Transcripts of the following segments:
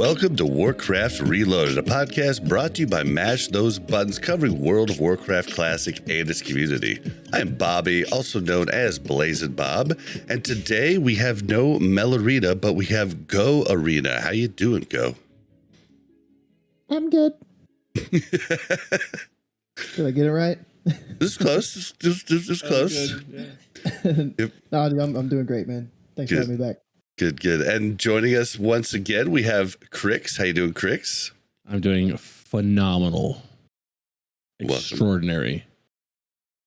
Welcome to Warcraft Reloaded, a podcast brought to you by Mash Those Buttons, covering World of Warcraft Classic and its community. I am Bobby, also known as Blazin' Bob, and today we have no Melarina, but we have Go Arena. How you doing, Go? I'm good. Did I get it right? This is close. This is close. Good, yeah. Yep. No, I'm doing great, man. Thanks for having me back. Good. And joining us once again, we have Crix. How you doing, Crix? I'm doing phenomenal. Extraordinary.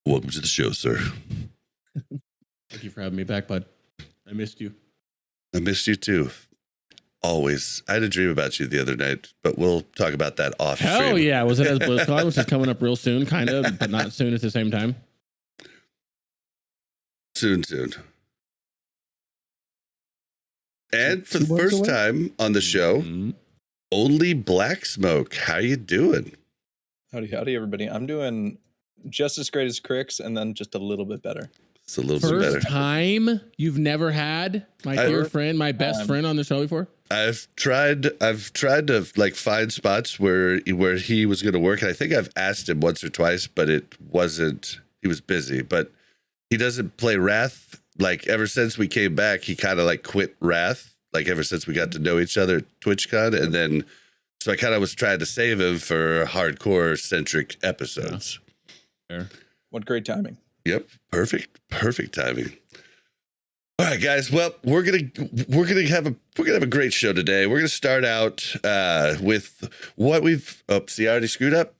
Welcome to the show, sir. Thank you for having me back, bud. I missed you. I missed you too. Always. I had a dream about you the other night, but we'll talk about that off stream. Hell yeah. Was it as BlizzCon, which is coming up real soon, kind of, but not soon at the same time? Soon. And for the first time on the show, OnlyBlackSmoke. How you doing? Howdy, everybody. I'm doing just as great as Crix, and then just a little bit better. It's a little bit better. First time you've never had my dear friend, my best friend on the show before? I've tried to like find spots where he was going to work, and I think I've asked him once or twice, but he was busy. But he doesn't play Wrath. Like, ever since we came back, he kind of like quit Wrath, like ever since we got to know each other at TwitchCon. And then, so I kind of was trying to save him for hardcore centric episodes. Yeah. What great timing. Yep. Perfect timing. All right, guys. Well, we're gonna have a great show today. We're gonna start out with what we've. I already screwed up.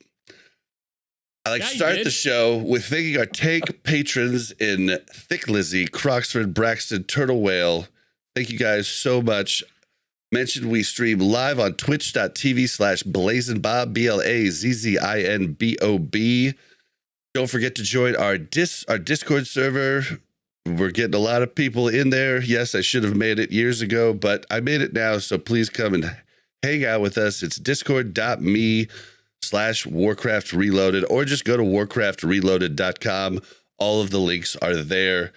I like to start the show with thanking our take patrons in Thick Lizzy, Croxford, Braxton, Turtle Whale. Thank you guys so much. Mentioned we stream live on twitch.tv/BlazinBob, BLAZZINBOB. Don't forget to join our Discord server. We're getting a lot of people in there. Yes, I should have made it years ago, but I made it now. So please come and hang out with us. It's discord.me/Warcraft Reloaded, or just go to warcraftreloaded.com. All of the links are there.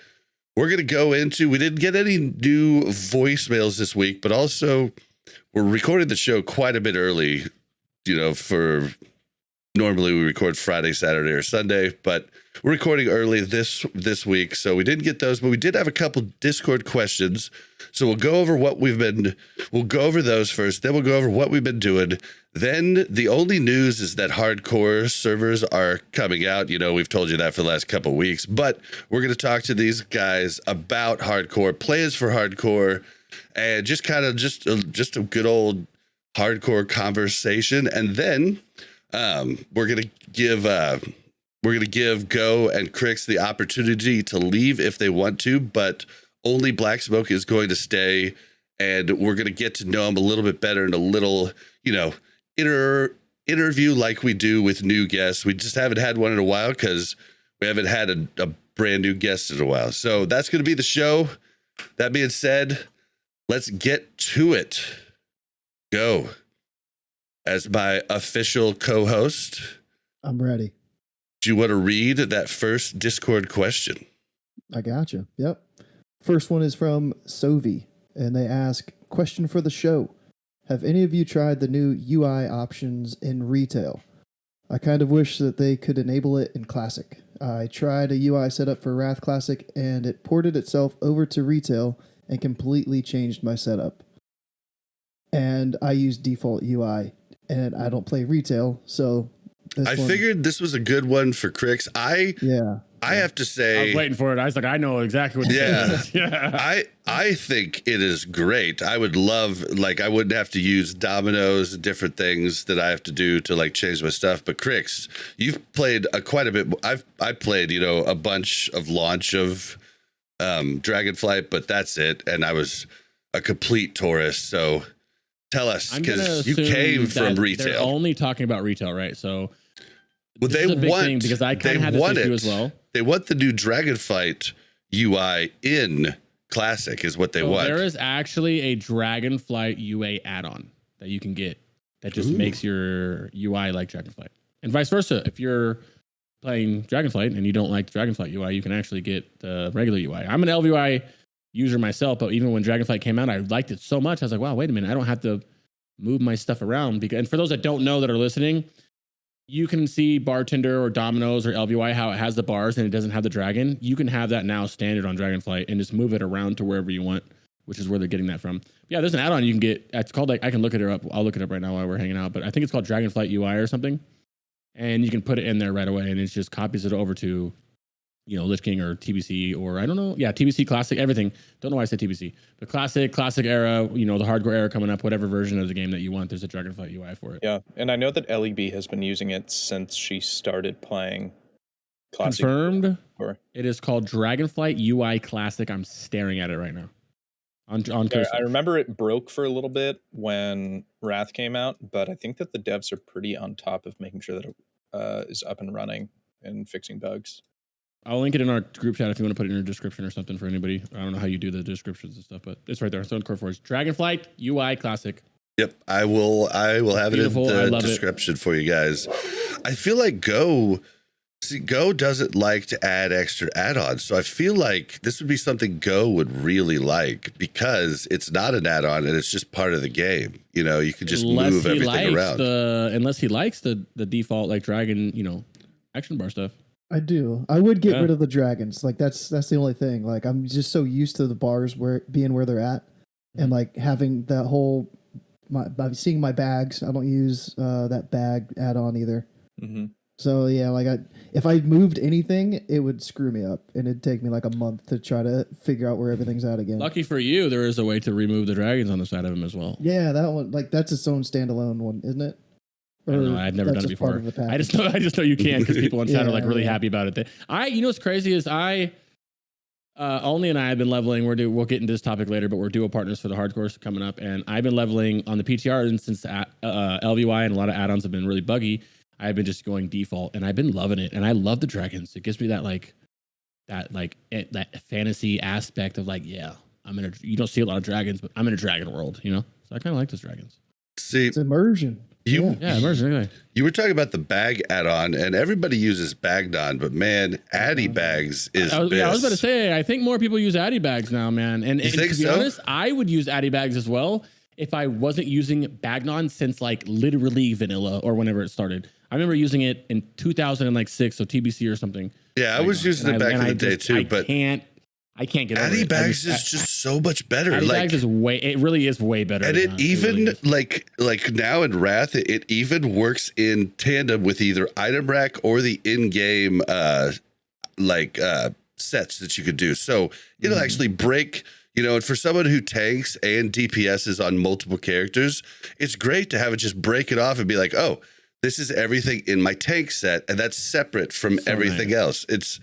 We're going to go into, we didn't get any new voicemails this week, but also we're recording the show quite a bit early, for normally we record Friday, Saturday, or Sunday, but we're recording early this week. So we didn't get those, but we did have a couple Discord questions. So we'll go over those first, then we'll go over what we've been doing. Then the only news is that hardcore servers are coming out. We've told you that for the last couple of weeks, but we're going to talk to these guys about hardcore, plans for hardcore, and just kind of just a good old hardcore conversation. And then we're going to give Go and Crix the opportunity to leave if they want to, but OnlyBlackSmoke is going to stay, and we're going to get to know him a little bit better in a little, interview like we do with new guests. We just haven't had one in a while because we haven't had a brand new guest in a while. So that's going to be the show. That being said, let's get to it. Go. As my official co-host, I'm ready. Do you want to read that first Discord question? I got you. Yep. First one is from Sovi, and they ask, question for the show. Have any of you tried the new UI options in retail? I kind of wish that they could enable it in Classic. I tried a UI setup for Wrath Classic, and it ported itself over to retail and completely changed my setup. And I use default UI, and I don't play retail, so I figured this was a good one for Crix. I have to say, I was waiting for it. I was like, I know exactly what. Yeah. I think it is great. I would love, I wouldn't have to use dominoes and different things that I have to do to change my stuff. But Crix, you've played quite a bit. I played a bunch of launch of Dragonflight, but that's it. And I was a complete tourist. So tell us, because you came from retail. They're only talking about retail, right? So, well, they want, because I kind of had this issue as well. They want the new Dragonflight UI in Classic, is what they want. There is actually a Dragonflight UA add-on that you can get that just makes your UI like Dragonflight, and vice versa. If you're playing Dragonflight and you don't like the Dragonflight UI, you can actually get the regular UI. I'm an LVI user myself, but even when Dragonflight came out, I liked it so much. I was like, wow, wait a minute. I don't have to move my stuff around. Because, and for those that don't know that are listening, you can see Bartender or Domino's or LVY how it has the bars and it doesn't have the dragon. You can have that now standard on Dragonflight and just move it around to wherever you want, which is where they're getting that from. Yeah, there's an add-on you can get. It's called, like, I can look it up. I'll look it up right now while we're hanging out, but I think it's called Dragonflight UI or something. And you can put it in there right away and it just copies it over to, you know, Lich King or TBC or I don't know. Yeah, TBC, Classic, everything. Don't know why I said TBC. But Classic era, you know, the hardcore era coming up, whatever version of the game that you want, there's a Dragonflight UI for it. Yeah, and I know that LEB has been using it since she started playing Classic. Confirmed. Or, It is called Dragonflight UI Classic. I'm staring at it right now. On cursor. I remember it broke for a little bit when Wrath came out, but I think that the devs are pretty on top of making sure that it is up and running and fixing bugs. I'll link it in our group chat if you want to put it in your description or something for anybody. I don't know how you do the descriptions and stuff, but it's right there. It's on CoreForge. Dragonflight UI Classic. Yep, I will have Beautiful. it in the description for you guys. I feel like Go doesn't like to add extra add-ons, so I feel like this would be something Go would really like because it's not an add-on and it's just part of the game. You know, you could just move everything around. Unless he likes the default like dragon, you know, action bar stuff. I do. I would get rid of the dragons. Like that's the only thing. Like I'm just so used to the bars where they're at, and like having that whole by seeing my bags. I don't use that bag add-on either. Mm-hmm. So yeah, like if I moved anything, it would screw me up, and it'd take me like a month to try to figure out where everything's at again. Lucky for you, there is a way to remove the dragons on the side of him as well. Yeah, that one, like that's its own standalone one, isn't it? I don't know. I've never done it before. I just know you can because people on chat are like really happy about it. You know what's crazy is Only and I have been leveling. We'll get into this topic later, but we're duo partners for the hardcore coming up, and I've been leveling on the PTR, and since LVY and a lot of add-ons have been really buggy, I've been just going default, and I've been loving it, and I love the dragons. It gives me that fantasy aspect of like, yeah, you don't see a lot of dragons, but I'm in a dragon world, you know. So I kind of like those dragons. See, it's immersion. Immersion. Anyway. You were talking about the bag add-on, and everybody uses Bagnon, but man, Addy bags is. I was about to say, I think more people use Addy bags now, man. And to be honest, I would use Addy bags as well if I wasn't using Bagnon since like literally vanilla or whenever it started. I remember using it in 2006, so TBC or something. Yeah, I was using it back in the day too, but I can't get over Addy bags is just so much better. Addy bags is it really is way better. And it even like now in Wrath, it even works in tandem with either item rack or the in-game sets that you could do. So it'll actually break, you know, and for someone who tanks and DPSs on multiple characters, it's great to have it just break it off and be like, oh, this is everything in my tank set, and that's separate from everything else. It's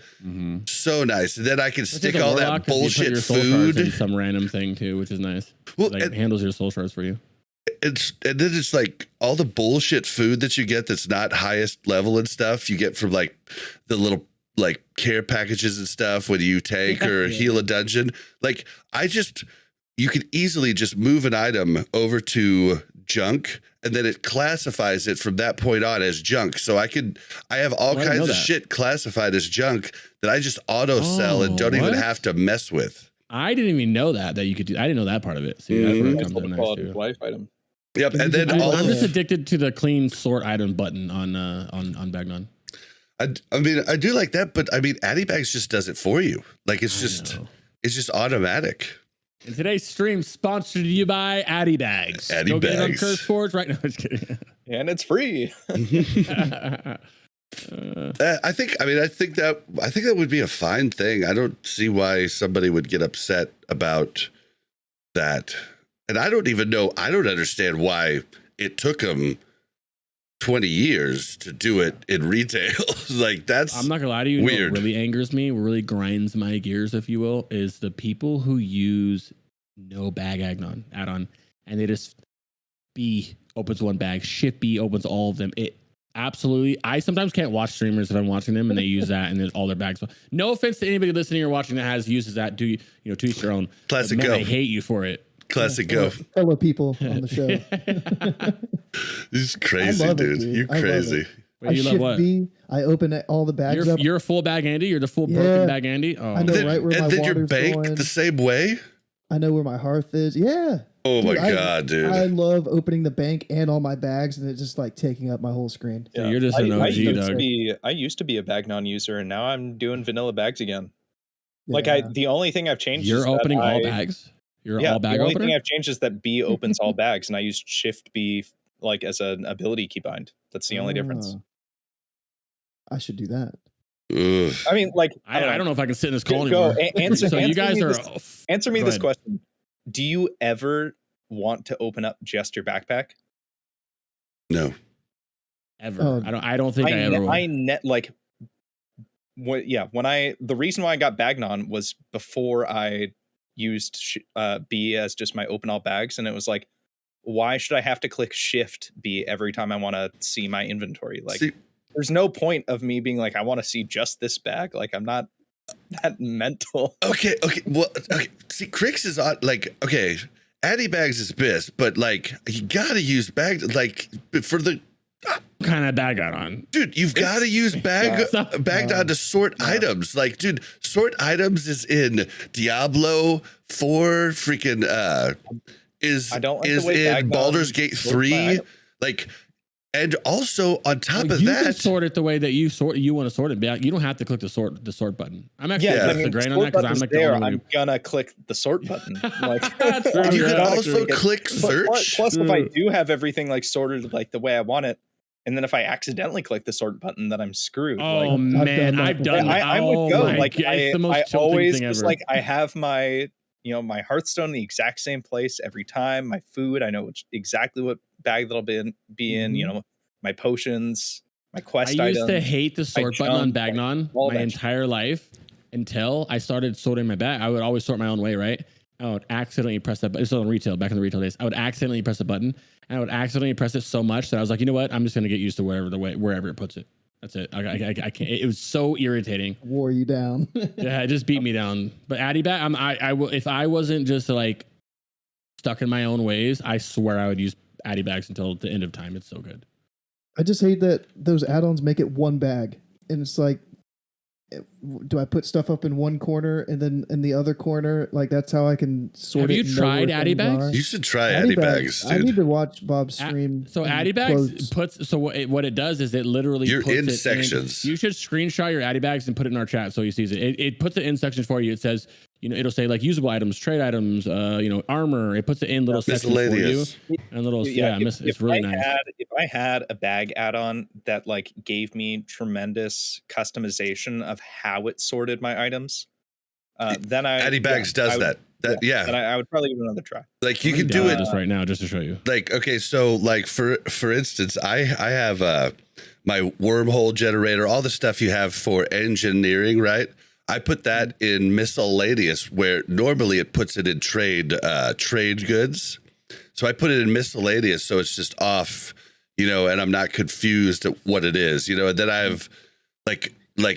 so nice. And then I can stick all that bullshit food in some random thing too, which is nice. Well, it handles your soul shards for you. And then it's like all the bullshit food that you get that's not highest level and stuff you get from like the little like care packages and stuff when you tank or heal a dungeon. Like you could easily just move an item over to junk, and then it classifies it from that point on as junk. So I have all kinds of shit classified as junk that I just auto sell and don't even have to mess with. I didn't even know that you could do. I didn't know that part of it. See, that's what comes quality of life item. Yep, and then I'm just addicted to the clean sort item button on Bagnon. I mean, I do like that, but I mean, Addy Bags just does it for you. Like it's just automatic. And today's stream sponsored to you by Addy Bags. Addy Bags. Get it on Curse Forge right now. Just kidding. And it's free. I think that would be a fine thing. I don't see why somebody would get upset about that. And I don't understand why it took them 20 years to do it in retail. Like that's I'm not gonna lie to you. Weird. What really angers me, what really grinds my gears, if you will, is the people who use no bag add-on, and they just B opens one bag, shift B opens all of them. It absolutely. I sometimes can't watch streamers if I'm watching them and they use that and then all their bags. No offense to anybody listening or watching that uses that. To each their own. Classic man, Go. I hate you for it. Classic Go. Fellow people on the show. This is crazy, dude. You're crazy. Wait, you love what? B, I open all the bags up. You're a full bag Andy? You're the full broken bag Andy? Oh. I know right where my and then water's your bank going. the same way? I know where my hearth is. Yeah. Oh my Dude, god, dude. I love opening the bank and all my bags, and it's just like taking up my whole screen. So you're just an I OG, Doug. used to be a Bagnon user, and now I'm doing vanilla bags again. Like Yeah. the only thing I've changed is You're that opening all bags? You're all bag the only opener? thing I've changed is that B opens all bags, and I use Shift B like as an ability keybind. That's the only difference. I should do that. Ugh. I mean, like I don't know if I can sit in this call Go, anymore. answer, So you answer guys me are this, answer me go this ahead. question: do you ever want to open up just your backpack? No. Ever. I don't think I ever will. The reason why I got Bagnon was before I used B as just my open all bags, and it was like, why should I have to click Shift B every time I want to see my inventory? Like, there's no point of me being like, I want to see just this bag. Like, I'm not that mental. Okay. Well, okay. See, Crix is on, like, okay, Addy bags is best, but like, you gotta use bag, like, for the. What kind of bag got on? Dude, you've got to use Baghdad to sort items. Like, dude, sort items is in Diablo 4, freaking is in Baldur's Gate 3. Like, and also on top of you that, can sort it the way that you want to sort it. You don't have to click the sort button. I'm actually the grain on that because I'm like the only one I'm gonna click the sort button. Like, and you can also click search. Plus, if I do have everything like sorted like the way I want it, and then if I accidentally click the sort button, then I'm screwed. Oh man, I've done that. I would go like it's the most I always thing just ever. like I have my my Hearthstone in the exact same place every time. My food, I know exactly what bag that'll be in. You know, my potions, my quest items. I used to hate the sort button on Bagnon my entire life until I started sorting my bag. I would always sort my own way, right? I would accidentally press that button. This was on retail, back in the retail days. I would accidentally press the button, and I would accidentally press it so much that I was like, you know what? I'm just going to get used to wherever it puts it. That's it. I can't. It was so irritating. Wore you down. Yeah, it just beat me down. But Addy bag, I will. If I wasn't just like stuck in my own ways, I swear I would use Addy bags until the end of time. It's so good. I just hate that those add-ons make it one bag, and it's like, do I put stuff up in one corner and then in the other corner? Like, that's how I can sort it. Have you tried Addy bags? You should try Addy bags, dude. I need to watch Bob's stream. So Addy bags puts. So what it does is it literally you're puts in it sections. You should screenshot your Addy bags and put it in our chat so he sees it. It puts it in sections for you. It says, it'll say like usable items, trade items, armor. It puts it in little sections for you. And little, it's really nice. If I had a bag add-on that like gave me tremendous customization of how it sorted my items, then Addy bags does that. Then I would probably give it another try. Like you can do it just right now just to show you. Like, okay, so like for instance, I have my wormhole generator, all the stuff you have for engineering, right? I put that in miscellaneous, where normally it puts it in trade goods. So I put it in miscellaneous, so it's just off, and I'm not confused at what it is, and then I have like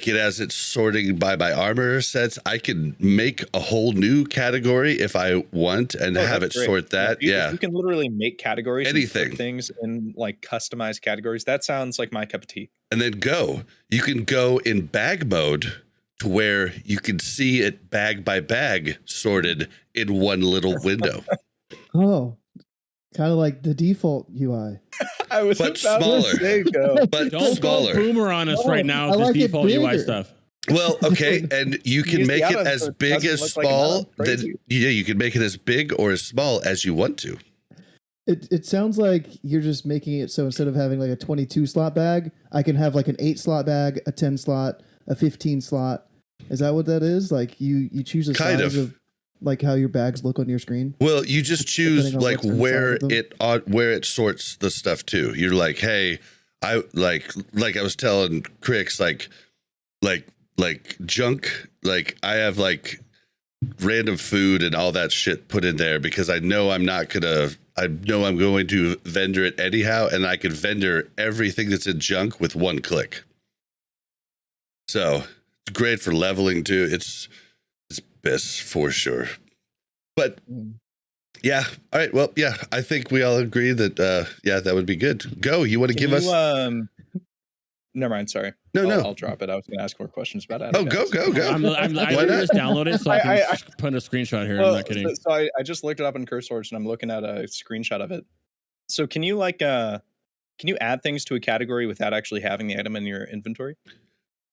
it as it's sorting by my armor sets. I can make a whole new category if I want and have it sort that. You can literally make categories, anything, things in like customized categories. That sounds like my cup of tea. And then you can go in bag mode to where you can see it bag by bag sorted in one little window. Oh, kind of like the default UI. I was but smaller. But don't smaller. Don't boomer on us right now with this default UI stuff. Well, okay, and you can make it as big as small. You can make it as big or as small as you want to. It sounds like you're just making it so instead of having like a 22 slot bag, I can have like an 8 slot bag, a 10 slot, a 15 slot. Is that what that is? Like you choose a size of like how your bags look on your screen? Well, you just choose like where it sorts the stuff to. You're like, hey, I like I was telling Crix, like junk, like I have like random food and all that shit put in there because I know I'm going to vendor it anyhow, and I can vendor everything that's in junk with one click. So it's great for leveling too. It's best for sure. But yeah, all right. Well, yeah, I think we all agree that that would be good. Go. You want to give us? Never mind. Sorry. No, no. I'll drop it. I was going to ask more questions about it. Oh, go. I Why literally not? just download it so I can put a screenshot here. I'm not kidding. So I just looked it up in CurseForge and I'm looking at a screenshot of it. So can you can you add things to a category without actually having the item in your inventory?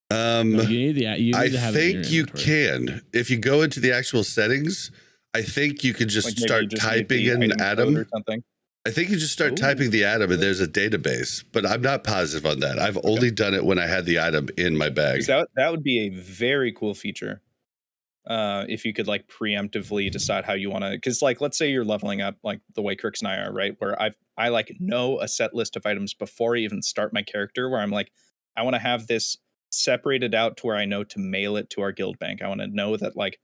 No, you need I to have it in your think you inventory. can. If you go into the actual settings, I think you could just Like maybe start you just need typing the in item code Adam. or something. I think you just start typing the item and there's a database, but I'm not positive on that. I've only done it when I had the item in my bag. That would be a very cool feature. If you could like preemptively decide how you want to, because like let's say you're leveling up like the way Crix and I are, right? Where I like know a set list of items before I even start my character, where I'm like, I want to have this separated out to where I know to mail it to our guild bank. I want to know that like,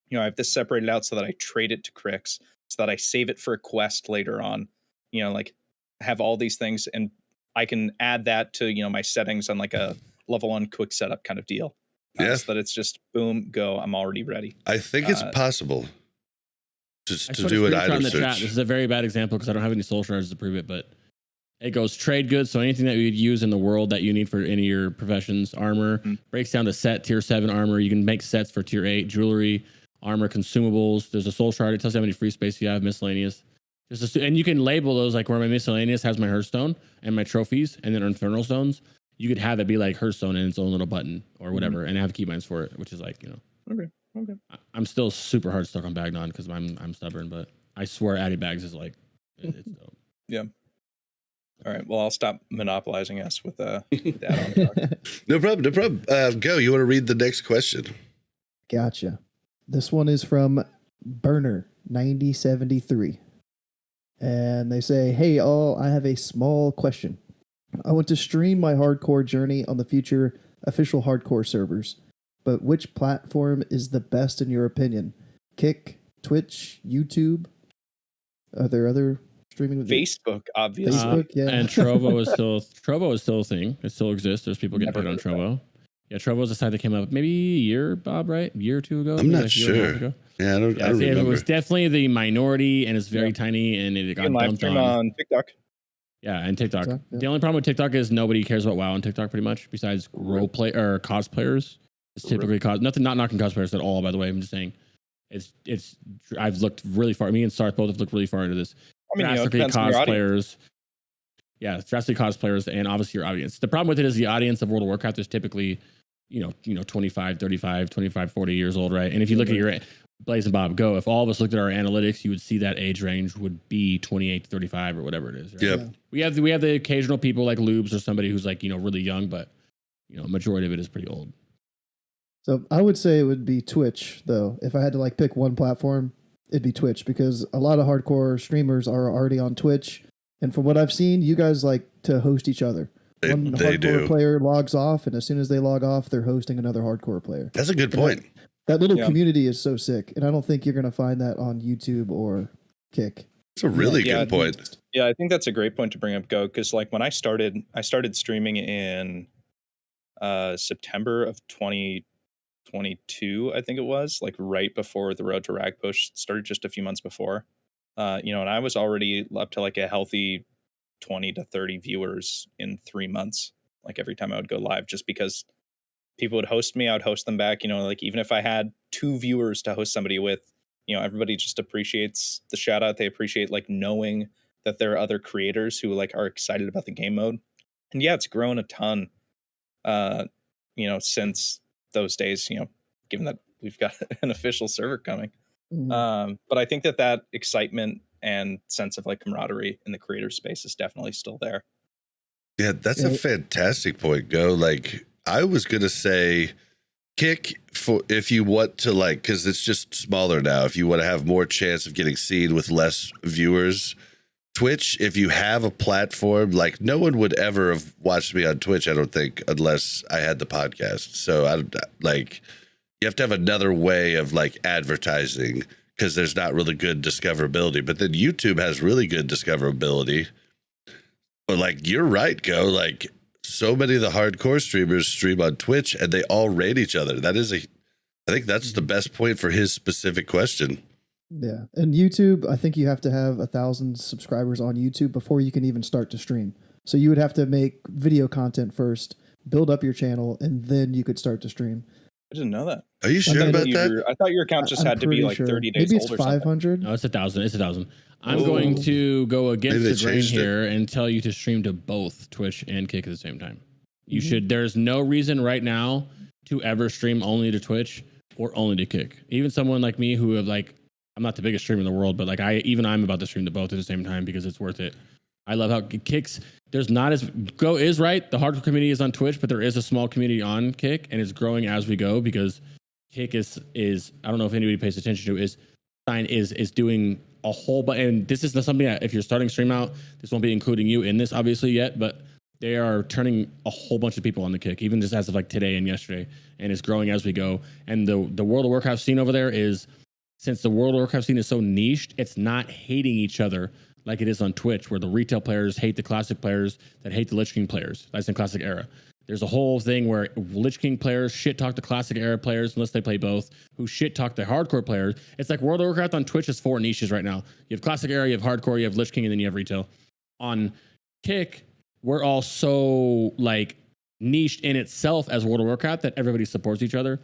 you know, I have this separated out so that I trade it to Crix, so that I save it for a quest later on. You know, like have all these things, and I can add that to, you know, my settings on like a level 1 quick setup kind of deal. Yeah. So that it's just boom, go. I'm already ready. I think it's possible to put do a an screenshot item in the chat. search. This is a very bad example because I don't have any soul shards to prove it, but it goes trade goods. So anything that you'd use in the world that you need for any of your professions, armor breaks down to set tier 7 armor. You can make sets for tier 8 jewelry, armor, consumables. There's a soul shard. It tells you how many free space you have, miscellaneous. And you can label those like where my miscellaneous has my Hearthstone and my trophies, and then infernal stones. You could have it be like Hearthstone and its own little button or whatever, and have keybinds for it, which is like, you know. Okay. I'm still super hard stuck on Bagnon because I'm stubborn, but I swear adding bags is like it's dope. Yeah. All right. Well, I'll stop monopolizing us with that on talk. No problem. Go. You want to read the next question? Gotcha. This one is from Burner 9073. And they say, hey, all, I have a small question. I want to stream my hardcore journey on the future official hardcore servers, but which platform is the best in your opinion? Kick, Twitch, YouTube? Are there other streaming? Facebook, obviously. Facebook, yeah. And Trovo is still a thing. It still exists. There's people getting paid on Trovo. Yeah, Trovo is a site that came up maybe a year, Bob, right? A year or two ago? I'm not like a year and a half sure. ago. Yeah, I don't remember. It was definitely the minority, and it's very tiny, and it got live dumped stream on TikTok. Yeah, and TikTok. Yeah. The only problem with TikTok is nobody cares about WoW on TikTok pretty much, besides role play or cosplayers. It's typically nothing, not knocking cosplayers at all, by the way. I'm just saying it's I've looked really far. Me and Sarth both have looked really far into this. I mean, Drastically depends on your audience. cosplayers. Yeah, drastically cosplayers and obviously your audience. The problem with it is the audience of World of Warcraft is typically, 25, 35, 25, 40 years old, right? And if you look at your Blaze and Bob Go, if all of us looked at our analytics, you would see that age range would be 28 to 35 or whatever it is. Right? Yep. We have the occasional people like Lubes or somebody who's like, really young, but majority of it is pretty old. So I would say it would be Twitch, though. If I had to like pick one platform, it'd be Twitch, because a lot of hardcore streamers are already on Twitch. And from what I've seen, you guys like to host each other. One They hardcore do. player logs off, and as soon as they log off, they're hosting another hardcore player. That's a good point. That little community is so sick, and I don't think you're going to find that on YouTube or Kick. It's a really good point. Yeah, I think that's a great point to bring up, Go, because like when I started streaming in September of 2022, I think it was, like right before the Road to Rag push started, just a few months before. And I was already up to like a healthy 20 to 30 viewers in 3 months, like every time I would go live, just because people would host me, I would host them back. Like even if I had 2 viewers to host somebody with, everybody just appreciates the shout out. They appreciate like knowing that there are other creators who like are excited about the game mode. And yeah, it's grown a ton, since those days, given that we've got an official server coming. Mm-hmm. But I think that excitement and sense of like camaraderie in the creator space is definitely still there. Yeah, that's a fantastic point, Go. Like, I was going to say Kick for if you want to, like, because it's just smaller now. If you want to have more chance of getting seen with less viewers. Twitch, if you have a platform, like no one would ever have watched me on Twitch, I don't think, unless I had the podcast. So I like, you have to have another way of like advertising, because there's not really good discoverability. But then YouTube has really good discoverability. But like, you're right, Go. Like, so many of the hardcore streamers stream on Twitch and they all rate each other. I think that's the best point for his specific question. Yeah. And YouTube, I think you have to have 1,000 subscribers on YouTube before you can even start to stream. So you would have to make video content first, build up your channel, and then you could start to stream. I didn't know that. Are you sure thought about that? I thought your account just I'm had to be pretty like sure. 30 days Maybe it's old or something. 500. No, it's 1,000. It's 1,000. I'm Oh. going to go against Maybe they the grain changed it. here and tell you to stream to both Twitch and Kick at the same time. You Mhm. should. There's no reason right now to ever stream only to Twitch or only to Kick. Even someone like me who have like, I'm not the biggest streamer in the world, but like I'm about to stream to both at the same time because it's worth it. I love how Kicks. There's not as Go is right. The hardcore community is on Twitch, but there is a small community on Kick, and it's growing as we go because Kick is I don't know if anybody pays attention to is doing a whole but and this is not something that if you're starting stream out, this won't be including you in this obviously yet, but they are turning a whole bunch of people on the Kick, even just as of like today and yesterday, and it's growing as we go. And the World of Warcraft scene over there is, since the World of Warcraft scene is so niched, it's not hating each other like it is on Twitch, where the retail players hate the classic players that hate the Lich King players. That's in classic era. There's a whole thing where Lich King players shit talk the classic era players unless they play both, who shit talk the hardcore players. It's like World of Warcraft on Twitch is 4 niches right now. You have classic era, you have hardcore, you have Lich King, and then you have retail. On Kick, we're all so like niched in itself as World of Warcraft that everybody supports each other.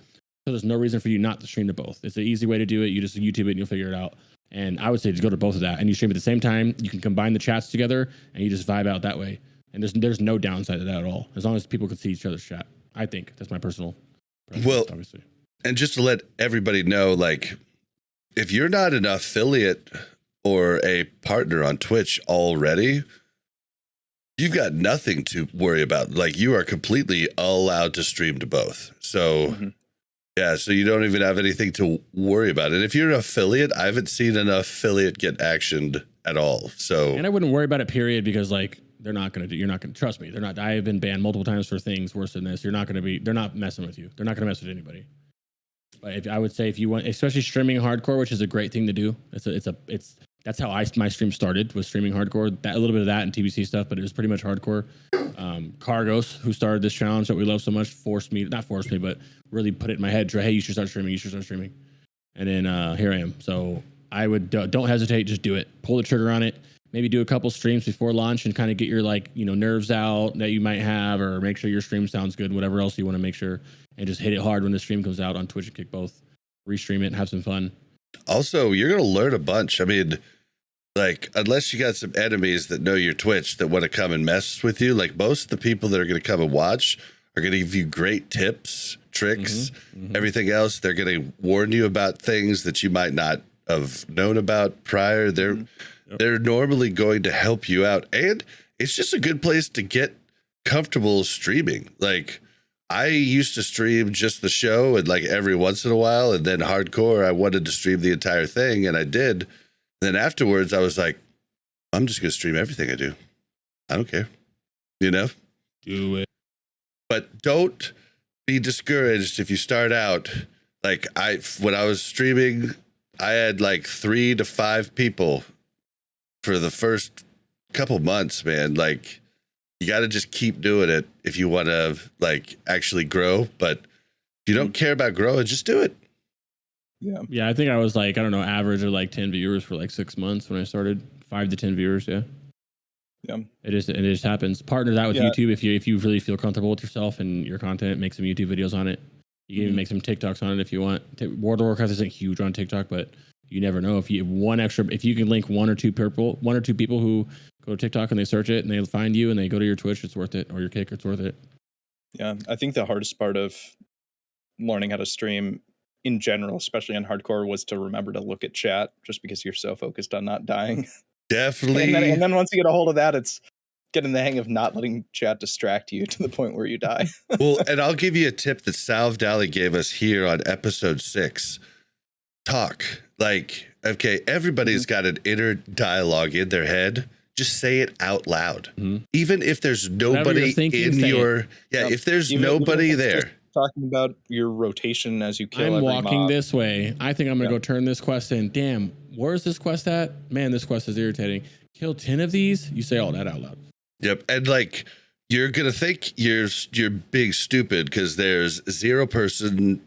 So there's no reason for you not to stream to both. It's an easy way to do it. You just YouTube it and you'll figure it out. And I would say just go to both of that and you stream at the same time. You can combine the chats together and you just vibe out that way. And there's no downside to that at all, as long as people can see each other's chat. I think that's my personal preference, Well, obviously. And just to let everybody know, like, if you're not an affiliate or a partner on Twitch already, you've got nothing to worry about. Like, you are completely allowed to stream to both. So, yeah, so you don't even have anything to worry about. And if you're an affiliate, I haven't seen an affiliate get actioned at all. So, And I wouldn't worry about it, period, because like you're not going to trust me. They're not. I have been banned multiple times for things worse than this. They're not messing with you. They're not going to mess with anybody. But I would say if you want, especially streaming hardcore, which is a great thing to do. That's how my stream started, was streaming hardcore. A little bit of that and TBC stuff, but it was pretty much hardcore. Cargos, who started this challenge that we love so much, not forced me, but really put it in my head, hey, you should start streaming. And then here I am. So I would, don't hesitate, just do it. Pull the trigger on it. Maybe do a couple streams before launch and kind of get your nerves out that you might have, or make sure your stream sounds good, whatever else you want to make sure, and just hit it hard when the stream comes out on Twitch and Kick both. Restream it and have some fun. Also, you're going to learn a bunch. I mean, like, unless you got some enemies that know your Twitch that want to come and mess with you, like most of the people that are going to come and watch are going to give you great tips, tricks, everything else. They're going to warn you about things that you might not have known about prior. They're normally going to help you out. And it's just a good place to get comfortable streaming. Like, I used to stream just the show and like every once in a while, and then hardcore, I wanted to stream the entire thing, and I did. Then afterwards, I was like, I'm just going to stream everything I do. I don't care. You know? Do it. But don't be discouraged if you start out. Like, when I was streaming, I had like 3 to 5 people for the first couple months, man. Like, you got to just keep doing it if you want to like actually grow. But if you don't care about growing, just do it. Yeah, I think I was like, I don't know, average of like 10 viewers for like 6 months when I started. 5 to 10 viewers. Yeah. It just happens. Partner that with YouTube if you really feel comfortable with yourself and your content. Make some YouTube videos on it. You can even make some TikToks on it if you want. World of Warcraft isn't huge on TikTok, but you never know. If you can link one or two people who go to TikTok and they search it and they find you and they go to your Twitch, it's worth it, or your Kick, it's worth it. Yeah, I think the hardest part of learning how to stream in general, especially on hardcore, was to remember to look at chat, just because you're so focused on not dying. Definitely. And then once you get a hold of that, it's getting the hang of not letting chat distract you to the point where you die. Well, and I'll give you a tip that Salve Dally gave us here on episode 6. Talk. Like, okay, everybody's got an inner dialogue in their head. Just say it out loud. Even if there's nobody in your... Yeah, if there's nobody there. Talking about your rotation as you kill I'm every walking mob. this way. I think I'm going to go turn this quest in. Damn, where's this quest at? Man, this quest is irritating. Kill 10 of these? You say all that out loud. Yep. And like, you're going to think you're big stupid because there's 0 person,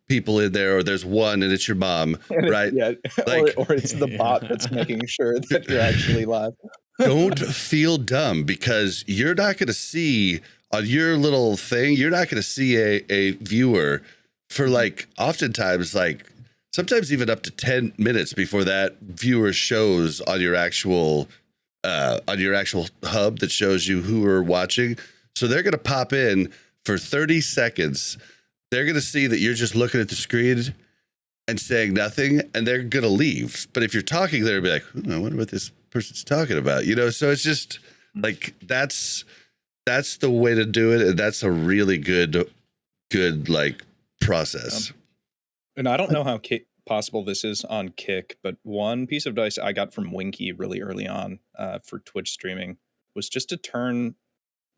people in there, or there's 1 and it's your mom, right? Yeah. Like, or it's the bot that's making sure that you're actually live. don't feel dumb, because you're not going to see on your little thing, you're not going to see a viewer for like oftentimes like sometimes even up to 10 minutes before that viewer shows on your actual hub that shows you who are watching. So they're going to pop in for 30 seconds. They're going to see that you're just looking at the screen and saying nothing, and they're going to leave. But if you're talking, they'll be like, I wonder what this person's talking about, you know? So it's just like, that's the way to do it. And that's a really good like process. And I don't know how possible this is on Kick, but one piece of advice I got from Winky really early on for Twitch streaming was just to turn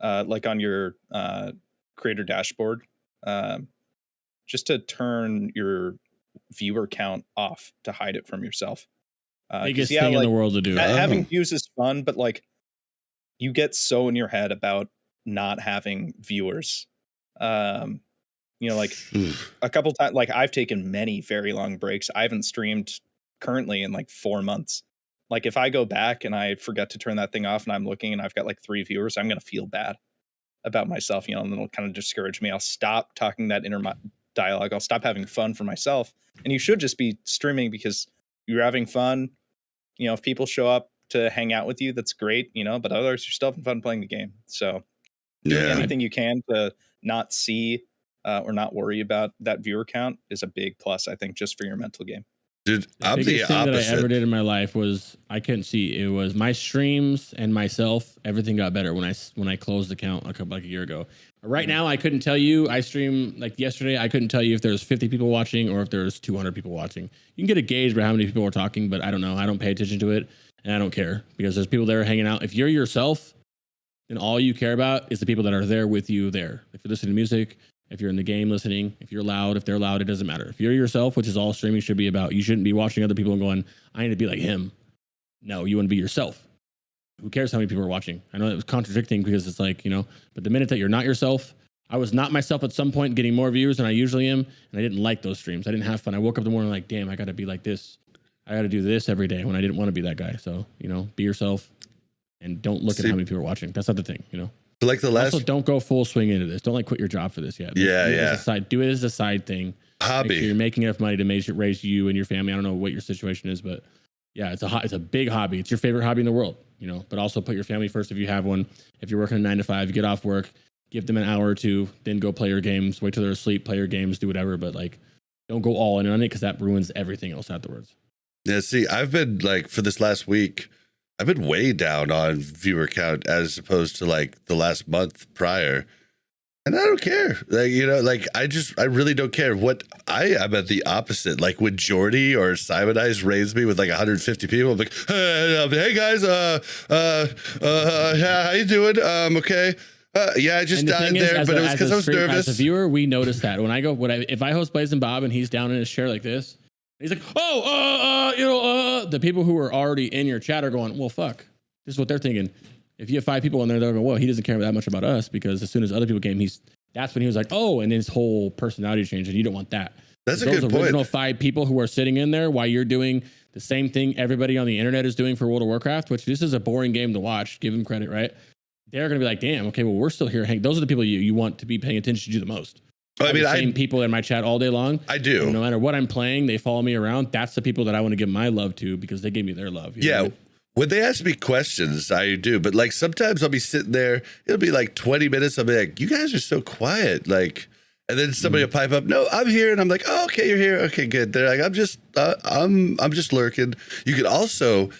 like on your creator dashboard, just to turn your viewer count off to hide it from yourself. Biggest thing in the world to do. Having views is fun, but like you get so in your head about not having viewers. You know, like a couple times, like I've taken many very long breaks. I haven't streamed currently in like 4 months. Like if I go back and I forget to turn that thing off and I'm looking and I've got like 3 viewers, I'm going to feel bad about myself, you know, and it'll kind of discourage me. I'll stop talking that inner dialogue. I'll stop having fun for myself. And you should just be streaming because you're having fun. You know, if people show up to hang out with you, that's great, you know, but otherwise you're still having fun playing the game. So doing anything you can to not see or not worry about that viewer count is a big plus, I think, just for your mental game. Dude, I'm the biggest thing opposite. that I ever did in my life was I couldn't see. It was my streams and myself. Everything got better when I closed the account like a year ago. Right now, I couldn't tell you. I stream like yesterday. I couldn't tell you if there's 50 people watching or if there's 200 people watching. You can get a gauge by how many people are talking, but I don't know. I don't pay attention to it, and I don't care because there's people there hanging out. If you're yourself, then all you care about is the people that are there with you there. If you're listening to music, if you're in the game listening, if you're loud, if they're loud, it doesn't matter. If you're yourself, which is all streaming should be about, you shouldn't be watching other people and going, I need to be like him. No, you want to be yourself. Who cares how many people are watching? I know it was contradicting because it's like, you know, but the minute that you're not yourself, I was not myself at some point getting more views than I usually am. And I didn't like those streams. I didn't have fun. I woke up in the morning like, damn, I got to be like this. I got to do this every day when I didn't want to be that guy. So, you know, be yourself and don't look at how many people are watching. That's not the thing, you know? Like the last, also, don't go full swing into this. Don't like quit your job for this yet. Do it as a side thing. Hobby. Make sure you're making enough money to raise you and your family. I don't know what your situation is, but yeah, it's a big hobby. It's your favorite hobby in the world, you know. But also put your family first if you have one. If you're working a 9 to 5, get off work, give them an hour or two, then go play your games. Wait till they're asleep, play your games, do whatever. But like, don't go all in on it because that ruins everything else afterwards. Yeah. See, I've been like for this last week, I've been way down on viewer count as opposed to like the last month prior. And I don't care. Like, you know, like I really don't care. What I'm at the opposite. Like when Jordy or Simon Eyes raised me with like 150 people, I'm like, hey guys, how you doing? Okay. Yeah, I just died there, but it was because I was nervous. As a viewer, we notice that if I host Blazing Bob and he's down in his chair like this, he's like, the people who are already in your chat are going, well, fuck. This is what they're thinking. If you have 5 people in there, they're going, well, he doesn't care that much about us because as soon as other people came, that's when he was like, oh, and his whole personality changed, and you don't want that. That's a good point. Those original 5 people who are sitting in there while you're doing the same thing everybody on the internet is doing for World of Warcraft, which this is a boring game to watch. Give them credit, right? They're going to be like, damn, okay, well, we're still here. Those are the people you want to be paying attention to the most. I mean, same people in my chat all day long. I do. No matter what I'm playing, they follow me around. That's the people that I want to give my love to because they gave me their love. You know? When they ask me questions, I do. But like sometimes I'll be sitting there, it'll be like 20 minutes. I'll be like, you guys are so quiet. Like, and then somebody will pipe up, no, I'm here. And I'm like, oh, okay, you're here. Okay, good. They're like, I'm just lurking. You can also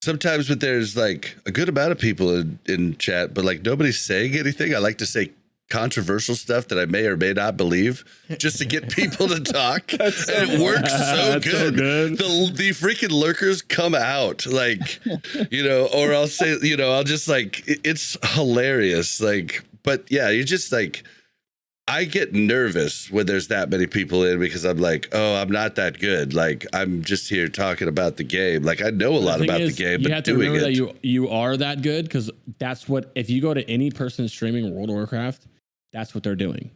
sometimes, but there's like a good amount of people in chat, but like nobody's saying anything. I like to say controversial stuff that I may or may not believe just to get people to talk. And it works so good. The freaking lurkers come out like, you know, or I'll say, you know, I'll just like, it's hilarious. Like, but yeah, you just like, I get nervous when there's that many people in because I'm like, oh, I'm not that good. Like, I'm just here talking about the game. Like, I know a lot about the game, but you have to remember that you are that good because that's what, if you go to any person streaming World of Warcraft, that's what they're doing.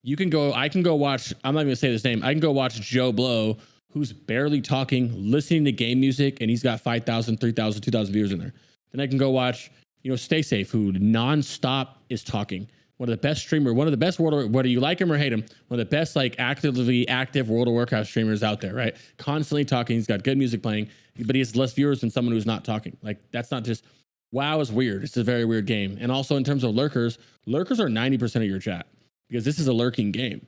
I can go watch, I'm not going to say his name. I can go watch Joe Blow, who's barely talking, listening to game music, and he's got 5,000, 3,000, 2,000 viewers in there. Then I can go watch, Stay Safe, who nonstop is talking. One of the best streamer, one of the best whether you like him or hate him, one of the best like actively active World of Warcraft streamers out there, right? Constantly talking. He's got good music playing, but he has less viewers than someone who's not talking. Like that's not just WoW is weird. It's a very weird game. And also in terms of lurkers are 90% of your chat because this is a lurking game.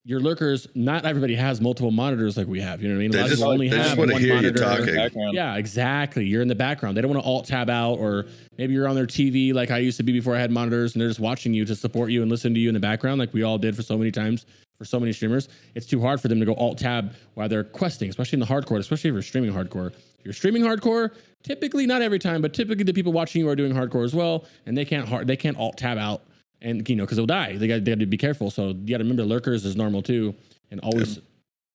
Your lurkers, not everybody has multiple monitors like we have. You know what I mean? A lot of people only have one monitor. Yeah, exactly. You're in the background. They don't want to alt tab out, or maybe you're on their TV like I used to be before I had monitors, and they're just watching you to support you and listen to you in the background like we all did for so many times for so many streamers. It's too hard for them to go alt tab while they're questing, especially in the hardcore, especially if you're streaming hardcore. If you're streaming hardcore, typically, not every time, but typically the people watching you are doing hardcore as well, and they can't alt tab out. And because they'll die, they got to be careful. So you got to remember, lurkers is normal too, and always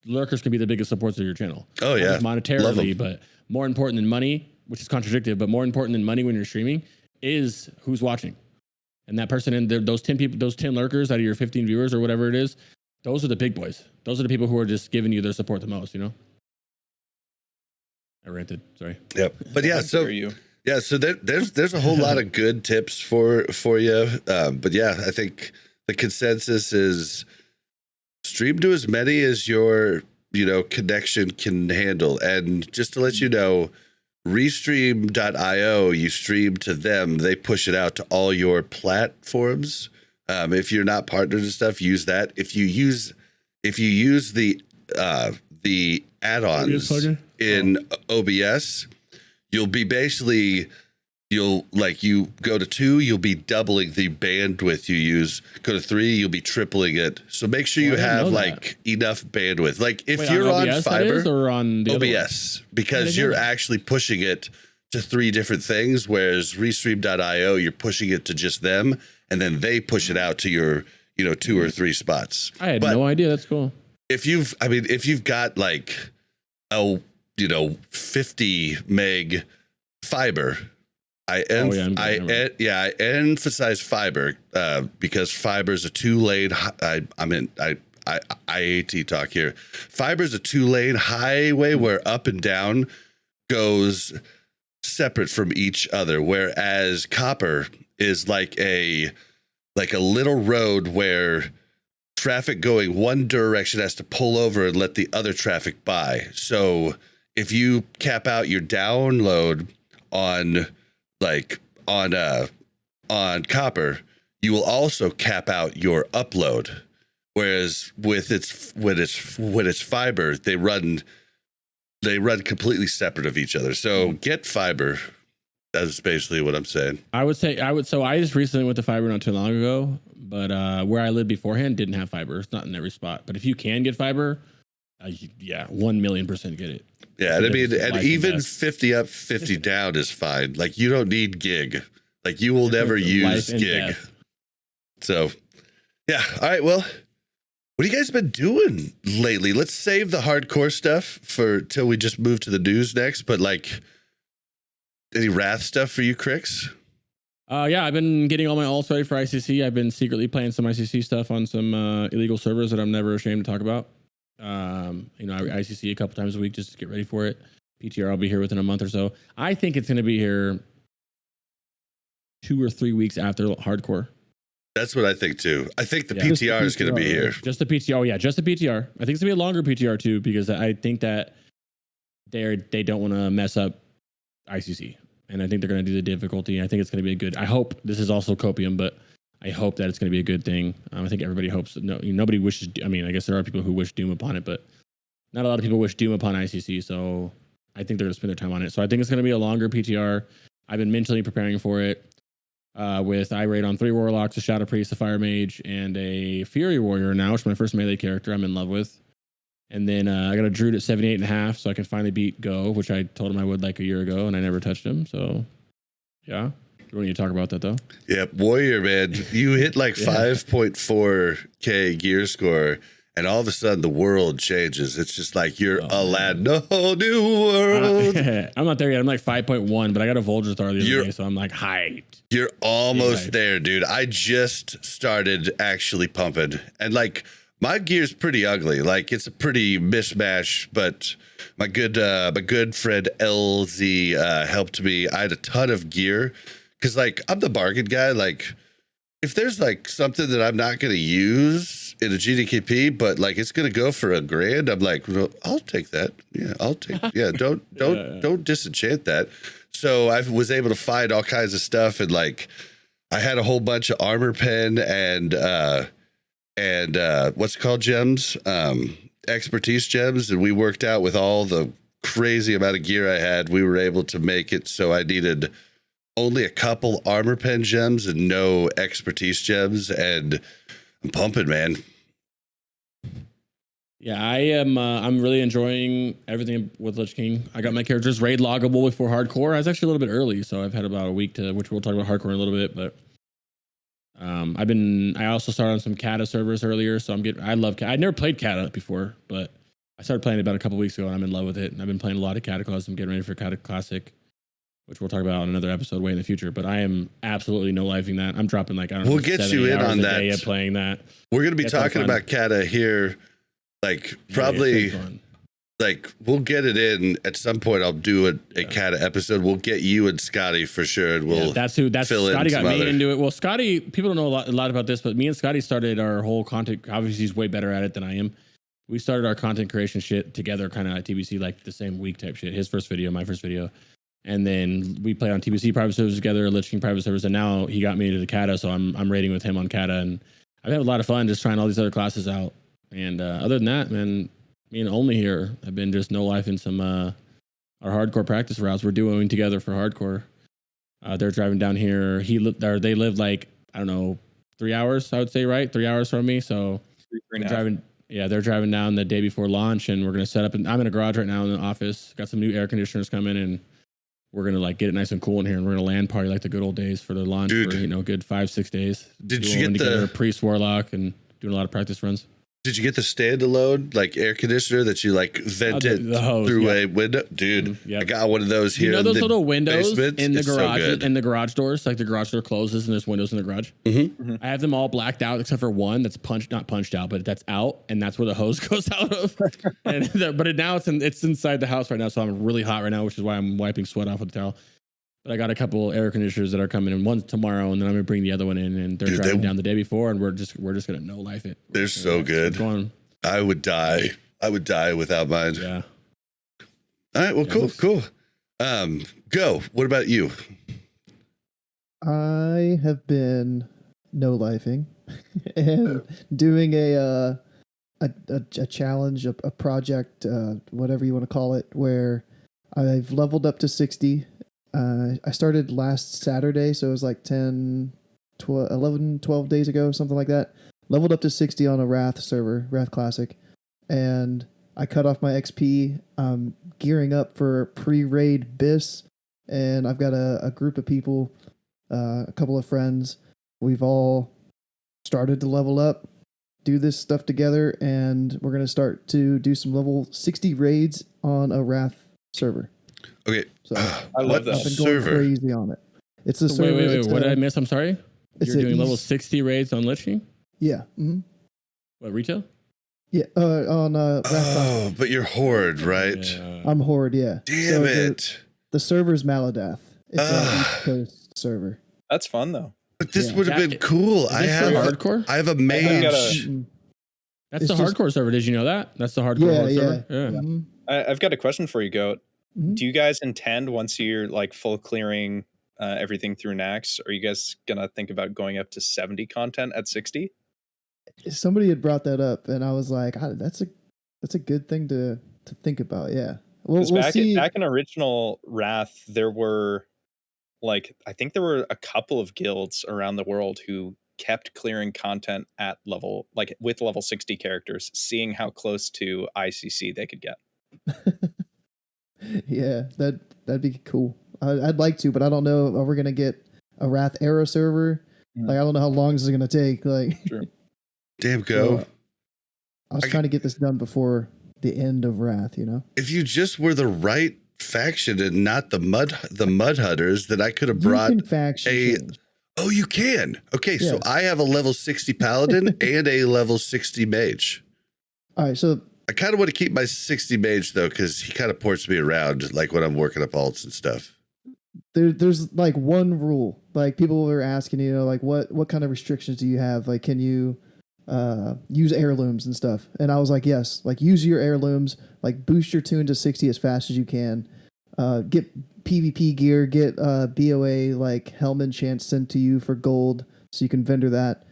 lurkers can be the biggest supports of your channel. Oh yeah, monetarily, but more important than money, which is contradictive, but more important than money when you're streaming is who's watching, and that person and those 10 people, those 10 lurkers out of your 15 viewers or whatever it is, those are the big boys. Those are the people who are just giving you their support the most. I ranted. Sorry. Yep. But yeah, so there's a whole lot of good tips for you. But yeah, I think the consensus is stream to as many as your connection can handle. And just to let you know, Restream.io, you stream to them, they push it out to all your platforms. If you're not partnered and stuff, use that. If you use the add-ons in OBS, you'll be basically, you go to 2, you'll be doubling the bandwidth you use. Go to 3, you'll be tripling it. So make sure you have enough bandwidth. Like if you're on Fiverr or on the OBS, because you're actually pushing it to 3 different things, whereas Restream.io, you're pushing it to just them, and then they push it out to your 2 or 3 spots. I had no idea. That's cool. If you've got like a 50 meg fiber, I emphasize fiber because fiber is a 2-lane. IAT talk here. Fiber is a 2-lane highway where up and down goes separate from each other, whereas copper is like a little road where traffic going one direction has to pull over and let the other traffic by. So if you cap out your download on copper, you will also cap out your upload. Whereas when it's fiber, they run completely separate of each other. So get fiber. That's basically what I'm saying. So I just recently went to fiber not too long ago, but where I lived beforehand didn't have fiber. It's not in every spot. But if you can get fiber, 1,000,000% get it. Yeah, and even 50 up, 50 down is fine. Like you don't need gig. Like you will never use gig. So, yeah. All right. Well, what have you guys been doing lately? Let's save the hardcore stuff till we just move to the news next. But like, any Wrath stuff for you, Crix? I've been getting all my alts ready for ICC. I've been secretly playing some ICC stuff on some illegal servers that I'm never ashamed to talk about. ICC a couple times a week just to get ready for it. PTR I'll be here within a month or so. I think it's going to be here 2 or 3 weeks after hardcore. That's what I think too. I think the PTR is going to be here. Just the PTR. Oh yeah, just the PTR. I think it's going to be a longer PTR too, because I think that they don't want to mess up ICC, and I think they're going to do the difficulty. I think it's going to be a good. I hope this is also copium, but I hope that it's going to be a good thing. I think everybody hopes. Nobody wishes. I mean, I guess there are people who wish doom upon it, but not a lot of people wish doom upon ICC. So I think they're going to spend their time on it. So I think it's going to be a longer PTR. I've been mentally preparing for it. With I raid on 3 warlocks, a shadow priest, a fire mage, and a fury warrior now, which is my first melee character I'm in love with. And then I got a druid at 78.5, so I can finally beat Go, which I told him I would like a year ago, and I never touched him. So yeah, we don't need to talk about that though. Yeah, warrior man, you hit like 5.4k gear score, and all of a sudden the world changes. It's just like you're Aladdin, a whole new world. I'm not there yet. I'm like 5.1, but I got a Vulture Star the other day, so I'm like hyped. You're almost there, dude. I just started actually pumping, and like My gear's pretty ugly. Like it's a pretty mishmash, but my good friend LZ helped me. I had a ton of gear because like I'm the bargain guy. Like if there's like something that I'm not gonna use in a GDKP, but like it's gonna go for $1,000, I'm like, well, I'll take that. Yeah, I'll take. Yeah, don't disenchant that. So I was able to find all kinds of stuff, and like I had a whole bunch of armor pen and what's it called, gems, expertise gems, and we worked out with all the crazy amount of gear I had. We were able to make it so I needed only a couple armor pen gems and no expertise gems, and I'm pumping, man. Yeah, I am. I'm really enjoying everything with Lich King. I got my characters raid loggable before hardcore. I was actually a little bit early, so I've had about a week to, which we'll talk about hardcore in a little bit. But I also started on some Kata servers earlier, so I love Kata. I'd never played Kata before, but I started playing it about a couple weeks ago, and I'm in love with it. And I've been playing a lot of Kata class. I'm getting ready for Kata Classic, which we'll talk about on another episode way in the future. But I am absolutely no lifing that. I'm dropping like, I don't know, we'll get 70 you in hours on a that. day of playing that. We're going to be That's talking fun. about Kata here. Like probably like we'll get it in at some point. I'll do a Kata episode. We'll get you and Scotty for sure. And we'll that's fill Scotty in got some me other. into it. Well, Scotty, people don't know a lot about this, but me and Scotty started our whole content. Obviously, he's way better at it than I am. We started our content creation shit together, kind of at TBC, like the same week type shit. His first video, my first video. And then we played on TBC private servers together, Lich King private servers, and now he got me into the Kata, so I'm raiding with him on Kata, and I've had a lot of fun just trying all these other classes out. And other than that, man, me and Only here have been just no life in some our hardcore practice routes we're doing together for hardcore. They're driving down here. They live like, I don't know, 3 hours, I would say, right? 3 hours from me. So they're driving. Yeah, they're driving down the day before launch, and we're gonna set up. And I'm in a garage right now in the office. Got some new air conditioners coming, and we're gonna like get it nice and cool in here, and we're gonna land party like the good old days for the launch. Dude, for good 5-6 days. Did you get the priest warlock and doing a lot of practice runs? Did you get the standalone like air conditioner that you like vented the hose, through a window? Dude, Yep. I got one of those here. You know in those the little windows basement? in the It's so garage, good. in the garage doors, like the garage door closes and there's windows in the garage. Mhm. I have them all blacked out except for one that's not punched out, but that's out, and that's where the hose goes out of. But now it's inside the house right now, so I'm really hot right now, which is why I'm wiping sweat off with the towel. But I got a couple air conditioners that are coming in. One's tomorrow, and then I'm gonna bring the other one in, and they're driving down the day before, and we're just gonna no life it. They're so good. I would die. I would die without mine. Yeah. All right. Well, cool. Go. What about you? I have been no lifing and doing a challenge, a project, whatever you want to call it, where I've leveled up to 60. I started last Saturday, so it was like 10, 12, 11, 12 days ago, something like that. Leveled up to 60 on a Wrath server, Wrath Classic, and I cut off my XP, gearing up for pre-raid BIS, and I've got a group of people, a couple of friends. We've all started to level up, do this stuff together, and we're going to start to do some level 60 raids on a Wrath server. Okay. So I love that. I've been going crazy on it. It's a server. Wait. What did I miss? I'm sorry. You're doing level 60 raids on Lich King? Yeah. Mm-hmm. What, retail? Yeah. On Wrath Classic. But you're Horde, right? Yeah. I'm Horde, yeah. Damn it. The server's Maladath. It's an East Coast server. That's fun though. But this would have been cool. I have hardcore. I have a mage. That's the hardcore server. Did you know that? That's the hardcore server. Yeah. Mm-hmm. I've got a question for you, Goat. Mm-hmm. Do you guys intend, once you're like full clearing everything through Nax, are you guys gonna think about going up to 70 content at 60? Somebody had brought that up, and I was like, that's a good thing to think about. Yeah. We'll see. Back in original Wrath, there were I think there were a couple of guilds around the world who kept clearing content at level, with level 60 characters, seeing how close to ICC they could get. Yeah, that'd be cool. I'd like to, but I don't know. Are we gonna get a Wrath era server? Mm. I don't know how long this is gonna take. True. Damn, go. So, I was trying to get this done before the end of Wrath. If you just were the right faction and not the mud hunters, then I could have brought faction change. Oh, you can. Okay, so Yeah. I have a level 60 paladin and a level 60 mage. All right, so I kind of want to keep my 60 mage though, because he kind of ports me around, like when I'm working up alts and stuff. there's like one rule. Like people were asking, like what kind of restrictions do you have? Like, can you use heirlooms and stuff? And I was like, yes. Like, use your heirlooms. Like, boost your tune to 60 as fast as you can. Get PvP gear. Get BOA like helm enchant sent to you for gold, so you can vendor that.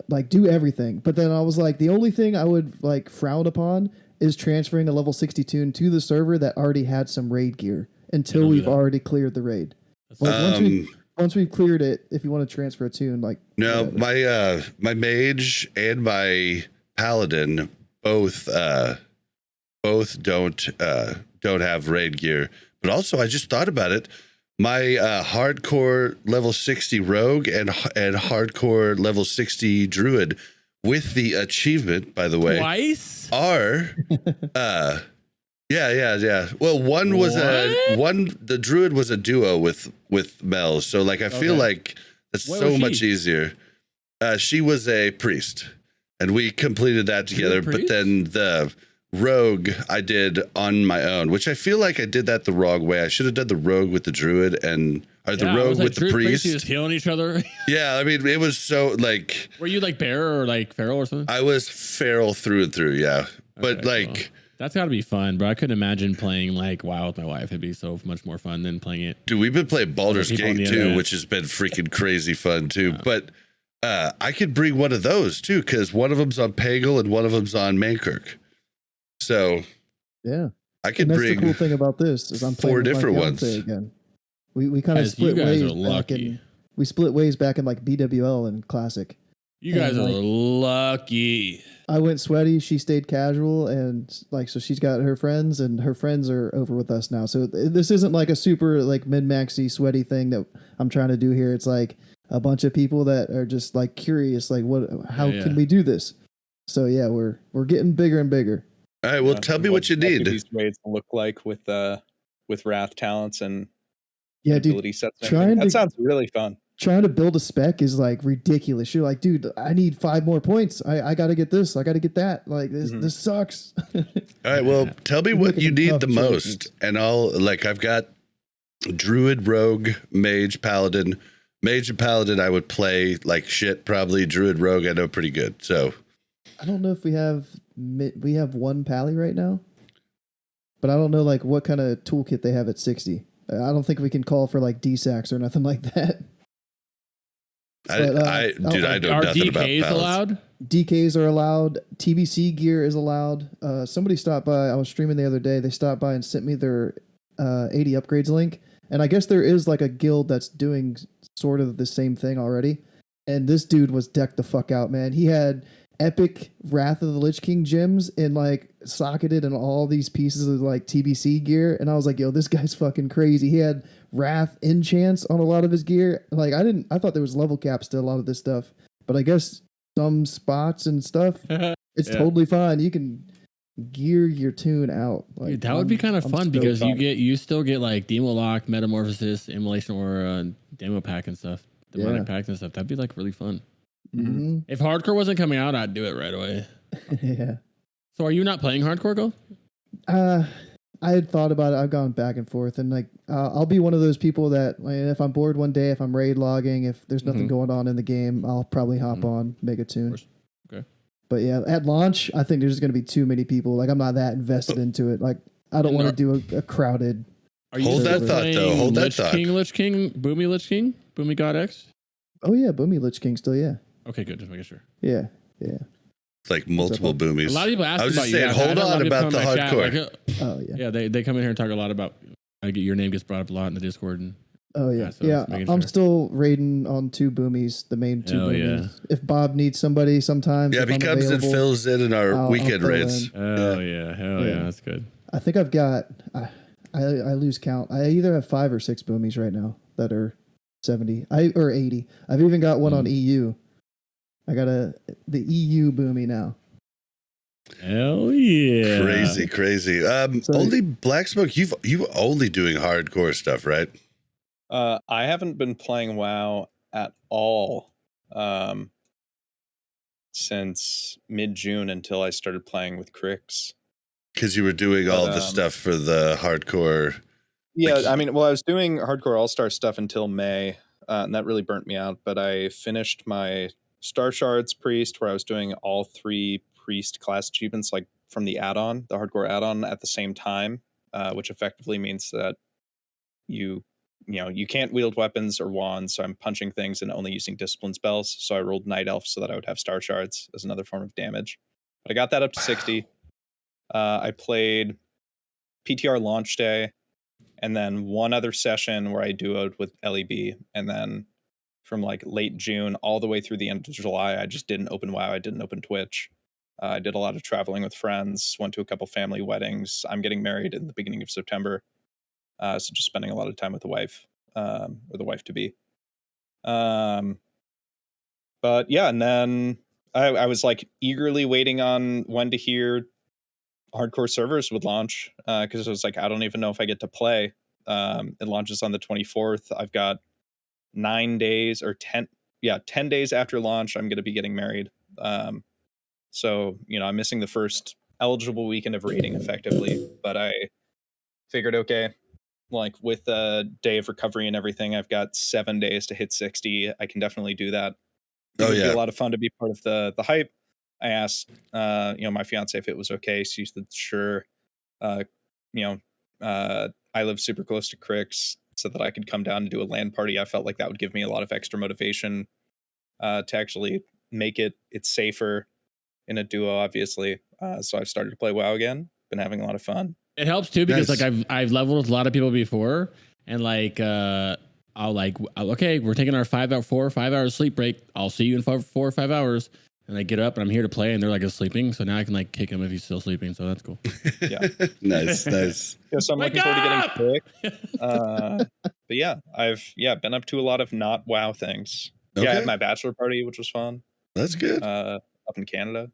Like, do everything. But then I was like, the only thing I would like frown upon is transferring a level 60 tune to the server that already had some raid gear until don't do we've that. already cleared the raid. Like once we've cleared it, if you want to transfer a tune, like No, whatever. my mage and my paladin both don't have raid gear. But also, I just thought about it. My hardcore level 60 rogue and hardcore level 60 druid with the achievement, by the way, Twice? are yeah. Well, the druid was a duo with Mel, so like I feel Okay. like it's What so was much she? easier. She was a priest, and we completed that together. But priest? then the rogue I did on my own, which I feel like I did that the wrong way. I should have done the rogue with the druid or the Yeah, I rogue was like, with the Druid priest. Just killing each other. Yeah, I mean it was so like Were you like bear or like feral or something? I was feral through and through. Yeah, but Okay, like. well, that's got to be fun, bro. I couldn't imagine playing like WoW with my wife. It'd be so much more fun than playing it. Dude, we've been playing Baldur's People on Gate the too, internet. which has been freaking crazy fun too. But I could bring one of those too, because one of them's on Pagel and one of them's on Mankirk. So Yeah. I And could that's bring the cool thing about this is I'm playing four with my different fiance ones. again. We kind of Guys, split you guys ways are back lucky. in we split ways back in like BWL and Classic. You guys And, are like, lucky. I went sweaty, she stayed casual, and like so she's got her friends and her friends are over with us now. So this isn't like a super like min-maxy sweaty thing that I'm trying to do here. It's like a bunch of people that are just like curious, like how Yeah. can we do this? So yeah, we're getting bigger and bigger. All right, well, tell me what you do need. these raids look like with wrath talents and Yeah, dude, ability sets. and trying everything. to- That sounds really fun. trying to build a spec is like ridiculous. You're like, dude, I need 5 more points. I got to get this. I got to get that. Like this sucks. All right, well, tell me You're what making you some need tough the choices. most, and I've got druid, rogue, mage, paladin. Mage and paladin, I would play like shit. Probably druid, rogue, I know pretty good. So I don't know if we have one pally right now, but I don't know like what kind of toolkit they have at 60. I don't think we can call for like DSACs or nothing like that. I But, know Are nothing about DKs paladins. allowed? DKs are allowed. TBC gear is allowed. Somebody stopped by. I was streaming the other day. They stopped by and sent me their 80 upgrades link. And I guess there is like a guild that's doing sort of the same thing already. And this dude was decked the fuck out, man. He had epic Wrath of the Lich King gems and like socketed in all these pieces of like TBC gear. And I was like, yo, this guy's fucking crazy. He had Wrath enchants on a lot of his gear. Like I thought there was level caps to a lot of this stuff, but I guess some spots and stuff, it's Yeah. totally fine. You can gear your tune out. Like, Dude, that would be kind of I'm fun stoked because on it. you still get like demo lock, metamorphosis, immolation, or demo pack and stuff, demonic Yeah. packs and stuff. That'd be like really fun. Mhm. If hardcore wasn't coming out, I'd do it right away. Yeah. So are you not playing hardcore, Go? I had thought about it. I've gone back and forth, and like I'll be one of those people that like, if I'm bored one day, if I'm raid logging, if there's nothing Mhm. going on in the game, I'll probably hop Mhm. on, make a tune. course. Okay. But yeah, at launch, I think there's going to be too many people. Like I'm not that invested into it. Like I don't And want to do a crowded. Are you Hold still that thought, playing though. Hold that Lich thought. Lich King, Boomy God X? Oh yeah, Boomy Lich King still. Yeah, Okay, good. Just making sure. yeah. It's like multiple up? boomies. A lot of people ask I was about just you saying, guys. hold I know a lot on of people about the come in my chat, hardcore. Oh yeah. yeah, they come in here and talk a lot about. Your name gets brought up a lot in the Discord. And Oh yeah, so yeah. just making I'm sure. still raiding on 2 boomies, the main 2 Hell boomies. yeah. If Bob needs somebody, sometimes Yeah, if if he I'm comes and available, fills in our I'll weekend fill raids. in. hell yeah, Yeah. that's good. I think I've got. I lose count. I either have 5 or 6 boomies right now that are 70. Or 80. I've even got one on EU. I got the EU boomy now. Hell yeah, Crazy. So- Only BlackSmoke, you only doing hardcore stuff, right? I haven't been playing WoW at all since mid-June until I started playing with Crix. Because you were doing all the stuff for the hardcore. Yeah, I mean, well, I was doing hardcore all-star stuff until May, and that really burnt me out. But I finished my Star Shards Priest, where I was doing all 3 Priest class achievements, like from the add-on, the hardcore add-on, at the same time, which effectively means that you can't wield weapons or wands, so I'm punching things and only using discipline spells. So I rolled Night Elf so that I would have Star Shards as another form of damage. But I got that up to 60. I played PTR launch day, and then one other session where I duoed with LEB, and then from like late June all the way through the end of July, I just didn't open WoW, I didn't open Twitch. I did a lot of traveling with friends, went to a couple family weddings. I'm getting married in the beginning of September, so just spending a lot of time with the wife, or the wife to be. But yeah, and then I was like eagerly waiting on when to hear hardcore servers would launch, because it was like, I don't even know if I get to play. It launches on the 24th. I've got 9 days or 10 days after launch. I'm going to be getting married. So, I'm missing the first eligible weekend of raiding effectively, but I figured, okay, like with a day of recovery and everything, I've got 7 days to hit 60. I can definitely do that. It would be a lot of fun to be part of the hype. I asked, my fiance if it was okay. She said, sure. I live super close to Crix, so that I could come down and do a LAN party. I felt like that would give me a lot of extra motivation to actually make it's safer in a duo, obviously. So I've started to play WoW again. Been having a lot of fun. It helps too, because like I've leveled with a lot of people before, and like okay, we're taking our 4 or 5 hour sleep break. I'll see you in 4 or 5 hours. And I get up and I'm here to play, and they're like sleeping. So now I can like kick him if he's still sleeping. So that's cool. Yeah. Nice. Yeah, so I'm looking forward to getting quick. But yeah, I've been up to a lot of not WoW things. Okay. Yeah, I had my bachelor party, which was fun. That's good. Up in Canada.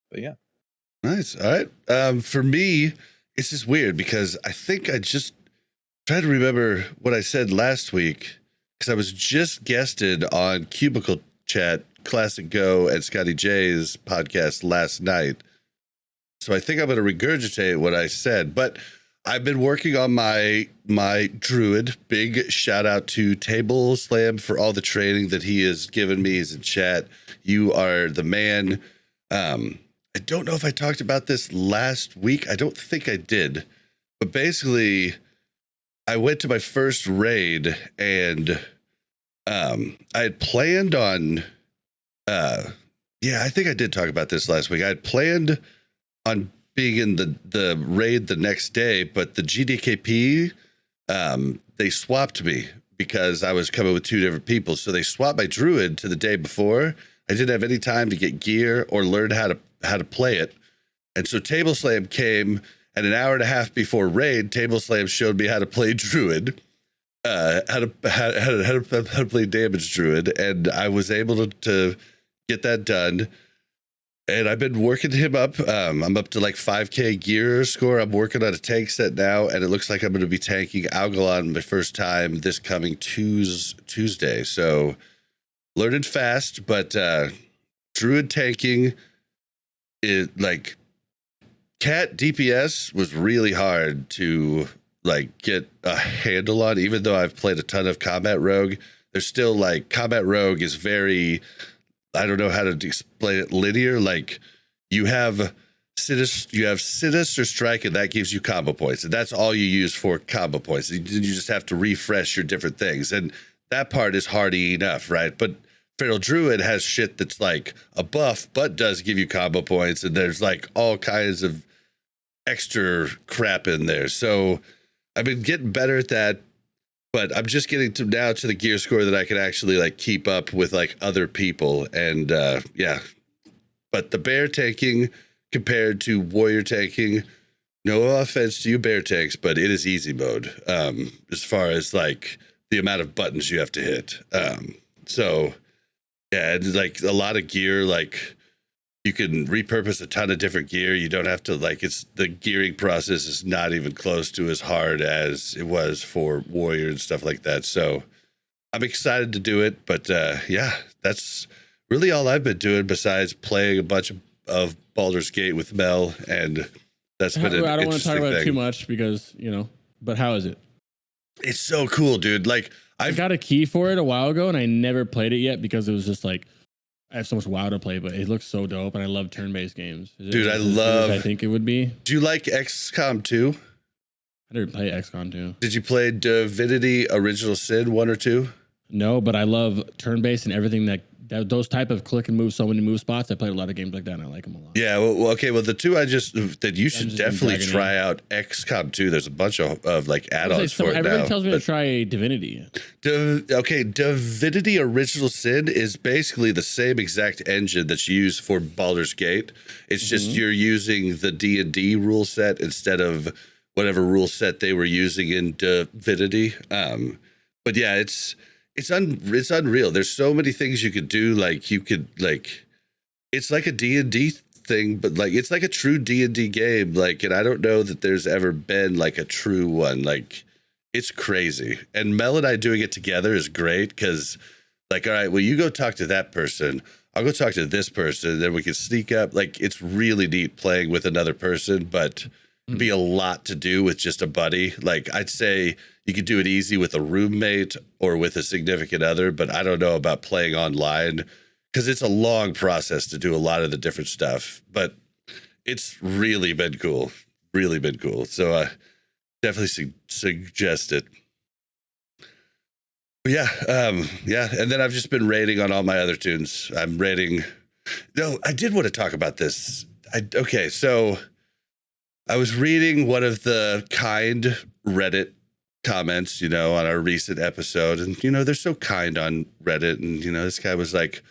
But yeah. Nice. All right. For me, it's just weird because I think I just tried to remember what I said last week, because I was just guested on Cubicle Chat, Classic Go, and Scotty J's podcast last night. So I think I'm going to regurgitate what I said, but I've been working on my druid. Big shout out to Table Slam for all the training that he has given me. He's in chat. You are the man. I don't know if I talked about this last week. I don't think I did, but basically I went to my first raid, and I had planned on I think I did talk about this last week. I had planned on being in the raid the next day, but the GDKP, they swapped me because I was coming with 2 different people. So they swapped my druid to the day before. I didn't have any time to get gear or learn how to play it. And so Table Slam came, and an hour and a half before raid, Table Slam showed me how to play druid. How to play damage druid, and I was able to get that done. And I've been working him up. I'm up to like 5K gear score. I'm working on a tank set now, and it looks like I'm going to be tanking Algalon my first time this coming Tuesday. So learning fast, but druid tanking it like cat DPS was really hard to like get a handle on. Even though I've played a ton of combat rogue, there's still like combat rogue is very, I don't know how to explain it, linear. Like you have sinister strike, and that gives you combo points, and that's all you use for combo points. You just have to refresh your different things, and that part is hardy enough, right? But Feral Druid has shit that's like a buff but does give you combo points, and there's like all kinds of extra crap in there. So I've been getting better at that, but I'm just getting to the gear score that I can actually like keep up with like other people. And but the bear tanking compared to warrior tanking, no offense to you bear tanks, but it is easy mode as far as like the amount of buttons you have to hit. So yeah, it's like a lot of gear, like you can repurpose a ton of different gear. You don't have to like, the gearing process is not even close to as hard as it was for warrior and stuff like that. So I'm excited to do it, but yeah, that's really all I've been doing besides playing a bunch of Baldur's Gate with Mel, and that's been an I don't want to talk interesting about it thing. too much because, but how is it? It's so cool, dude. Like I got a key for it a while ago and I never played it yet because it was just like, I have so much WoW to play, but it looks so dope and I love turn-based games. Dude, I as good love. as I think it would be. Do you like XCOM 2? I never played XCOM 2. Did you play Divinity Original Sin 1 or 2? No, but I love turn-based and everything that those type of click and move, so many move spots. I played a lot of games like that and I like them a lot. Yeah, well, okay. Well, the two that you should Dungeons and definitely Dragons. try out XCOM 2. There's a bunch of like add-ons for it Everybody now. tells me to try Divinity. Okay, Divinity Original Sin is basically the same exact engine that's used for Baldur's Gate. It's just you're using the D&D rule set instead of whatever rule set they were using in Divinity. But yeah, it's unreal. There's so many things you could do. Like you could it's like a D&D thing, but like it's like a true D&D game. Like, and I don't know that there's ever been like a true one. Like, it's crazy. And Mel and I doing it together is great because, like, all right, well, you go talk to that person. I'll go talk to this person. Then we can sneak up. Like, it's really neat playing with another person, but it'd be a lot to do with just a buddy. Like, I'd say you could do it easy with a roommate or with a significant other, but I don't know about playing online because it's a long process to do a lot of the different stuff. But it's really been cool. Really been cool. So definitely suggest it. But yeah. And then I've just been raiding on all my other tunes. I'm raiding. No, I did want to talk about this. So I was reading one of the kind Reddit comments, on our recent episode. And, they're so kind on Reddit. And, this guy was like,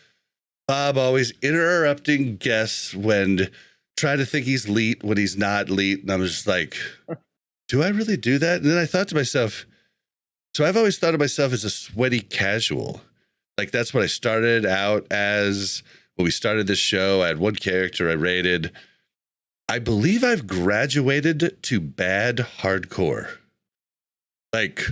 Bob always interrupting guests when trying to think he's leet when he's not leet. And I was just like, do I really do that? And then I thought to myself, so I've always thought of myself as a sweaty casual. Like that's what I started out as when we started this show. I had one character I rated. I believe I've graduated to bad hardcore. Like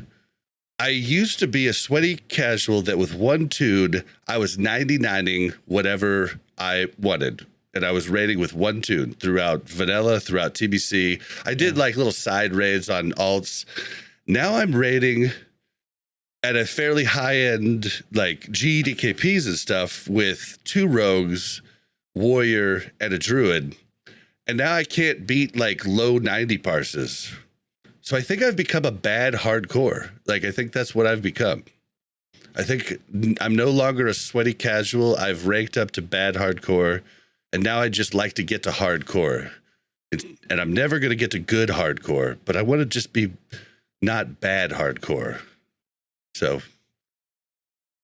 I used to be a sweaty casual that with one tune, I was 99ing whatever I wanted. And I was raiding with one tune throughout vanilla, throughout TBC. I did like little side raids on alts. Now I'm raiding at a fairly high end, like GDKPs and stuff with 2 rogues, warrior, and a druid. And now I can't beat like low 90 parses. So I think I've become a bad hardcore. Like, I think that's what I've become. I think I'm no longer a sweaty casual. I've ranked up to bad hardcore. And now I just like to get to hardcore. And I'm never going to get to good hardcore. But I want to just be not bad hardcore. So,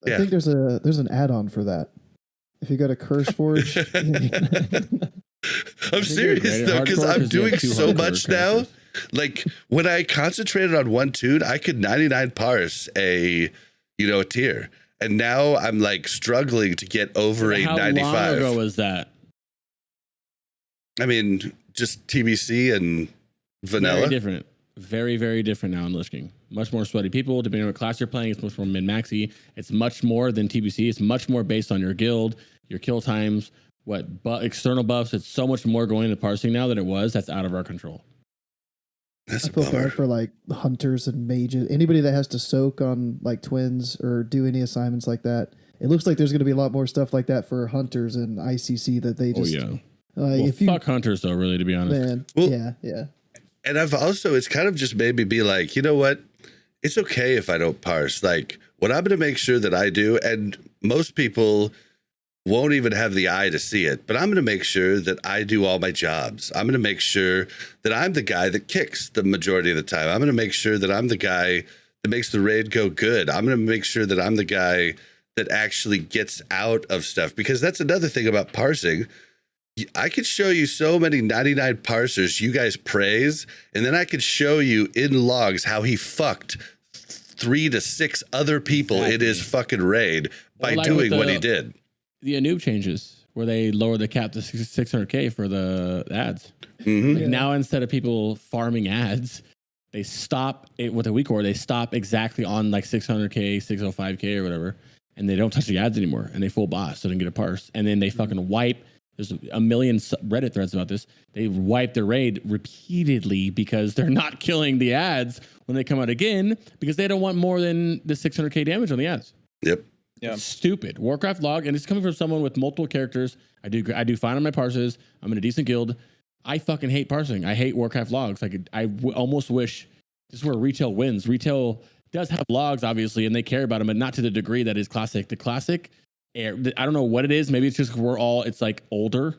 yeah. I think there's an add-on for that. If you go to Curse Forge. I'm serious, though, because I'm doing so much now. Like when I concentrated on one tune, I could 99 parse a tier, and now I'm like struggling to get over a 95. How long ago was that? I mean, just TBC and vanilla. Very different. Very, very different now in Lich King. Much more sweaty people, depending on what class you're playing. It's much more min-maxy. It's much more than TBC. It's much more based on your guild, your kill times, external buffs. It's so much more going into parsing now than it was. That's out of our control. That's I feel bad for like hunters and mages. Anybody that has to soak on like twins or do any assignments like that. It looks like there's going to be a lot more stuff like that for hunters and ICC that they just. Oh yeah. Like well, if you fuck hunters though, really, to be honest. man, Well, yeah. And I've also, it's kind of just made me be like, you know what? It's okay if I don't parse. Like, what I'm going to make sure that I do, and most people won't even have the eye to see it, but I'm going to make sure that I do all my jobs. I'm going to make sure that I'm the guy that kicks the majority of the time. I'm going to make sure that I'm the guy that makes the raid go good. I'm going to make sure that I'm the guy that actually gets out of stuff, because that's another thing about parsing. I could show you so many 99 parsers you guys praise, and then I could show you in logs how he fucked 3 to 6 other people in his fucking raid by doing what he did. The Anub changes where they lower the cap to 600K for the ads. Mm-hmm. Like now, instead of people farming ads, they stop it with a weak order. They stop exactly on like 600K, 605K or whatever, and they don't touch the ads anymore, and they full boss, so they don't get a parse, and then they fucking wipe. There's a million Reddit threads about this. They wipe their raid repeatedly because they're not killing the ads when they come out again because they don't want more than the 600K damage on the ads. Yep. Yeah. It's stupid. Warcraft log, and it's coming from someone with multiple characters. I do fine on my parses. I'm in a decent guild. I fucking hate parsing. I hate Warcraft logs. Like almost wish this is where retail wins. Retail does have logs, obviously, and they care about them, but not to the degree that is classic. The classic, I don't know what it is. Maybe it's just it's like older.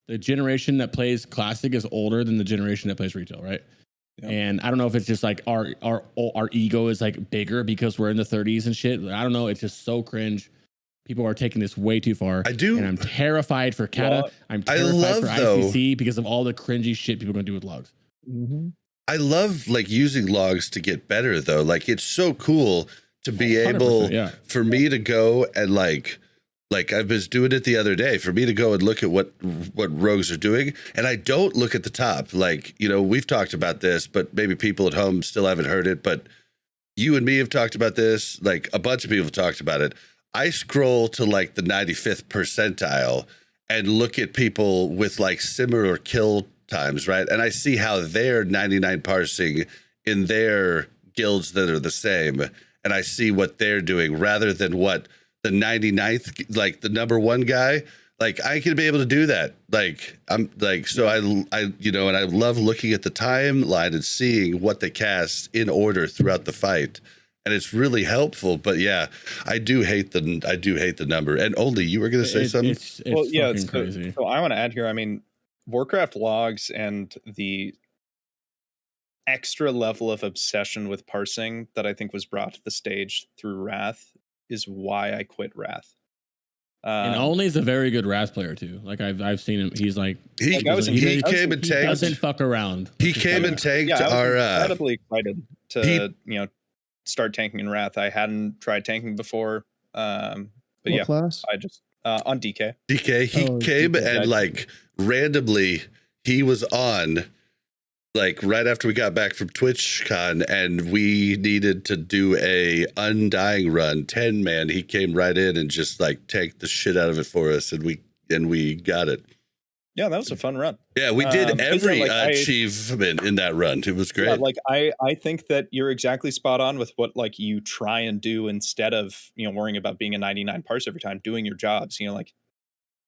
The generation that plays classic is older than the generation that plays retail, right? Yeah. And I don't know if it's just like our ego is like bigger because we're in the 30s and shit. I don't know. It's just so cringe. People are taking this way too far. I do. And I'm terrified for Kata. I'm terrified for ICC because of all the cringy shit people are going to do with logs. Mm-hmm. I love like using logs to get better though. Like it's so cool to be able for me to go and like I was doing it the other day, for me to go and look at what rogues are doing. And I don't look at the top. Like, you know, we've talked about this, but maybe people at home still haven't heard it. But you and me have talked about this. Like a bunch of people have talked about it. I scroll to like the 95th percentile and look at people with like similar kill times, right? And I see how they're 99 parsing in their guilds that are the same. And I see what they're doing rather than what the 99th, like the number one guy, like I could be able to do that. Like I'm like, so I, you know, and I love looking at the timeline and seeing what they cast in order throughout the fight. And it's really helpful, but yeah, I do hate the number. And Only, you were going to say something? It's fucking crazy. So I want to add here. I mean, Warcraft logs and the extra level of obsession with parsing that I think was brought to the stage through Wrath is why I quit Wrath. And Only's a very good Wrath player too. Like I've seen him. He's like he came and tanked. He doesn't fuck around. He came and tanked I our. was incredibly excited to start tanking in Wrath. I hadn't tried tanking before. But what class? I just on DK. DK. He came DK, and like randomly he was on. Like right after we got back from TwitchCon and we needed to do a Undying run, 10-man, he came right in and just like tanked the shit out of it for us, and we got it. Yeah, that was a fun run. Yeah, we did every achievement in that run. It was great. Yeah, like I think that you're exactly spot on with what like you try and do instead of, worrying about being a 99 parse every time, doing your jobs. Like,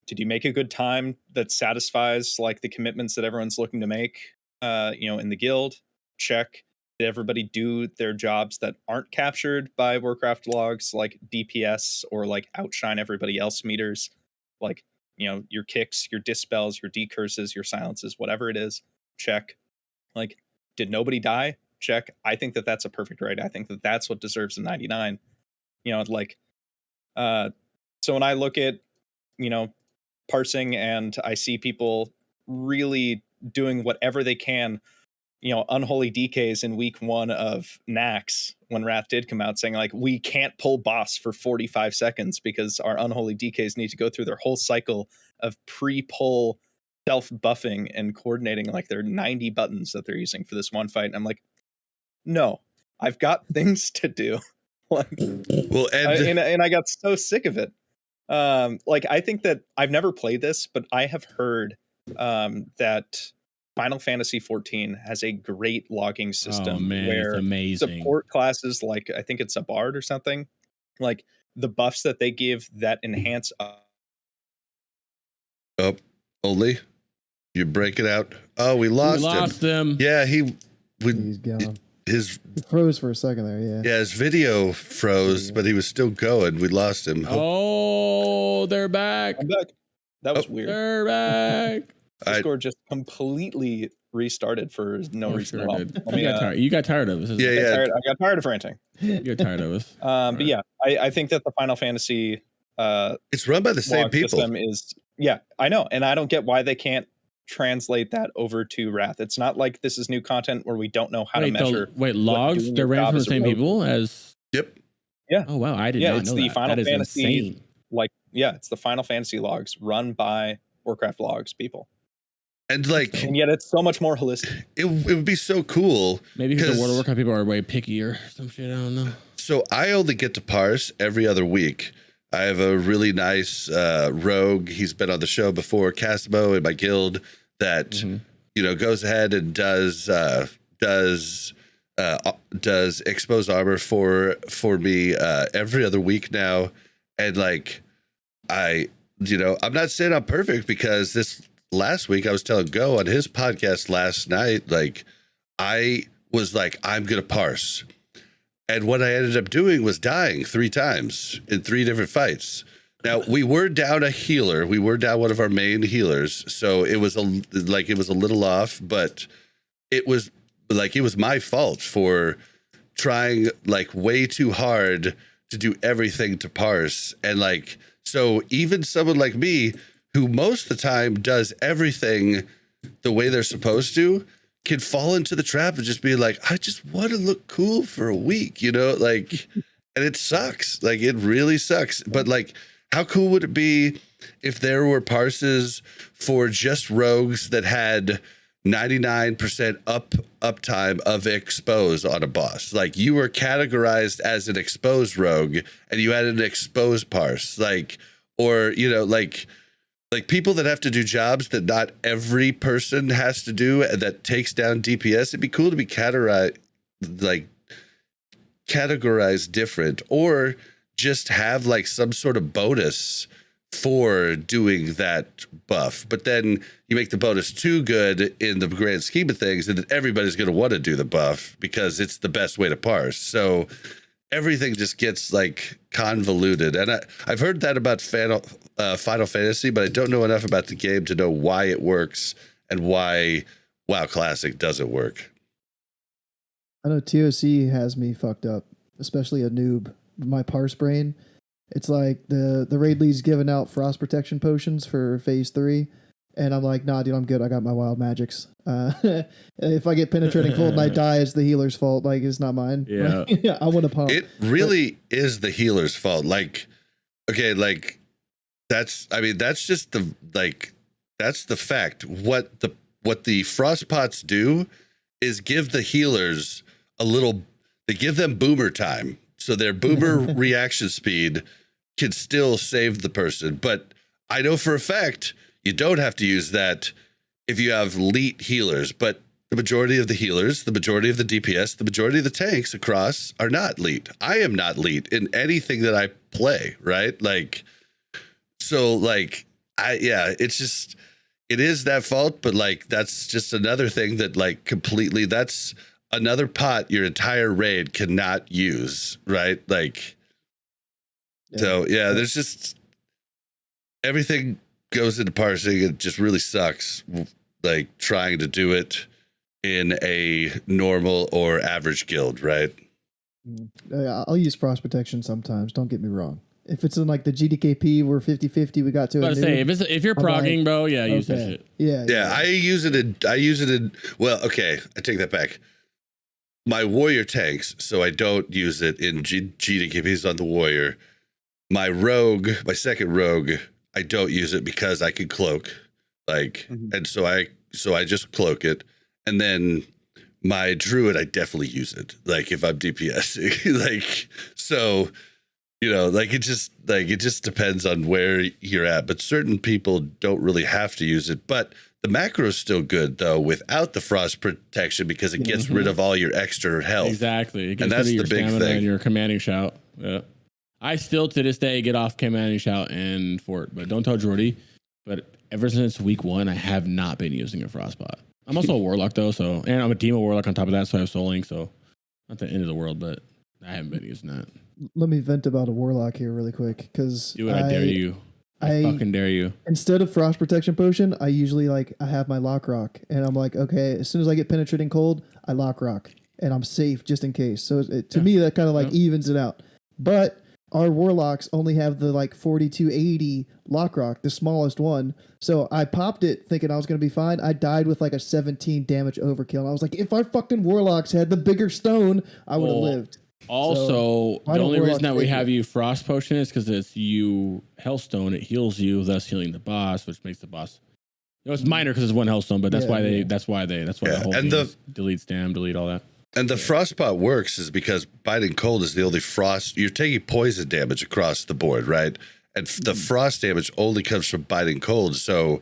did you make a good time that satisfies like the commitments that everyone's looking to make? In the guild, check. Did everybody do their jobs that aren't captured by Warcraft logs, like DPS or like outshine everybody else meters, like your kicks, your dispels, your decurses, your silences, whatever it is, check. Like, did nobody die? Check. I think that that's a perfect raid. I think that that's what deserves a 99. So when I look at parsing and I see people really doing whatever they can, unholy DKs in week 1 of Nax when Wrath did come out saying like, we can't pull boss for 45 seconds because our unholy DKs need to go through their whole cycle of pre-pull self-buffing and coordinating like their 90 buttons that they're using for this one fight. And I'm like, no, I've got things to do. And I got so sick of it. I think that I've never played this, but I have heard that Final Fantasy 14 has a great logging system where support classes, like I think it's a bard or something, like the buffs that they give that enhance. Only you break it out. Oh, we lost him. Yeah, he's gone. He froze for a second there. Yeah, his video froze, but he was still going. We lost him. Oh, they're back. I'm back. That was weird. They're back. Discord just completely restarted for no reason at all. You got tired of us. I got tired of ranting. You got tired of us. But yeah, I think that the Final Fantasy it's run by the same people. I know, and I don't get why they can't translate that over to Wrath. It's not like this is new content where we don't know how to measure. Logs? They're ran from the same people as. Yep. Yeah. Oh wow, I didn't know that. It's the Final Fantasy. Insane. It's the Final Fantasy logs run by Warcraft logs people. And like, And yet it's so much more holistic. it would be so cool. Maybe because the World of Warcraft people are way pickier or some shit. I don't know. So I only get to parse every other week. I have a really nice rogue. He's been on the show before, Casmo, in my guild, that goes ahead and does exposed armor for me every other week now. And like, I'm not saying I'm perfect, because this last week I was telling Go on his podcast last night, like, I was like, I'm gonna parse. And what I ended up doing was dying 3 times in 3 different fights. Now, we were down a healer. We were down one of our main healers. So it was a little off, but it was my fault for trying like way too hard to do everything to parse. And like, so even someone like me, who most of the time does everything the way they're supposed to, can fall into the trap of just being like, I just want to look cool for a week, like, and it sucks. Like, it really sucks. But like, how cool would it be if there were parses for just rogues that had 99% uptime of expose on a boss? Like, you were categorized as an exposed rogue and you had an exposed parse, like, or, like people that have to do jobs that not every person has to do, and that takes down DPS. It'd be cool to be categorized different, or just have like some sort of bonus for doing that buff. But then you make the bonus too good in the grand scheme of things, and then everybody's going to want to do the buff because it's the best way to parse. So everything just gets like convoluted. And I've heard that about Final Fantasy, but I don't know enough about the game to know why it works and why WoW Classic doesn't work. I know TOC has me fucked up, especially a noob. My parse brain, it's like the raid lead's giving out frost protection potions for phase 3, and I'm like, nah, dude, I'm good. I got my wild magics. If I get penetrating cold and I die, it's the healer's fault. Like, it's not mine. Yeah. Yeah, I want to pump. It really is the healer's fault. Like, okay, like that's just that's the fact. What the frost pots do is give the healers they give them boomer time. So their boomer reaction speed can still save the person. But I know for a fact you don't have to use that if you have elite healers. But the majority of the healers, the majority of the DPS, the majority of the tanks across are not elite. I am not elite in anything that I play, right? Like, so like, it's just, it is that fault, but like, that's just another thing that like completely, that's another pot your entire raid cannot use, right? Like, so yeah, there's just, everything goes into parsing. It just really sucks, like trying to do it in a normal or average guild, right? I'll use frost protection sometimes. Don't get me wrong. If it's in like the GDKP, we're 50-50. We got to. But say if you're progging, like, bro, yeah, use that shit. Yeah. I use it in. Well, okay, I take that back. My warrior tanks, so I don't use it in GDKPs on the warrior. My rogue, my second rogue, I don't use it because I can cloak, like, and so I just cloak it, and then my druid, I definitely use it, like if I'm DPSing, like, so. Like it just depends on where you're at, but certain people don't really have to use it. But the macro is still good though, without the frost protection, because it gets rid of all your extra health. Exactly. It gets and that's rid of the your big stamina thing. and your commanding shout. Yeah. I still to this day get off commanding shout and fort, but don't tell Jordy. But ever since week 1, I have not been using a frostbot. I'm also a warlock though, and I'm a demon warlock on top of that, so I have souling, so not the end of the world, but I haven't been using that. Let me vent about a warlock here really quick, because I dare you. I fucking dare you. Instead of frost protection potion, I usually I have my lock rock, and I'm like, okay, as soon as I get penetrating cold, I lock rock, and I'm safe just in case. So to me, that kind of evens it out. But our warlocks only have the 4280 lock rock, the smallest one. So I popped it thinking I was going to be fine. I died with a 17 damage overkill. And I was like, if our fucking warlocks had the bigger stone, I would have lived. Also, the only reason that we have you frost potion is because it's you Hellstone. It heals you, thus healing the boss, which makes the boss No, it's minor because it's one health stone, but that's Yeah, why they. yeah. That's why the Yeah, whole and thing the- is delete stam, delete all that. And the frostbot works is because biting cold is the only frost. You're taking poison damage across the board, right? And the frost damage only comes from biting cold. So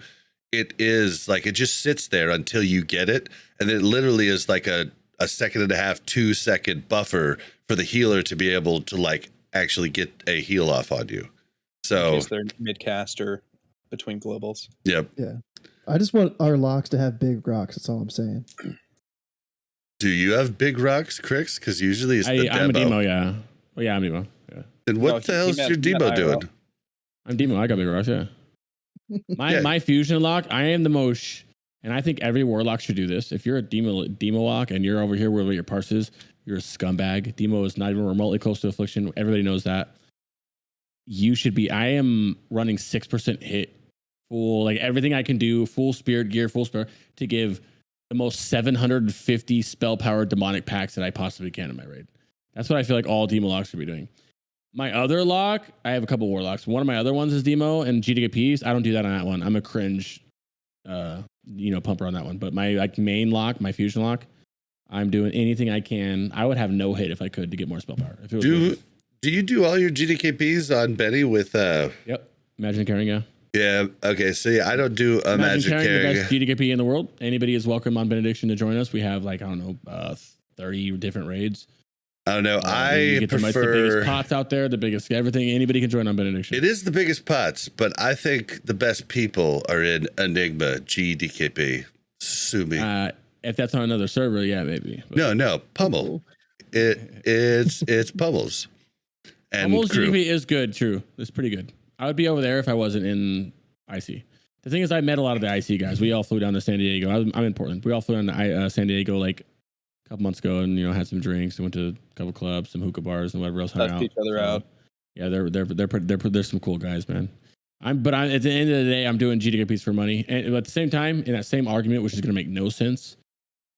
it is like it just sits there until you get it. And it literally is like a 1.5, 2 second buffer for the healer to be able to like actually get a heal off on you. In So, case they're mid-cast or between globals. yep. Yeah. I just want our locks to have big rocks. That's all I'm saying. Do you have big rocks, Crix? Because usually it's the I'm a demo. demo, yeah. Oh yeah, I'm demo. Yeah, And No, what the he hell's meant- your he meant demo IRL. doing? I'm demo. I got big rocks. Yeah. Yeah. My fusion lock. I am the most, and I think every warlock should do this. If you're a demo lock and you're over here where your parse is, you're a scumbag. Demo is not even remotely close to affliction. Everybody knows that. You should be. I am running 6% hit, full like everything I can do, full spirit gear, full spell to give the most 750 spell power demonic packs that I possibly can in my raid. That's what I feel like all demo locks should be doing. My other lock, I have a couple warlocks. One of my other ones is demo and GDKPs. I don't do that on that one. I'm a cringe, pumper on that one. But my like main lock, my fusion lock, I'm doing anything I can. I would have no hit if I could to get more spell power. If it was worth it. Do you do all your GDKPs on Benny with Yep. Imagine carrying, yeah. Yeah, okay. See, I don't do a magic the carrying. best GDKP in the world. Anybody is welcome on Benediction to join us. We have like, I don't know, 30 different raids. I don't know. You I get the prefer. biggest pots out there, the biggest everything. Anybody can join on Benediction. It is the biggest pots, but I think the best people are in Enigma GDKP. Sue me. If that's on another server, yeah, maybe. But no, Pummel. It's Pummels and Almost crew. GDKP is good, true. It's pretty good. I would be over there if I wasn't in IC. The thing is, I met a lot of the IC guys. We all flew down to San Diego. I'm in Portland. We all flew down to San Diego like a couple months ago, and had some drinks and went to a couple clubs, some hookah bars, and whatever else. Hung Touched out. each other out. Yeah, they're some cool guys, man. But at the end of the day, I'm doing GDKPs for money, and at the same time, in that same argument, which is going to make no sense,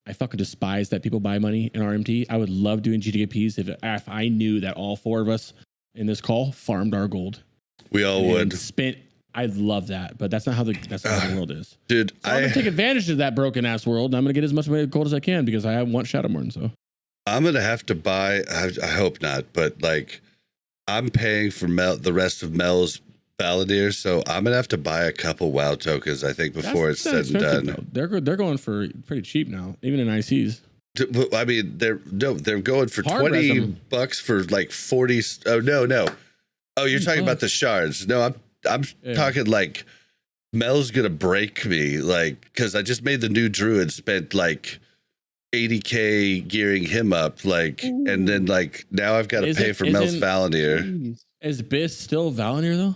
I fucking despise that people buy money in RMT. I would love doing GDKPs if I knew that all four of us in this call farmed our gold. We all would. Spent. I'd love that, but that's not how the world is. Dude, So I'm gonna take advantage of that broken ass world, and I'm gonna get as much gold as I can because I want Shadowmourne. So I'm going to have to buy, I hope not, but like I'm paying for the rest of Mel's Valadier, so I'm going to have to buy a couple WoW tokens, I think, before it's said and done. They're going for pretty cheap now, even in ICs. I mean, they're going for Hard res 20 them. bucks for like 40. Oh, no. Oh, you're talking about the shards. No, I'm talking like Mel's going to break me, like, because I just made the new druid, spent like 80K gearing him up, like, and then like now I've got to pay for Mel's Valadier. Jeez. Is Biss still Valanier though?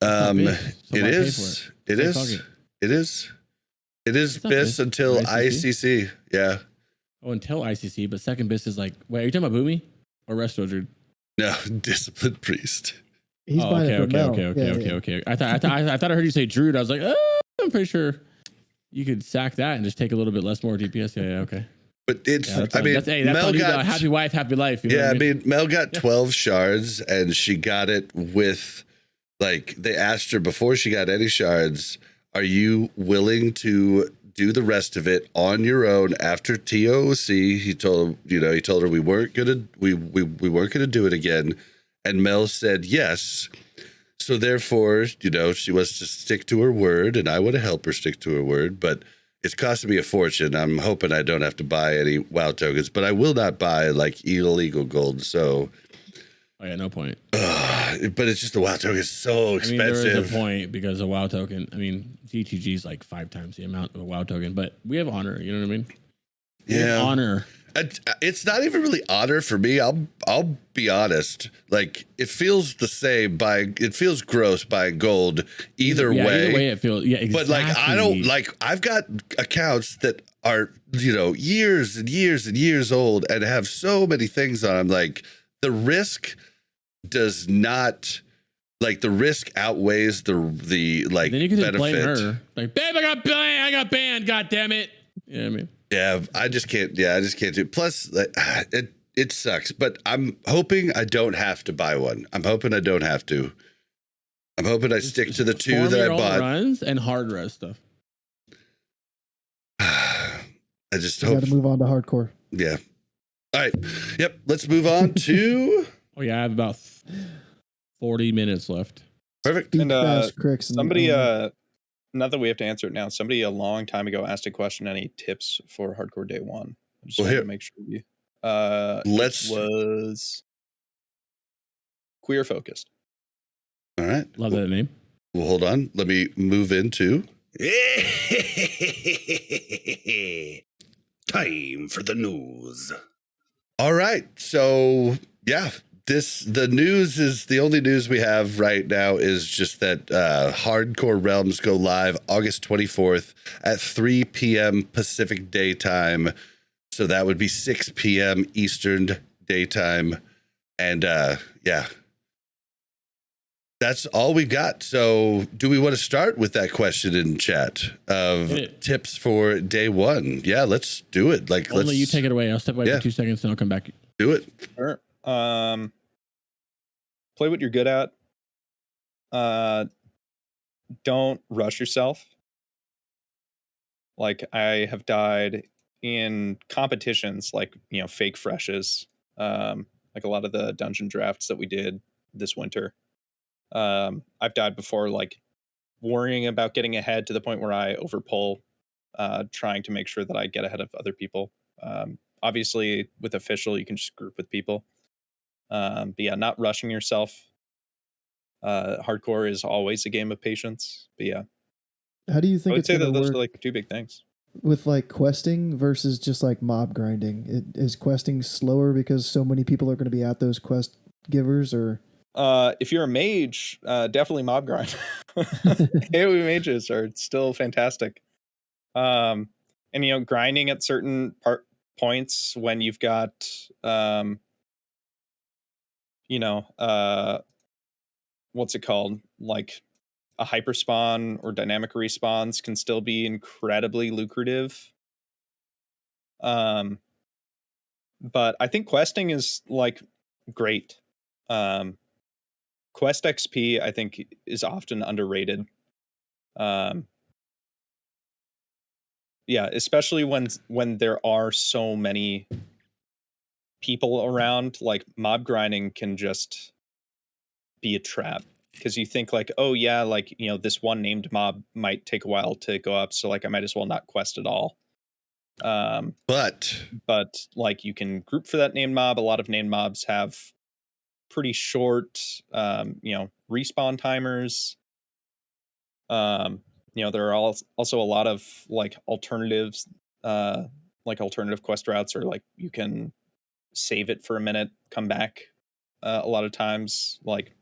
It is. It is. It is. It is not BIS Biss. until ICC? ICC. Yeah. Oh, until ICC, but second Biss is like. Wait, are you talking about Boomy or Resto Druid? No, Discipline Priest. He's buying it for Mel. Yeah. Okay. I thought I heard you say Druid. I was like, I'm pretty sure you could sack that and just take a little bit less more DPS. Yeah, okay. But it's, Yeah, I mean, that's Mel on you, got, happy wife, happy life. You know yeah, what I mean, Mel got 12 shards and she got it with, like, they asked her before she got any shards, are you willing to do the rest of it on your own after TOC? He told her we weren't gonna do it again. And Mel said yes. So therefore, she was to stick to her word, and I would have helped her stick to her word, but it's costing me a fortune. I'm hoping I don't have to buy any WoW tokens, but I will not buy like illegal gold. So, oh yeah, no point. but it's just the WoW token is so expensive. I mean, there is a point because a WoW token. I mean, GTG is like 5 times the amount of a WoW token, but we have honor. You know what I mean? We have honor. It's not even really honor for me. I'll be honest. Like it feels the same it feels gross buying gold either way. Either way it feels. Yeah, exactly. But like I don't like I've got accounts that are, years and years and years old and have so many things on them. Like the risk does not the risk outweighs the like then you can just benefit. blame her. Like, babe, I got banned. God damn it. You know what I mean? Yeah, I just can't do it. Plus, it sucks, but I'm hoping I don't have to buy one. I'm hoping I don't have to. I'm hoping I stick to the two that I bought. Runs and hard res stuff. I just We hope. got to move on to hardcore. Yeah. All right. Yep. Let's move on to. Oh yeah, I have about 40 minutes left. Perfect. Speak And, fast, Cricks. And, Somebody, not that we have to answer it now. Somebody a long time ago asked a question. Any tips for hardcore day one? I just Well, wanted here- to make sure we. Let's. Was queer focused. All right. Love that name. Well, hold on. Let me move into. Time for the news. All right. So, yeah, the news is the only news we have right now is just that Hardcore Realms go live August 24th at 3 p.m. Pacific daytime. So that would be 6 p.m. Eastern daytime. And yeah. That's all we've got. So, do we want to start with that question in chat of tips for day one? Yeah, let's do it. Like, Only let's you take it away. I'll step away for 2 seconds and I'll come back. do it. Sure. Play what you're good at. Don't rush yourself. Like I have died in competitions, like fake freshes. Like a lot of the dungeon drafts that we did this winter. I've died before, like worrying about getting ahead to the point where I overpull, trying to make sure that I get ahead of other people. Obviously, with official, you can just group with people. But yeah, not rushing yourself. Hardcore is always a game of patience. But yeah, how do you I think would it's say going that to those work are like two big things. with like questing versus just like mob grinding? Is questing slower because so many people are going to be at those quest givers, or? If you're a mage, definitely mob grind. AoE mages are still fantastic. And grinding at certain points when you've got what's it called? Like a hyperspawn or dynamic respawns can still be incredibly lucrative. But I think questing is like great. Quest XP, I think, is often underrated. Yeah, especially when there are so many people around, like mob grinding can just be a trap because you think like, oh yeah, like this one named mob might take a while to go up, so like I might as well not quest at all. But like you can group for that named mob. A lot of named mobs have pretty short respawn timers. There are also a lot of like alternatives, like alternative quest routes, or like you can save it for a minute, come back. A lot of times, like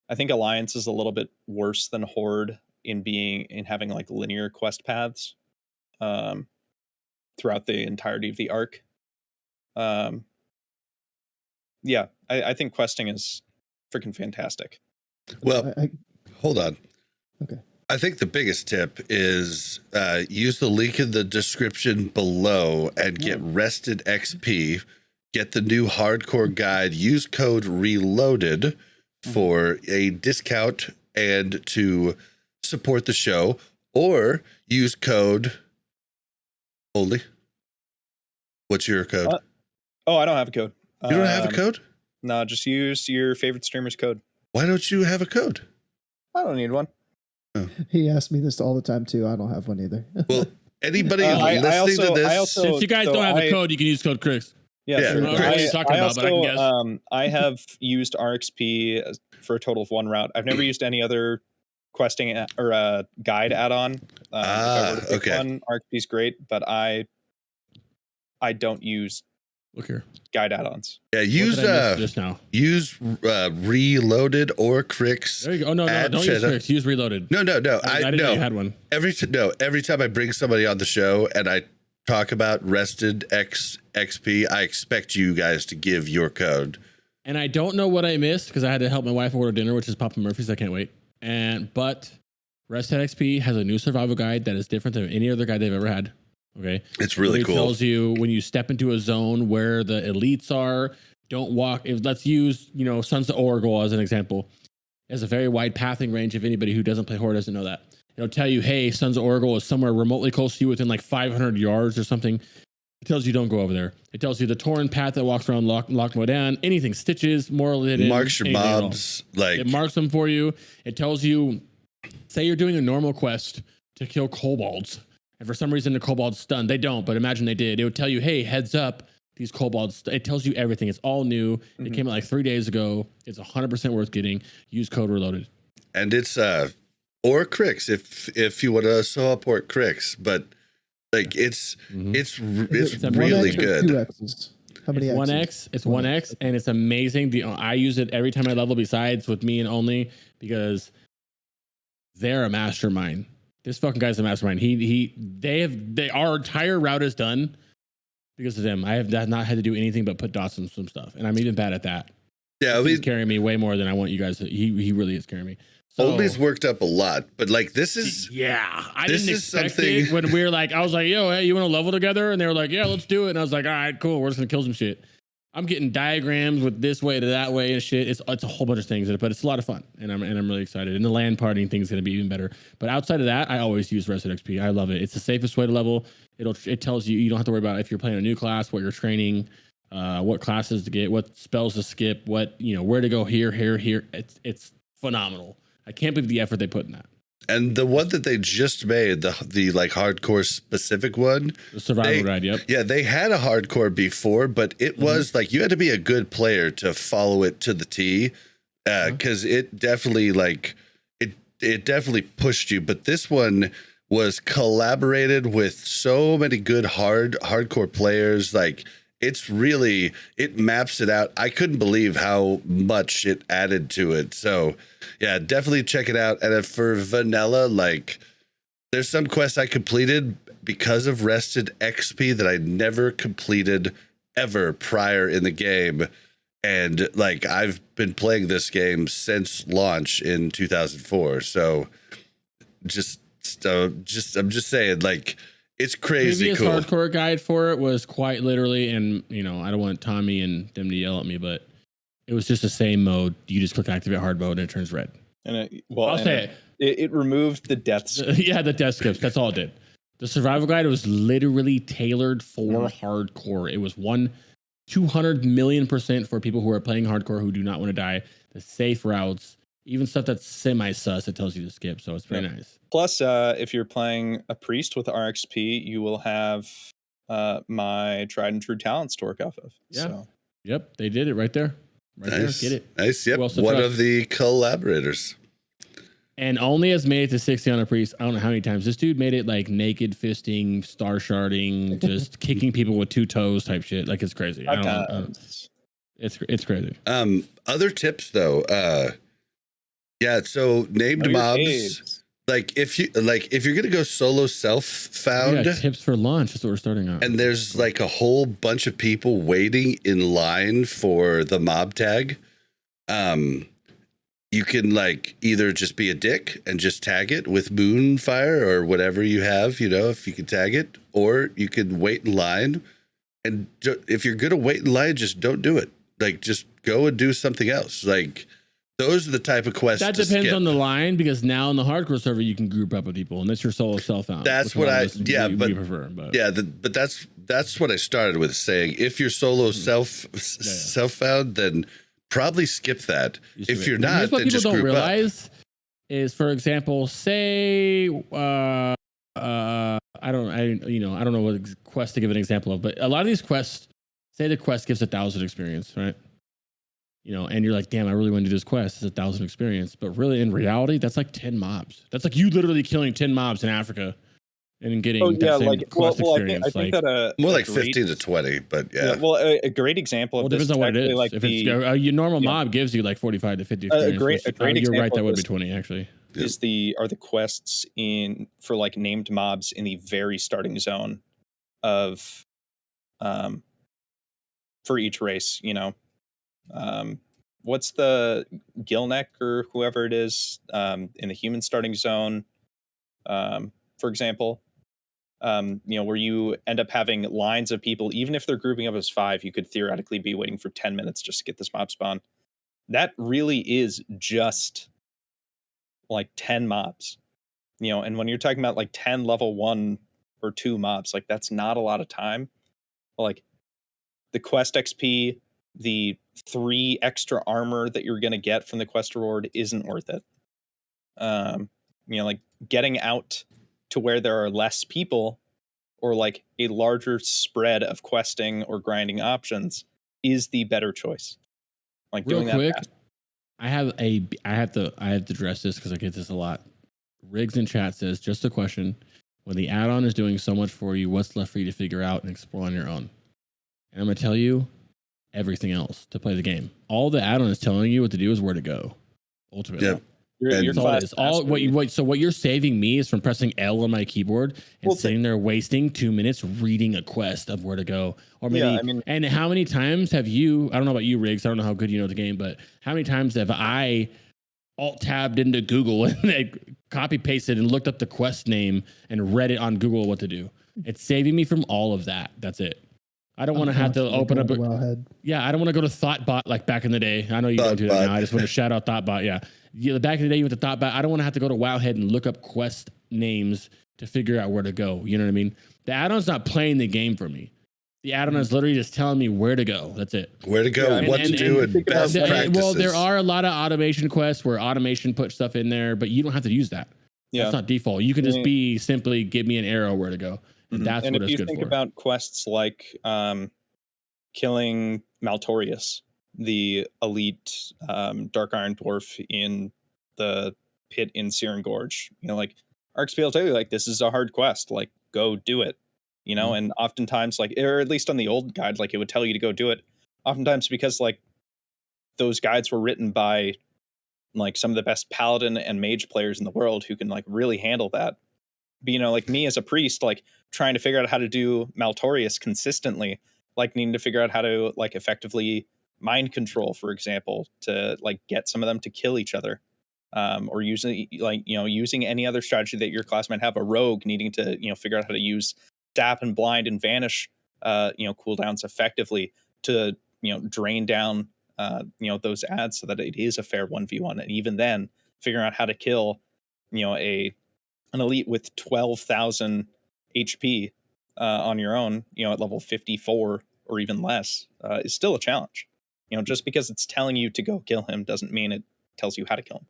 I think Alliance is a little bit worse than Horde in having like linear quest paths throughout the entirety of the arc. Yeah, I think questing is freaking fantastic. well, hold on. Okay. I think the biggest tip is use the link in the description below and get rested XP. Get the new hardcore guide. Use code RELOADED for a discount and to support the show, or use code only. What's your code? I don't have a code. You don't have a code? No, just use your favorite streamer's code. Why don't you have a code? I don't need one. He asks me this all the time too. I don't have one either. Well, anybody I listening to this, Since you guys don't have a code, you can use code Chris. Yeah, sure. I don't know what you're talking about, but I can guess. I have used RXP for a total of one route. I've never used any other questing or guide add-on. If I were to pick one, RXP is great, but I don't use Look here. guide add-ons. Yeah, use just now. Use Reloaded or Crix. There you go. Oh no, don't use Crix. Use Reloaded. No. I didn't know you had one. Every time I bring somebody on the show and I talk about rested XP, I expect you guys to give your code. And I don't know what I missed because I had to help my wife order dinner, which is Papa Murphy's. I can't wait. But Rested XP has a new survival guide that is different than any other guide they've ever had. Okay, it's really cool. It tells you when you step into a zone where the elites are. Don't walk. Let's use Sons of Oracle as an example. It has a very wide pathing range. If anybody who doesn't play Horde doesn't know that, it'll tell you, hey, Sons of Oracle is somewhere remotely close to you within like 500 yards or something. It tells you don't go over there. It tells you the Torrent path that walks around Loch Modan, anything, stitches, moral hidden. Marks your mobs. Like it marks them for you. It tells you, say you're doing a normal quest to kill kobolds, and for some reason the kobolds stunned. They don't, but imagine they did. It would tell you, hey, heads up, these kobolds. It tells you everything. It's all new. It came out like 3 days ago. It's 100% worth getting. Use code reloaded. And it's or Crix if you want to support Crix, but like it's really good. 2Xs? How many It's Xs? 1x. It's 1x, and it's amazing. I use it every time I level. Besides with me and only because they're a mastermind. This fucking guy's a mastermind. Our entire route is done because of them. I have not had to do anything but put dots on some stuff, and I'm even bad at that. Yeah, he's carrying me way more than I want you guys to. He really is carrying me. So, Only's worked up a lot, but like this is I didn't expect it when we were like, I was like, yo, hey, you want to level together? And they were like, yeah, let's do it. And I was like, all right, cool. We're just gonna kill some shit. I'm getting diagrams with this way to that way and shit. It's a whole bunch of things, but it's a lot of fun, and I'm really excited. And the land partying thing is gonna be even better. But outside of that, I always use Reset XP. I love it. It's the safest way to level. It tells you don't have to worry about if you're playing a new class, what you're training, what classes to get, what spells to skip, what where to go here. It's phenomenal. I can't believe the effort they put in that. And the one that they just made, the like hardcore specific one, the survival guide. Yep. Yeah, they had a hardcore before, but it was like you had to be a good player to follow it to the T, because it definitely it definitely pushed you. But this one was collaborated with so many good hardcore players. Like it maps it out. I couldn't believe how much it added to it. So yeah, definitely check it out. And for vanilla, like there's some quests I completed because of rested XP that I never completed ever prior in the game. And like I've been playing this game since launch in 2004. So I'm just saying, like, it's crazy Previous cool. hardcore guide for it was quite literally, and I don't want Tommy and them to yell at me, but it was just the same mode. You just click activate hard mode and it turns red. And I'll say it removed the deaths. Yeah, the death skips. That's all it did. The survival guide was literally tailored for hardcore. It was 200 million% for people who are playing hardcore who do not want to die. The safe routes, even stuff that's semi-sus, it tells you to skip. So it's pretty nice. Plus, if you're playing a priest with RXP, you will have my tried and true talents to work off of. Yeah. So. Yep, they did it right there. Nice. There. Get it. Nice. Yep. One of the collaborators. And only has made it to 60 on a priest. I don't know how many times. This dude made it like naked fisting, star sharding, just kicking people with 2 toes type shit. Like it's crazy. I don't know. It's crazy. Other tips though. Yeah. So named mobs. Like if you're gonna go solo self-found, tips for launch. That's what we're starting on. And there's like a whole bunch of people waiting in line for the mob tag. You can like either just be a dick and just tag it with Moonfire or whatever you have, if you can tag it, or you can wait in line. And if you're gonna wait in line, just don't do it. Like just go and do something else. Like. Those are the type of quests. That depends on the line, because now in the hardcore server you can group up with people, and that's your solo self-found. That's what we prefer. But yeah, but that's what I started with saying. If you're solo self-found, then probably skip that. If you're not, then just group up. What people don't realize is, for example, say I don't know what quest to give an example of, but a lot of these quests, say the quest gives 1,000 experience, right? And you're like, damn, I really want to do this quest. It's 1,000 experience. But really, in reality, that's like 10 mobs. That's like you literally killing 10 mobs in Africa and getting that same quest experience. I think that more like 15 to 20, but yeah. Well, a great example of this depends on what it is. Like if your normal mob gives you like 45 to 50 experience. A great you're example right, that would be 20 actually. Are the quests for like named mobs in the very starting zone of for each race, what's the Gilneck or whoever it is in the human starting zone, for example, where you end up having lines of people, even if they're grouping up as 5, you could theoretically be waiting for 10 minutes just to get this mob spawn. That really is just like 10 mobs, and when you're talking about like 10 level 1 or 2 mobs, like that's not a lot of time. Like the quest XP, the 3 extra armor that you're going to get from the quest reward isn't worth it. Like getting out to where there are less people or like a larger spread of questing or grinding options is the better choice. Like Real doing quick, that fast. I have to address this because I get this a lot. Riggs in chat says, just a question. When the add-on is doing so much for you, what's left for you to figure out and explore on your own? And I'm going to tell you everything else to play the game. All the add-on is telling you what to do is where to go. Ultimately. Yep. Your That's all it is. All what you're saving me is from pressing L on my keyboard and sitting there wasting 2 minutes reading a quest of where to go. Or maybe and how many times have you, I don't know about you, Riggs, I don't know how good you know the game, but how many times have I alt tabbed into Google and copy pasted and looked up the quest name and read it on Google what to do? It's saving me from all of that. That's it. I don't want to have to open up. Yeah, I don't want to go to Thoughtbot like back in the day. I know you don't do that now. I just want to shout out Thoughtbot. Yeah. Back in the day, you went to Thoughtbot. I don't want to have to go to Wowhead and look up quest names to figure out where to go. You know what I mean? The add-on's not playing the game for me. The add-on is literally just telling me where to go. That's it. Where to go, what to do, and best practices. Well, there are a lot of automation quests where automation puts stuff in there, but you don't have to use that. Yeah. That's not default. You can just be simply give me an arrow where to go. And that's what it's good for. And if you think about quests like killing Maltorius, the elite Dark Iron Dwarf in the pit in Siren Gorge, like ArcSP will tell you, like, this is a hard quest, like, go do it, and oftentimes, like, or at least on the old guide, like, it would tell you to go do it, oftentimes because, like, those guides were written by, like, some of the best paladin and mage players in the world who can, like, really handle that. But, like, me as a priest, like, trying to figure out how to do Maltorius consistently, like, needing to figure out how to, like, effectively mind control, for example, to, like, get some of them to kill each other, or using, like, using any other strategy that your class might have, a rogue needing to, figure out how to use Sap and Blind and Vanish, cooldowns effectively to, drain down, those ads so that it is a fair 1v1. And even then, figuring out how to kill, an elite with 12,000 HP on your own, at level 54 or even less, is still a challenge. Just because it's telling you to go kill him doesn't mean it tells you how to kill him.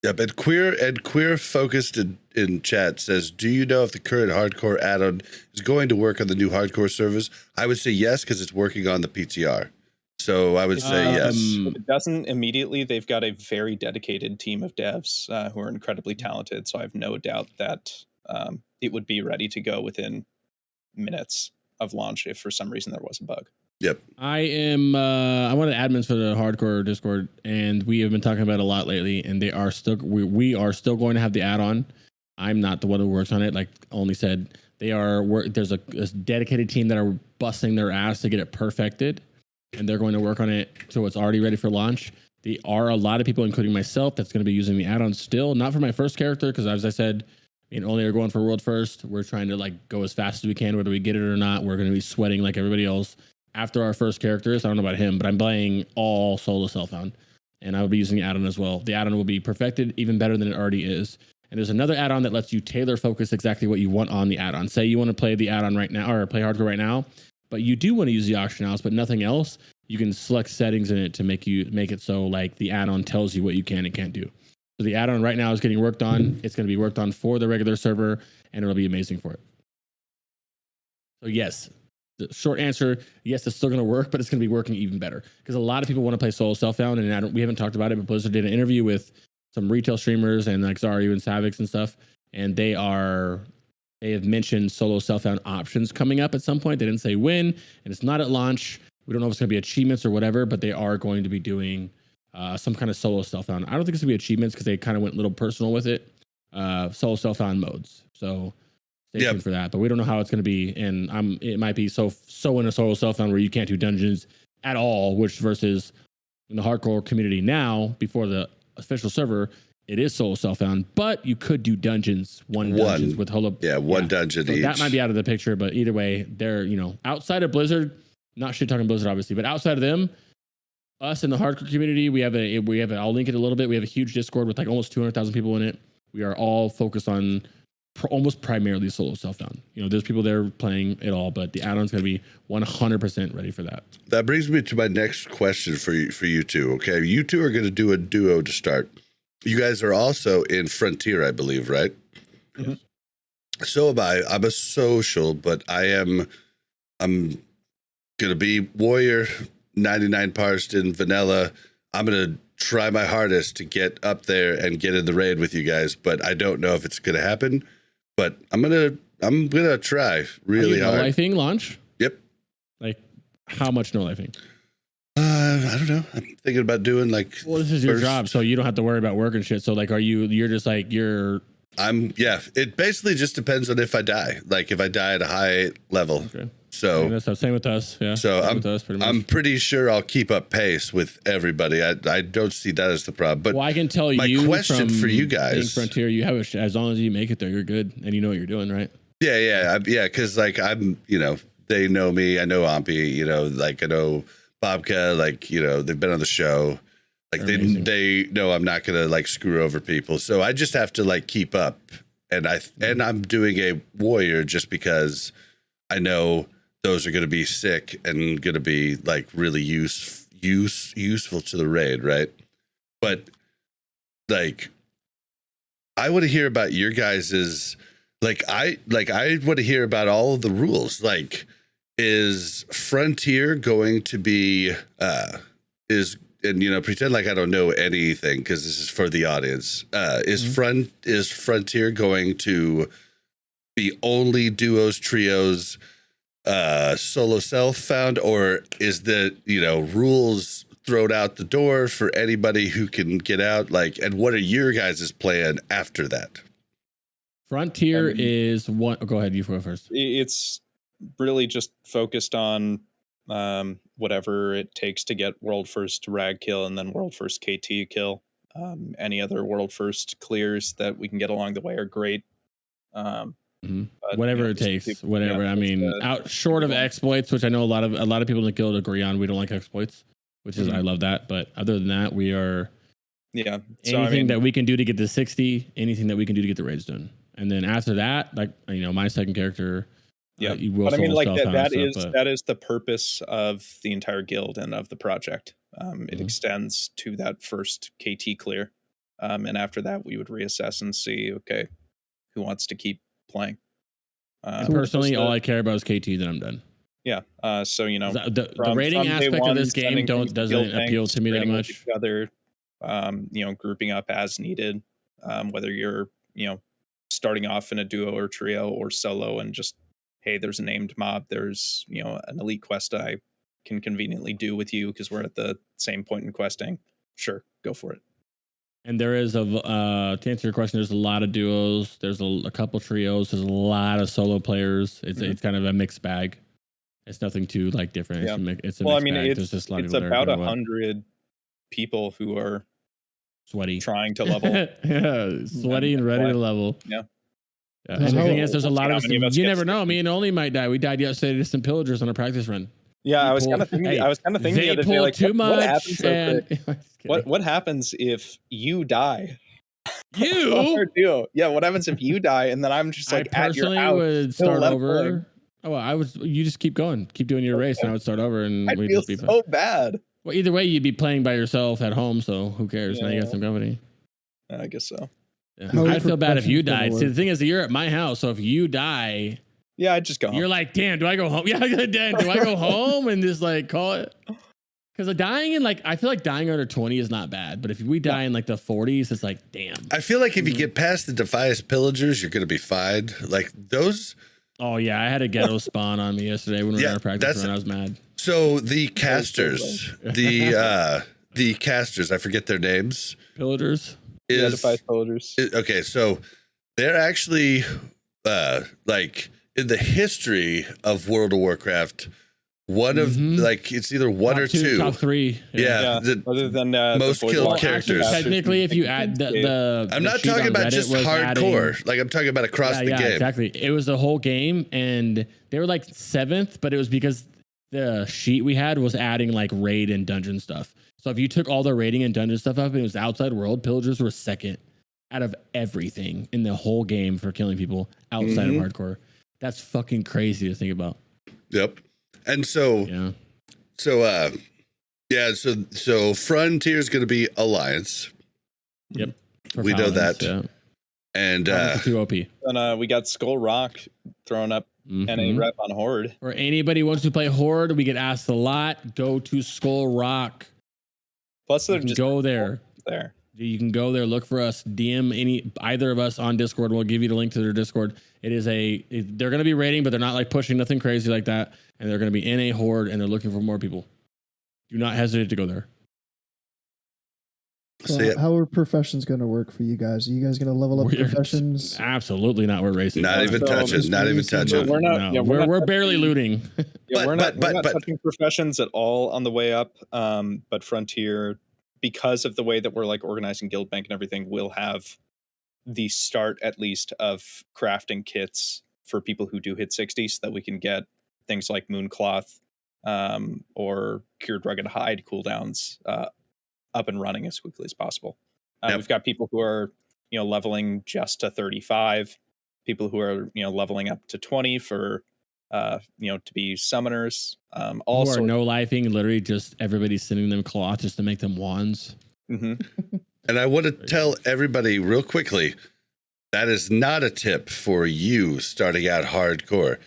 Yep, and queer focused in chat says, do you know if the current hardcore add-on is going to work on the new hardcore servers? I would say yes, because it's working on the PTR. So I would say yes. If it doesn't immediately, they've got a very dedicated team of devs who are incredibly talented. So I have no doubt that it would be ready to go within minutes of launch if for some reason there was a bug. Yep. I'm one of the admins for the hardcore Discord, and we have been talking about it a lot lately, and they are still we are still going to have the add-on. I'm not the one who works on it. Like Only said, they are there's a dedicated team that are busting their ass to get it perfected, and they're going to work on it so it's already ready for launch. There are a lot of people, including myself, that's going to be using the add-on still, not for my first character, because as I said, Only are going for world first. We're trying to like go as fast as we can, whether we get it or not. We're going to be sweating like everybody else after our first characters. I don't know about him, but I'm playing all solo self-found, and I will be using the add-on as well. The add-on will be perfected even better than it already is. And there's another add-on that lets you tailor focus exactly what you want on the add-on. Say you want to play the add-on right now, or play hardcore right now, but you do want to use the auction house, but nothing else. You can select settings in it to make it so like the add-on tells you what you can and can't do. So the add-on right now is getting worked on. It's going to be worked on for the regular server, and it'll be amazing for it. So yes, the short answer, yes, it's still going to work, but it's going to be working even better because a lot of people want to play solo self-found, and we haven't talked about it, but Blizzard did an interview with some retail streamers and like Zaryu and Savix and stuff, and they have mentioned solo self-found options coming up at some point. They didn't say when, and it's not at launch. We don't know if it's going to be achievements or whatever, but they are going to be doing some kind of solo self-found. I don't think it's going to be achievements because they kind of went a little personal with it. Solo self-found modes. So stay tuned for that. But we don't know how it's going to be. And it might be so in a solo self-found where you can't do dungeons at all, which versus in the hardcore community now, before the official server, it is solo self-found. But you could do dungeons, dungeons with holo. Yeah, one dungeon each. That might be out of the picture, but either way, they're, outside of Blizzard, not shit talking Blizzard, obviously, but outside of them, us in the hardcore community, we have I'll link it a little bit. We have a huge Discord with like almost 200,000 people in it. We are all focused on almost primarily solo self-found. You know, there's people there playing it all, but the add-on's going to be 100% ready for that. That brings me to my next question for you two. Okay, you two are going to do a duo to start. You guys are also in Frontier, I believe, right? Mm-hmm. So am I. I'm a social, but I'm going to be warrior, 99 parsed in vanilla. I'm going to try my hardest to get up there and get in the raid with you guys, but I don't know if it's going to happen. But I'm gonna try really hard. No-lifing launch? Yep. Like, how much no-lifing? I don't know. I'm thinking about doing like. Well, this is your job, so you don't have to worry about work and shit. So, like, you're just like, yeah. It basically just depends on if I die. Like, if I die at a high level. Okay. So that's the same with us. Yeah. So I'm pretty sure I'll keep up pace with everybody. I don't see that as the problem. But well, I can tell my question for you guys, Frontier, you have as long as you make it there, you're good, and you know what you're doing, right? Yeah. Because like I'm, they know me. I know Ampy. Like I know Bobka. Like they've been on the show. Like they know I'm not gonna like screw over people. So I just have to like keep up. And I'm doing a warrior just because I know those are going to be sick and going to be like really useful to the raid, right? But like, I want to hear about your guys's. I want to hear about all of the rules. Like, is Frontier going to be pretend like I don't know anything because this is for the audience. Is Frontier going to be only duos, trios, solo self found, or is the rules thrown out the door for anybody who can get out? Like, and what are your guys' plan after that? Frontier is one. Oh, go ahead, you go first. It's really just focused on whatever it takes to get world first rag kill and then world first KT kill. Any other world first clears that we can get along the way are great. Whatever it takes, whatever. I mean, out short of exploits, which I know a lot of people in the guild agree on. We don't like exploits, which is I love that. But other than that, we are anything that we can do to get to 60, anything that we can do to get the raids done, and then after that, like my second character. Yeah, but I mean, like that is the purpose of the entire guild and of the project. It extends to that first KT clear, and after that, we would reassess and see, okay, who wants to keep playing. Personally, all I care about is KT. Then I'm done. Yeah. So the rating aspect of this game doesn't appeal to me that much. Each other, grouping up as needed. Whether you're starting off in a duo or trio or solo, and just hey, there's a named mob. There's an elite quest I can conveniently do with you because we're at the same point in questing. Sure, go for it. And there is to answer your question, there's a lot of duos. There's a couple trios. There's a lot of solo players. It's kind of a mixed bag. It's nothing too like different. Yeah. It's a mixed bag. It's about 100 people who are sweaty, trying to level. Yeah, sweaty and ready to level. Yeah. And the thing is, there's a lot of us. You never know. Me and Only might die. We died yesterday to some pillagers on a practice run. Yeah, I was kind of thinking the other day, like, too much. What happens if you die? You? Yeah, what happens if you die and then I'm just like I at your house? I personally would start over. Oh, well, you just keep going, keep doing your race, and I would start over, and I'd feel so bad. Well, either way, you'd be playing by yourself at home, so who cares? Now you got some company. I guess so. Yeah. I'd feel bad if you died. See, the thing is, you're at my house, so if you die, yeah, I'd just go home. You're like, damn, do I go home? Yeah, damn, do I go home and just like call it? Because dying in I feel like dying under 20 is not bad, but if we die in like the 40s, it's like, damn. I feel like if you get past the Defias pillagers, you're gonna be fine. Like those. Oh yeah, I had a ghetto spawn on me yesterday when we were in our practice run. I was mad. So the casters, the casters, I forget their names. Pillagers. Defias pillagers. Okay, so they're actually like in the history of World of Warcraft, one of it's either one or two, top three. Yeah, other than most killed characters. Actually, technically, if you add the I'm not talking about just hardcore. Like I'm talking about across the game. Exactly. It was the whole game, and they were like 7th, but it was because the sheet we had was adding like raid and dungeon stuff. So if you took all the raiding and dungeon stuff up and it was outside world, pillagers were second out of everything in the whole game for killing people outside of hardcore. That's fucking crazy to think about. Yep. And so, so Frontier is going to be Alliance. Yep. We know that. Yeah. And too OP. And we got Skull Rock throwing up NA rep on Horde. For anybody who wants to play Horde, we get asked a lot. Go to Skull Rock. Plus, they're you can just go there. There. You can go there, look for us, DM either of us on Discord. We'll give you the link to their Discord. They're going to be raiding, but they're not like pushing nothing crazy like that. And they're going to be in a Horde and they're looking for more people. Do not hesitate to go there. So how are professions going to work for you guys? Are you guys going to level up professions? Absolutely not. We're racing. Not even touching. Not even touching. We're not. No, Yeah, we're barely looting. We're not touching professions at all on the way up. But Frontier, because of the way that we're like organizing Guild Bank and everything, will have the start at least of crafting kits for people who do hit 60 so that we can get things like Mooncloth or Cured Rugged Hide cooldowns up and running as quickly as possible. We've got people who are, leveling just to 35, people who are, leveling up to 20 for, to be summoners. Also, no lifing, literally just everybody sending them cloth just to make them wands. And I want to tell everybody real quickly, that is not a tip for you starting out hardcore.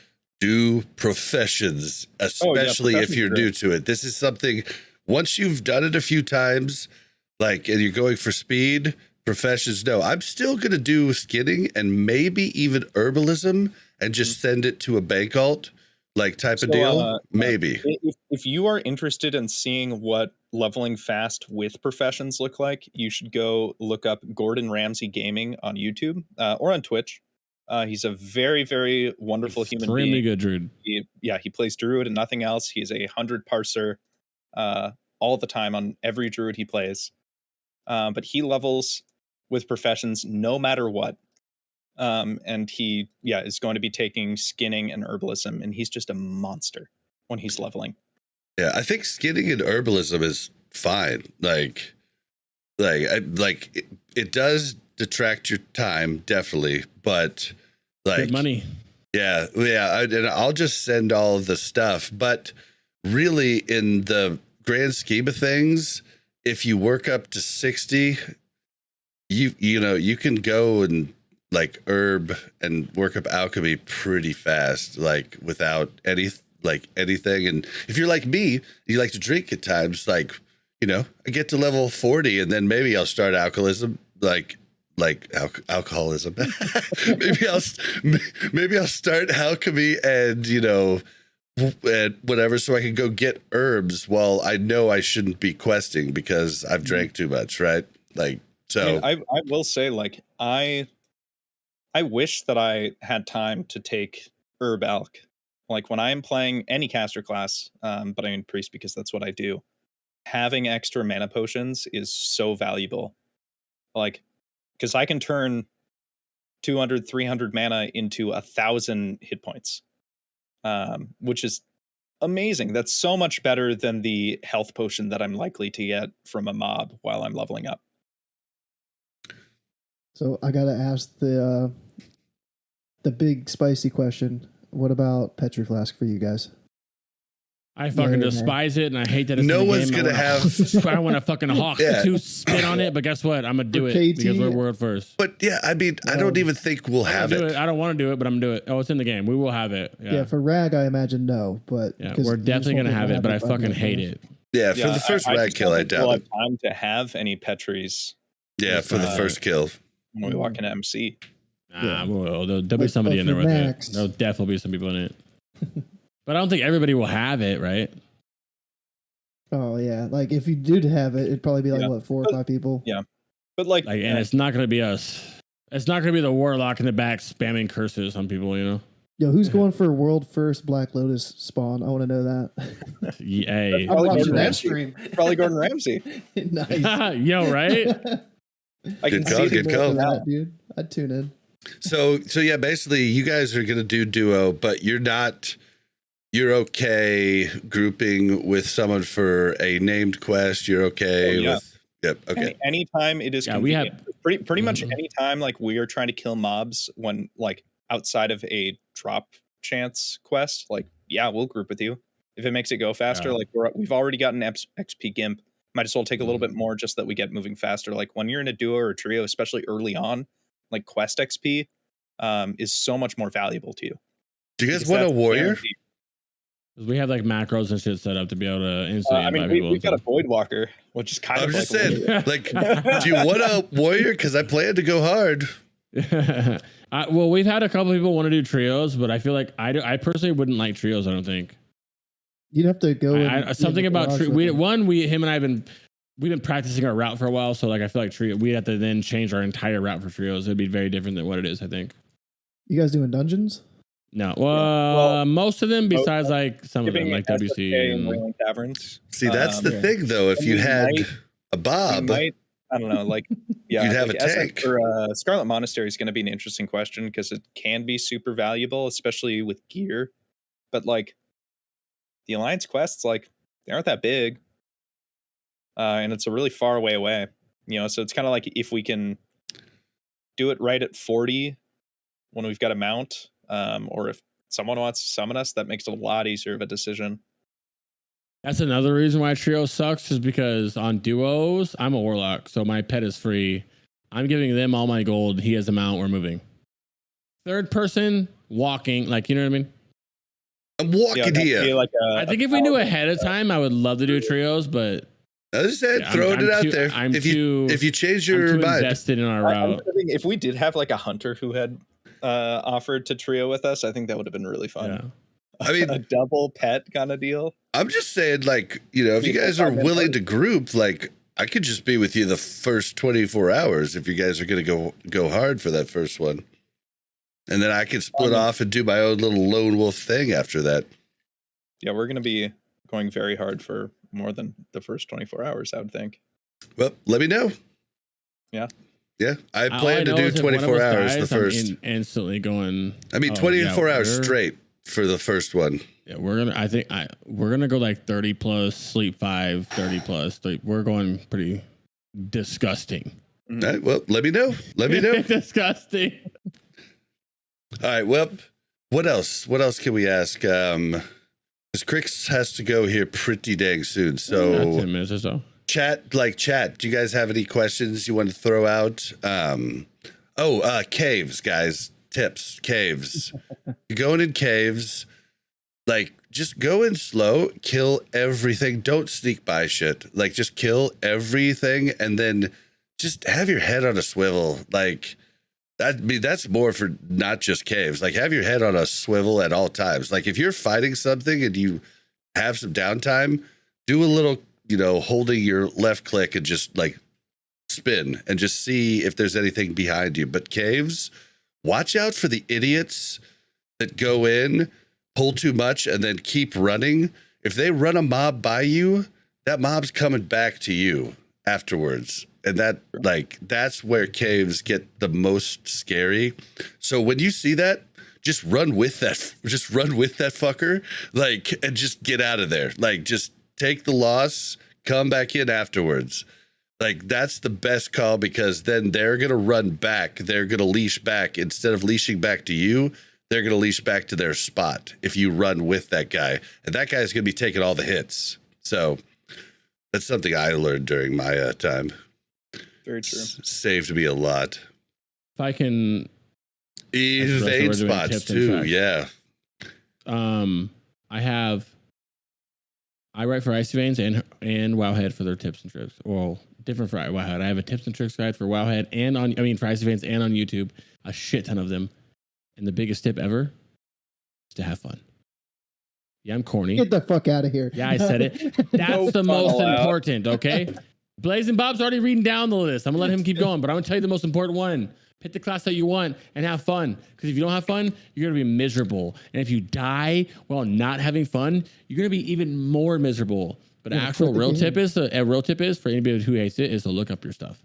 Do professions, especially if you're new to it. This is something, once you've done it a few times, and you're going for speed, professions, no. I'm still going to do skinning and maybe even herbalism and just send it to a bank alt, type of deal. Maybe. If you are interested in seeing what leveling fast with professions look like, you should go look up Gordon Ramsay Gaming on YouTube or on Twitch. He's a very, very wonderful human being. Extremely good druid. He plays druid and nothing else. He's 100 parser all the time on every druid he plays. But he levels with professions no matter what. And he is going to be taking skinning and herbalism, and he's just a monster when he's leveling. Yeah, I think skinning and herbalism is fine. It does detract your time, definitely, but good money. Yeah, and I'll just send all of the stuff. But really, in the grand scheme of things, if you work up to 60, you can go and herb and work up alchemy pretty fast, without anything. And if you're like me, you like to drink at times, I get to level 40 and then maybe I'll start alcoholism, alcoholism. maybe I'll start alchemy and whatever, so I can go get herbs while I know I shouldn't be questing because I've drank too much, right? So I will say, I wish that I had time to take herb alch. When I'm playing any caster class, but I mean priest because that's what I do, having extra mana potions is so valuable. Because I can turn 200, 300 mana into 1,000 hit points, which is amazing. That's so much better than the health potion that I'm likely to get from a mob while I'm leveling up. So I gotta ask the big spicy question. What about Petri Flask for you guys? I fucking despise it, and I hate that it's no in the one's game. gonna have. I want to fucking hawk to spit on it, but guess what? I'm gonna do it because we're world first. But I don't even think we'll have it. I don't want to do it, but I'm gonna do it. Oh, it's in the game. We will have it. Yeah, for Rag, I imagine no, but we're definitely gonna have it. But I fucking hate it. Yeah, for the first Rag kill, I doubt it. Time to have any Petries. Yeah, for the first kill. When we walk into MC. Well, there'll be somebody in there with it. There'll definitely be some people in it. But I don't think everybody will have it, right? Oh yeah, if you did have it, it'd probably be 4 or 5 people. Yeah, but and it's not gonna be us. It's not gonna be the warlock in the back spamming curses on people, Yo, who's going for world first Black Lotus spawn? I want to know that. Hey, I'm watching that stream. Probably Gordon Ramsay. Nice. Yo, right? I can good call. That, dude. I'd tune in. So yeah, basically, you guys are gonna do duo, but you're not you're okay grouping with someone for a named quest. You're okay with. Yep. Okay. Anytime it is we have convenient. Pretty much anytime like we are trying to kill mobs when like outside of a drop chance quest, like we'll group with you if it makes it go faster. Like we've already gotten XP gimp. Might as well take a little bit more just that we get moving faster. Like when you're in a duo or a trio, especially early on, like quest XP is so much more valuable to you. Do you guys want a warrior? Guaranteed. We have like macros and shit set up to be able to instantly invite people. We've got a Void Walker, which is kind of just saying, like, do you want a warrior? Because I plan to go hard. Well, we've had a couple people want to do trios, but I feel like I personally wouldn't like trios. I don't think. You'd have to go. Something about him and I we've been practicing our route for a while, so like I feel like trio. We'd have to then change our entire route for trios. It'd be very different than what it is. I think. You guys doing dungeons? No, well, most of them, besides like some of them, like WC and Wailing Taverns. See, that's the thing, though. If you had a Bob, I don't know, like you'd have a tank. Scarlet Monastery is going to be an interesting question because it can be super valuable, especially with gear. But like the Alliance quests, like they aren't that big, and it's a really far away. You know, so it's kind of like if we can do it right at 40 when we've got a mount. Or if someone wants to summon us, that makes it a lot easier of a decision. That's another reason why trio sucks, is because on duos, I'm a warlock, so my pet is free. I'm giving them all my gold. He has a mount. We're moving. Third person walking, like, you know what I mean? I'm walking here. Like I think if we knew ahead of time, I would love to do trios, but I just said throwing it out there. If you change your mind, invested in our route. If we did have like a hunter who had offered to trio with us, I think that would have been really fun. Yeah. I mean, a double pet kind of deal. I'm just saying, like, you know, if you guys are willing to group, like, I could just be with you the first 24 hours if you guys are going to go hard for that first one. And then I could split off and do my own little lone wolf thing after that. Yeah, we're going to be going very hard for more than the first 24 hours, I would think. Well, let me know. Yeah. Yeah, I plan to do 24 hours the first. Instantly going. I mean, 24 hours straight for the first one. Yeah, we're gonna go like 30 plus, sleep 5, 30 plus. 30. We're going pretty disgusting. All right, well, let me know. Disgusting. All right, well, what else? What else can we ask? Because Crix has to go here pretty dang soon. So 10 minutes or so. Chat. Do you guys have any questions you want to throw out? Caves, guys. Tips. Caves. You're going in caves. Like, just go in slow, kill everything. Don't sneak by shit. Like, just kill everything and then just have your head on a swivel. Like, that's more for not just caves. Like, have your head on a swivel at all times. Like, if you're fighting something and you have some downtime, do a little, holding your left click and just like spin and just see if there's anything behind you. But caves, watch out for the idiots that go in, pull too much, and then keep running. If they run a mob by you, that mob's coming back to you afterwards. And that's where caves get the most scary. So when you see that, just run with that fucker, like, and just get out of there. Like, just take the loss, come back in afterwards. Like, that's the best call, because then they're going to run back. They're going to leash back. Instead of leashing back to you, they're going to leash back to their spot if you run with that guy. And that guy's going to be taking all the hits. So that's something I learned during my time. Very true. Saved me a lot. If I can evade spots too, yeah. I write for Icy Veins and Wowhead for their tips and tricks. Well, different for Wowhead. I have a tips and tricks guide for Wowhead for Icy Veins and on YouTube, a shit ton of them. And the biggest tip ever is to have fun. Yeah, I'm corny. Get the fuck out of here. Yeah, I said it. That's the most important, okay? Blazing Bob's already reading down the list. I'm going to let him keep going, but I'm going to tell you the most important one. Pick the class that you want and have fun. Because if you don't have fun, you're going to be miserable. And if you die while not having fun, you're going to be even more miserable. But real tip is for anybody who hates it is to look up your stuff.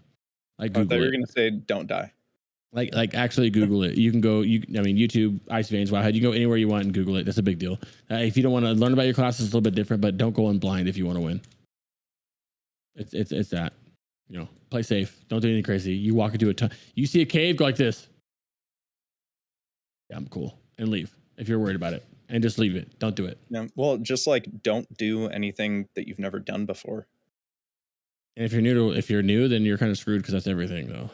Like Google you were going to say don't die. Like actually Google it. You can go. YouTube, Ice Veins, Wildhead. You can go anywhere you want and Google it. That's a big deal. If you don't want to learn about your classes, it's a little bit different. But don't go in blind if you want to win. It's that. Play safe. Don't do anything crazy. You walk into a ton. You see a cave, go like this. Yeah, I'm cool, and leave if you're worried about it, and just leave it. Don't do it. Yeah, well, just like don't do anything that you've never done before. And if you're new, then you're kind of screwed because that's everything, though.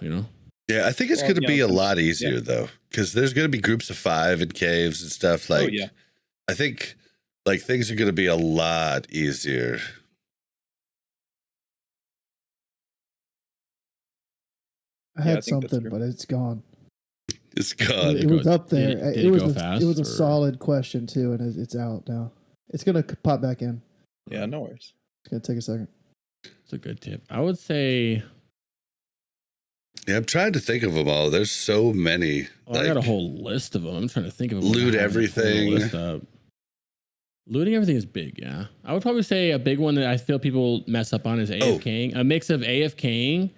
Yeah, I think it's going to be a lot easier though, because there's going to be groups of 5 in caves and stuff. Like, I think like things are going to be a lot easier. I had something, but it's gone. It's gone. It was up there. Did it go fast, it was a solid question too, and it's out now. It's gonna pop back in. Yeah, no worries. It's gonna take a second. It's a good tip. I would say. Yeah, I'm trying to think of them all. There's so many. I got a whole list of them. I'm trying to think of them. Loot everything. Looting everything is big, yeah. I would probably say a big one that I feel people mess up on is AFKing. A mix of AFKing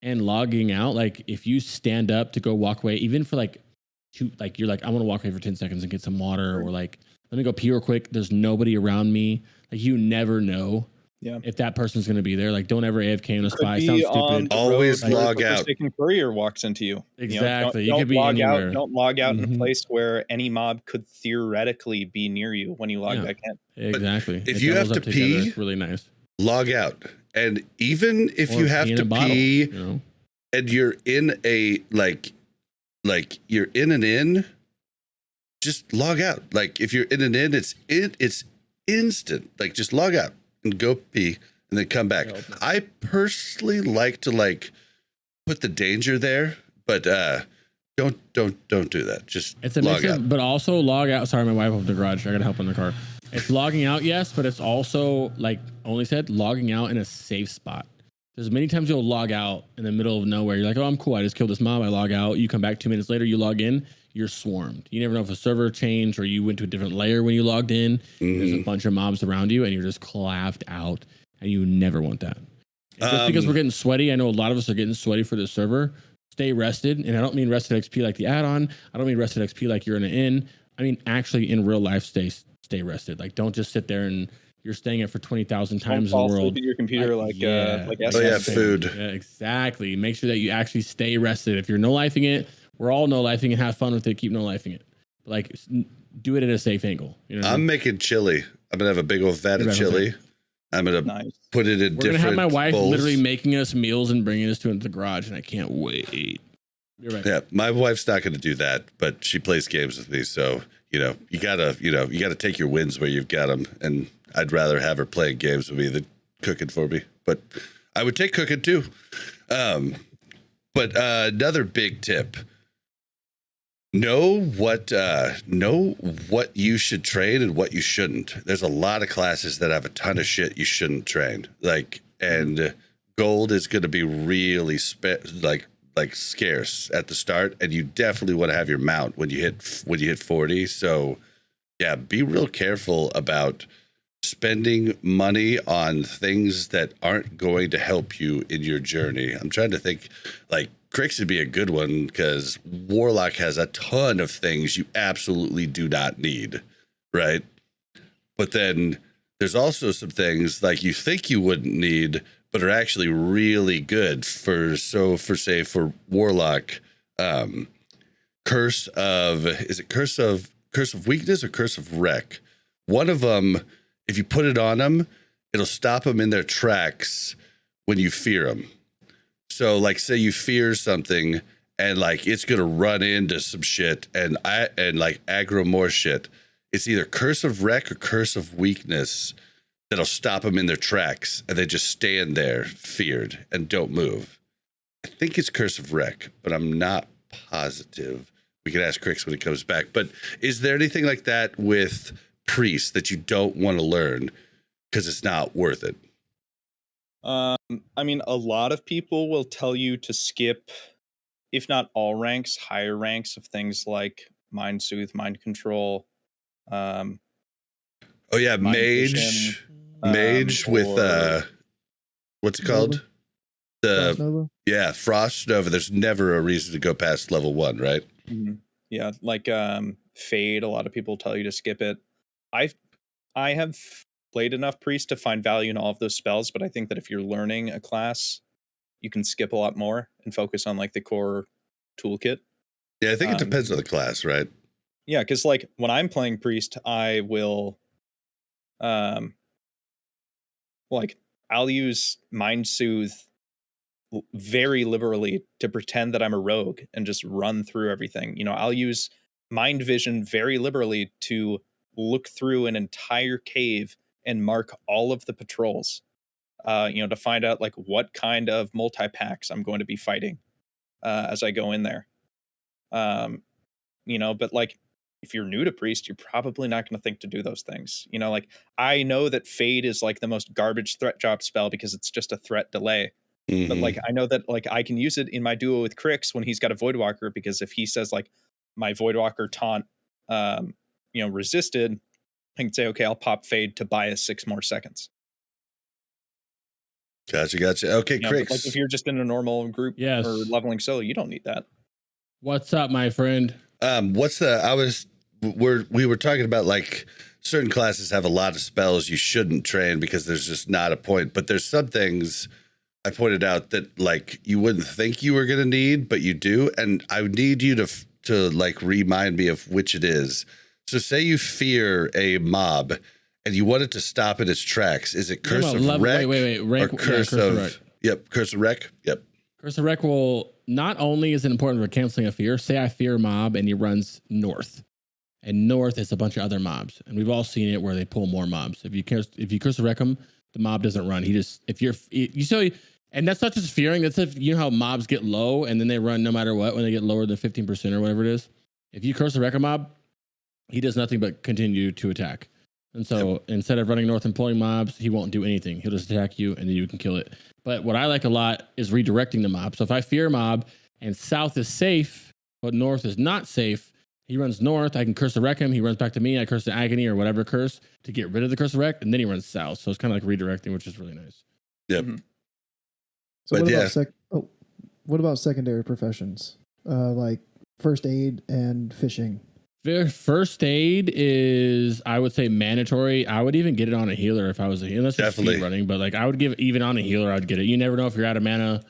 and logging out. Like if you stand up to go walk away, even for you're like, I want to walk away for 10 seconds and get some water, or like, let me go pee real quick. There's nobody around me. Like you never know if that person's going to be there. Like don't ever AFK on a spy. Sounds stupid. Always log out. Forsaken courier walks into you. Exactly. Don't you could be log anywhere. out. Don't log out in a place where any mob could theoretically be near you when you log back in. Exactly. If you have to pee, it's really nice. Log out. And even if you have to pee and you're in a like you're in an inn, just log out. Like if you're in an inn, it's instant. Like just log out and go pee and then come back. I personally like to put the danger there, but don't do that. Just it's a log mix out. But also log out. Sorry, my wife opened the garage. I gotta help in the car. It's logging out, yes, but it's also like Only said, logging out in a safe spot. There's many times you'll log out in the middle of nowhere. You're like, oh, I'm cool. I just killed this mob. I log out. You come back 2 minutes later, you log in, you're swarmed. You never know if a server changed or you went to a different layer when you logged in. There's a bunch of mobs around you and you're just clapped out, and you never want that. And just because we're getting sweaty, I know a lot of us are getting sweaty for this server. Stay rested. And I don't mean rested XP like the add-on. I don't mean rested XP like you're in an inn. I mean, actually in real life, stay rested. Like, don't just sit there and you're staying it for 20,000 times in the world. Your computer like food. Yeah, exactly. Make sure that you actually stay rested. If you're no lifing it, we're all no lifing and have fun with it. Keep no lifing it. But like, do it at a safe angle. You know, I'm making chili. I'm gonna have a big old vat of chili. I'm gonna put it in different. We're gonna have my wife bowls. literally making us meals and bringing us to into the garage, and I can't wait. You're right. Yeah, my wife's not gonna do that, but she plays games with me, so you gotta take your wins where you've got them, and I'd rather have her playing games with me than cooking for me. But I would take cooking too. But another big tip: know what you should train and what you shouldn't. There's a lot of classes that have a ton of shit you shouldn't train. And gold is going to be really scarce at the start, and you definitely want to have your mount when you hit 40. So yeah, be real careful about spending money on things that aren't going to help you in your journey. I'm trying to think, like Crix would be a good one because Warlock has a ton of things you absolutely do not need, right? But then there's also some things like you think you wouldn't need, but are actually really good for Warlock. Curse of Weakness or Curse of Wreck? One of them, if you put it on them, it'll stop them in their tracks when you fear them. So like, say you fear something and like it's gonna run into some shit and like aggro more shit. It's either Curse of Wreck or Curse of Weakness that'll stop them in their tracks, and they just stand there feared and don't move. I think it's Curse of Wreck, but I'm not positive. We can ask Crix when he comes back. But is there anything like that with Priest that you don't want to learn because it's not worth it? I mean, a lot of people will tell you to skip, if not all ranks, higher ranks of things like Mind Soothe, Mind Control. Oh yeah, Mage with what's it called? The Yeah, Frost Nova. There's never a reason to go past level 1, right? Mhm. Yeah, like Fade. A lot of people tell you to skip it. I I have played enough Priest to find value in all of those spells, but I think that if you're learning a class, you can skip a lot more and focus on like the core toolkit. Yeah, I think it Um, depends on the class, right? yeah, because like when I'm playing Priest, I will um like I'll use Mind Soothe very liberally to pretend that I'm a rogue and just run through everything. You know, I'll use Mind Vision very liberally to look through an entire cave and mark all of the patrols. You know, to find out like what kind of multi packs I'm going to be fighting as I go in there. Um, you know, but like if you're new to Priest, you're probably not going to think to do those things. You know, like I know that Fade is like the most garbage threat drop spell because it's just a threat delay. But like I know that like I can use it in my duo with Crix when he's got a Voidwalker, because if he says like my Voidwalker taunt you know, resisted, I can say, okay, I'll pop Fade to buy us 6 more seconds. Gotcha. Okay, Yeah, but like Crix. if you're just in a normal group Yes. or leveling solo, you don't need that. What's up, my friend? We were talking about like certain classes have a lot of spells you shouldn't train because there's just not a point. But there's some things I pointed out that like you wouldn't think you were going to need, but you do. And I would need you to like remind me of which it is. So say you fear a mob and you want it to stop in its tracks. Is it Curse of Wreck? Wait. Or Curse of Wreck? Yep. Curse of Wreck. Yep. Curse of Wreck will not only is it important for canceling a fear. Say I fear a mob and he runs north, and north is a bunch of other mobs, and we've all seen it where they pull more mobs. If you curse of Wreck him, the mob doesn't run. He just and that's not just fearing. That's if you know how mobs get low and then they run no matter what when they get lower than 15% or whatever it is. If you curse a wreck a mob, he does nothing but continue to attack. And so instead of running north and pulling mobs, he won't do anything. He'll just attack you and then you can kill it. But what I like a lot is redirecting the mob. So if I fear a mob and south is safe, but north is not safe, he runs north. I can curse a wreck him. He runs back to me. I curse the agony or whatever curse to get rid of the curse of wreck, and then he runs south. So it's kind of like redirecting, which is really nice. Yep. Mm-hmm. So But what about secondary professions? Like first aid and fishing. First aid is, I would say, mandatory. I would even get it on a healer if I was a healer. Unless it's speed running, but like I would give even on a healer, I'd get it. You never know if you're out of mana.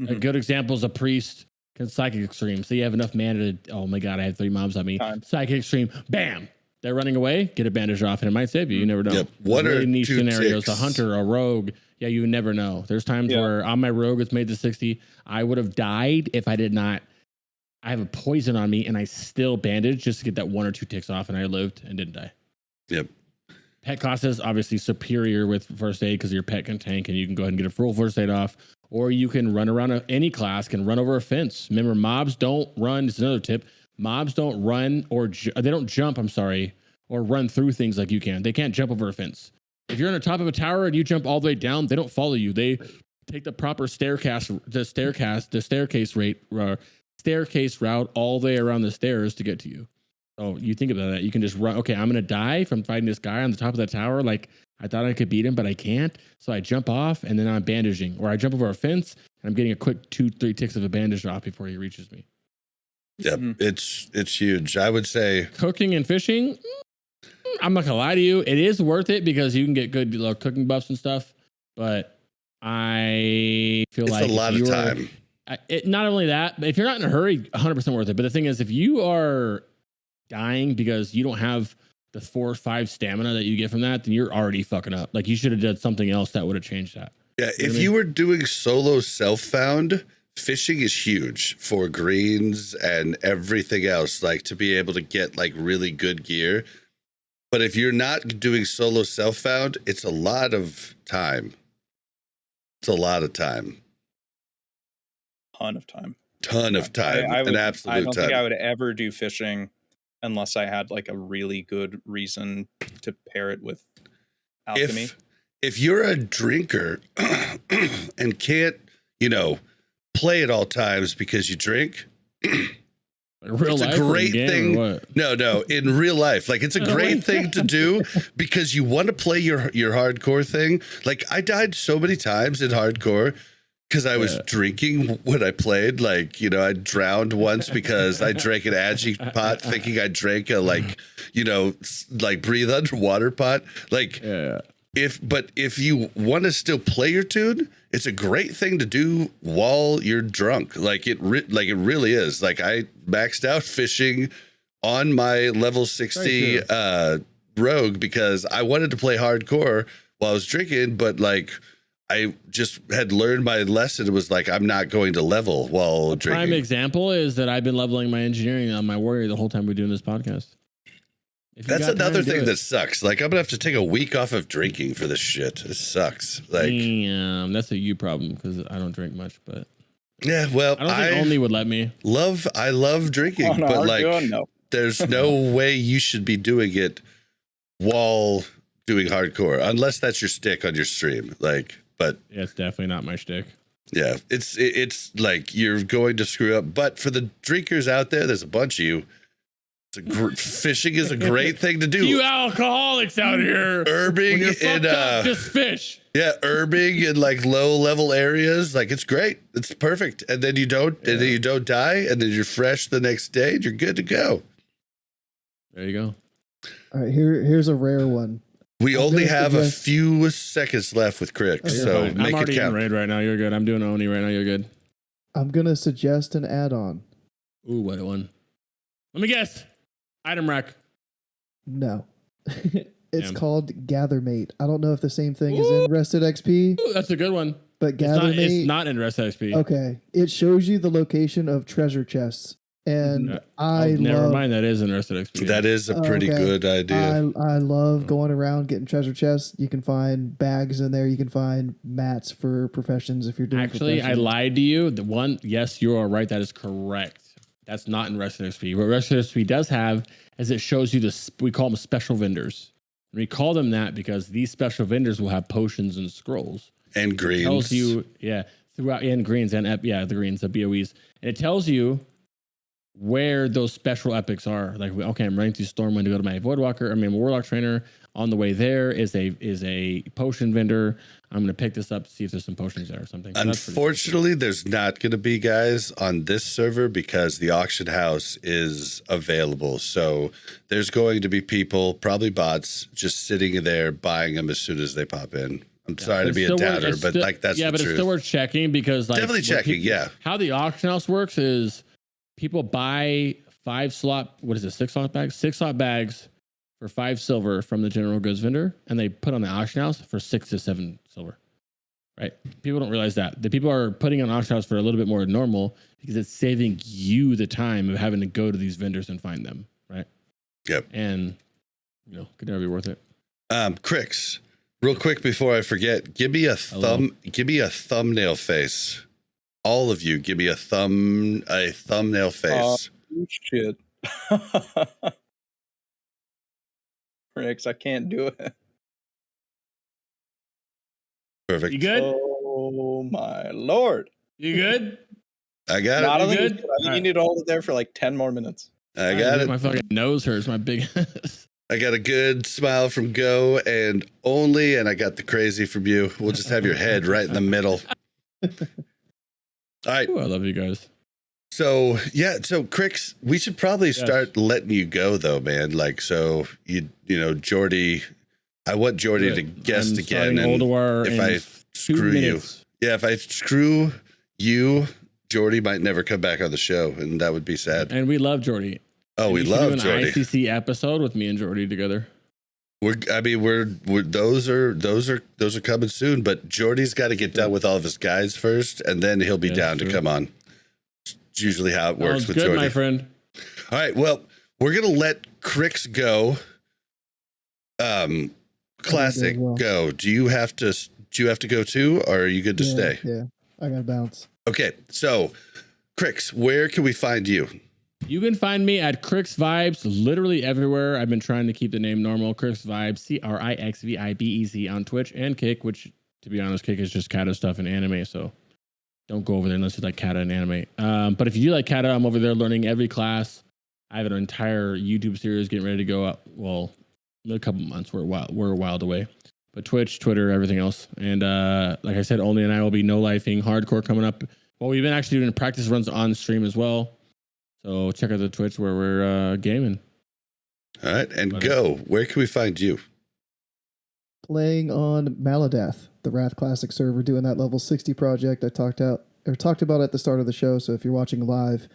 A good example is a priest can psychic extreme. So you have enough mana to, oh my god, I have 3 mobs on me. Psychic extreme, bam, they're running away. Get a bandage off, and it might save you. You never know. Yep. What really are niche two scenarios? ticks? A hunter, a rogue. Yeah, you never know. There's times where on my rogue it's made to 60. I would have died if I did not. I have a poison on me and I still bandage just to get that 1 or 2 ticks off, and I lived and didn't die. Yep. Pet cost is obviously superior with first aid because your pet can tank and you can go ahead and get a full first aid off, or you can run around any class can run over a fence. Remember, mobs don't run. It's another tip. Mobs don't run or they don't jump. I'm sorry, or run through things like you can. They can't jump over a fence. If you're on the top of a tower and you jump all the way down, they don't follow you. They take the proper staircase route all the way around the stairs to get to you. So you think about that. You can just run. Okay, I'm going to die from fighting this guy on the top of that tower. Like I thought I could beat him, but I can't. So I jump off and then I'm bandaging, or I jump over a fence and I'm getting a quick 2-3 ticks of a bandage off before he reaches me. Yep. It's huge. I would say Cooking and fishing, I'm not gonna lie to you, it is worth it because you can get good cooking buffs and stuff. But I feel it's like a lot of time. Not only that, but if you're not in a hurry, 100% worth it. But the thing is, if you are dying because you don't have the 4 or 5 stamina that you get from that, then you're already fucking up. Like you should have done something else that would have changed that. Yeah, if you were doing solo self-found, fishing is huge for greens and everything else, like to be able to get like really good gear. But if you're not doing solo self-found, it's a lot of time. It's a lot of time. Ton of time. An absolute I don't time. think I would ever do fishing unless I had like a really good reason to pair it with alchemy. If you're a drinker and can't, play at all times because you drink, Real it's life a great thing. No, in real life, like it's a great thing to do because you want to play your hardcore thing. Like I died so many times in hardcore because I was drinking when I played. Like, you know, I drowned once because I drank an Agi pot thinking I drank a, like, you know, like breathe underwater pot. Like, if you want to still play your tune, it's a great thing to do while you're drunk. Like it really is. Like I maxed out fishing on my level 60 rogue because I wanted to play hardcore while I was drinking, but like I just had learned my lesson. It was like, I'm not going to level while drinking. Prime example is that I've been leveling my engineering on my warrior the whole time we're doing this podcast. That's another thing that sucks. Like I'm gonna have to take a week off of drinking for this shit. It sucks. Like, damn, that's a you problem because I don't drink much. But yeah, well, I don't think Only would let me. I love drinking, but like, there's no way you should be doing it while doing hardcore, unless that's your stick on your stream. Like, but yeah, it's definitely not my shtick. Yeah, it's like you're going to screw up. But for the drinkers out there, there's a bunch of you. Fishing is a great thing to do. You alcoholics out here, herbing and just fish. Yeah, herbing in like low level areas, like it's great. It's perfect. And then you don't, and then you don't die, and then you're fresh the next day, and you're good to go. There you go. All right, here's a rare one. We only have a few seconds left with Crick, so fine. make I'm already it count. in raid right now. You're good. I'm doing Oni right now. You're good. I'm gonna suggest an add-on. Ooh, what one? Let me guess. Item rack. No. It's called Gathermate. I don't know if the same thing is in Rested XP. Ooh, that's a good one. But Gathermate. It's not in Rested XP. Okay. It shows you the location of treasure chests. And never mind, that is in Rested XP. That is a pretty good idea. I love going around getting treasure chests. You can find bags in there. You can find mats for professions if you're doing Actually, I lied to you. The one, yes, you are right. That is correct. That's not in Rested XP. What Rested XP does have is it shows you we call them special vendors. And we call them that because these special vendors will have potions and scrolls. And greens. It tells you, throughout, and greens, and the greens, the BOEs. And it tells you where those special epics are. Like, okay, I'm running through Stormwind to go to my Warlock trainer. On the way there is a potion vendor. I'm going to pick this up to see if there's some potions there or something. So unfortunately, there's not going to be guys on this server because the auction house is available. So there's going to be people, probably bots, just sitting there buying them as soon as they pop in. I'm sorry to be a downer, but like that's the truth. It's still worth checking because like definitely checking. How the auction house works is people buy 6 slot bags, 6 slot bags for 5 silver from the general goods vendor, and they put on the auction house for 6 to 7 silver. Right? People don't realize that. The people are putting on auction house for a little bit more than normal because it's saving you the time of having to go to these vendors and find them. Right? Yep. And could never be worth it. Crix, real quick before I forget, give me a thumbnail face. All of you, give me a thumbnail face. Oh, shit. Crix, I can't do it. Perfect. You good? Oh my lord. You good? I got it. I You think you need to hold it there for like 10 more minutes. I got it. My fucking nose hurts. My big. I got a good smile from Go and Only, and I got the crazy from you. We'll just have your head right in the middle. All right. Ooh, I love you guys. So Crix, we should probably start letting you go though, man. Like, so Jordy, I want Jordy to guest again. And if I screw you, if I screw you, Jordy might never come back on the show, and that would be sad. And we love Jordy. Oh, we love Jordy. An ICC episode with me and Jordy together. Those are coming soon, but Jordy's got to get done with all of his guys first, and then he'll be down to come on. It's usually how it works with Jordy. My friend. All right, well, we're gonna let Crix go. Classic, go. Do you have to go too, or are you good to stay? Yeah, I gotta bounce. Okay, so Crix, where can we find you? You can find me at Crix Vibes literally everywhere. I've been trying to keep the name normal. Crix Vibes, CRIXVIBEZ on Twitch and Kick, which, to be honest, Kick is just Kata stuff and anime, so don't go over there unless you like Kata and anime. But if you do like Kata, I'm over there learning every class. I have an entire YouTube series getting ready to go up. Well, in a couple months. We're a while away. But Twitch, Twitter, everything else. And like I said, Only and I will be no-lifing hardcore coming up. Well, we've been actually doing practice runs on stream as well. So check out the Twitch where we're gaming. All right, and go. Where can we find you? Playing on Maladath, the Wrath Classic server, doing that level 60 project I talked about at the start of the show. So if you're watching live,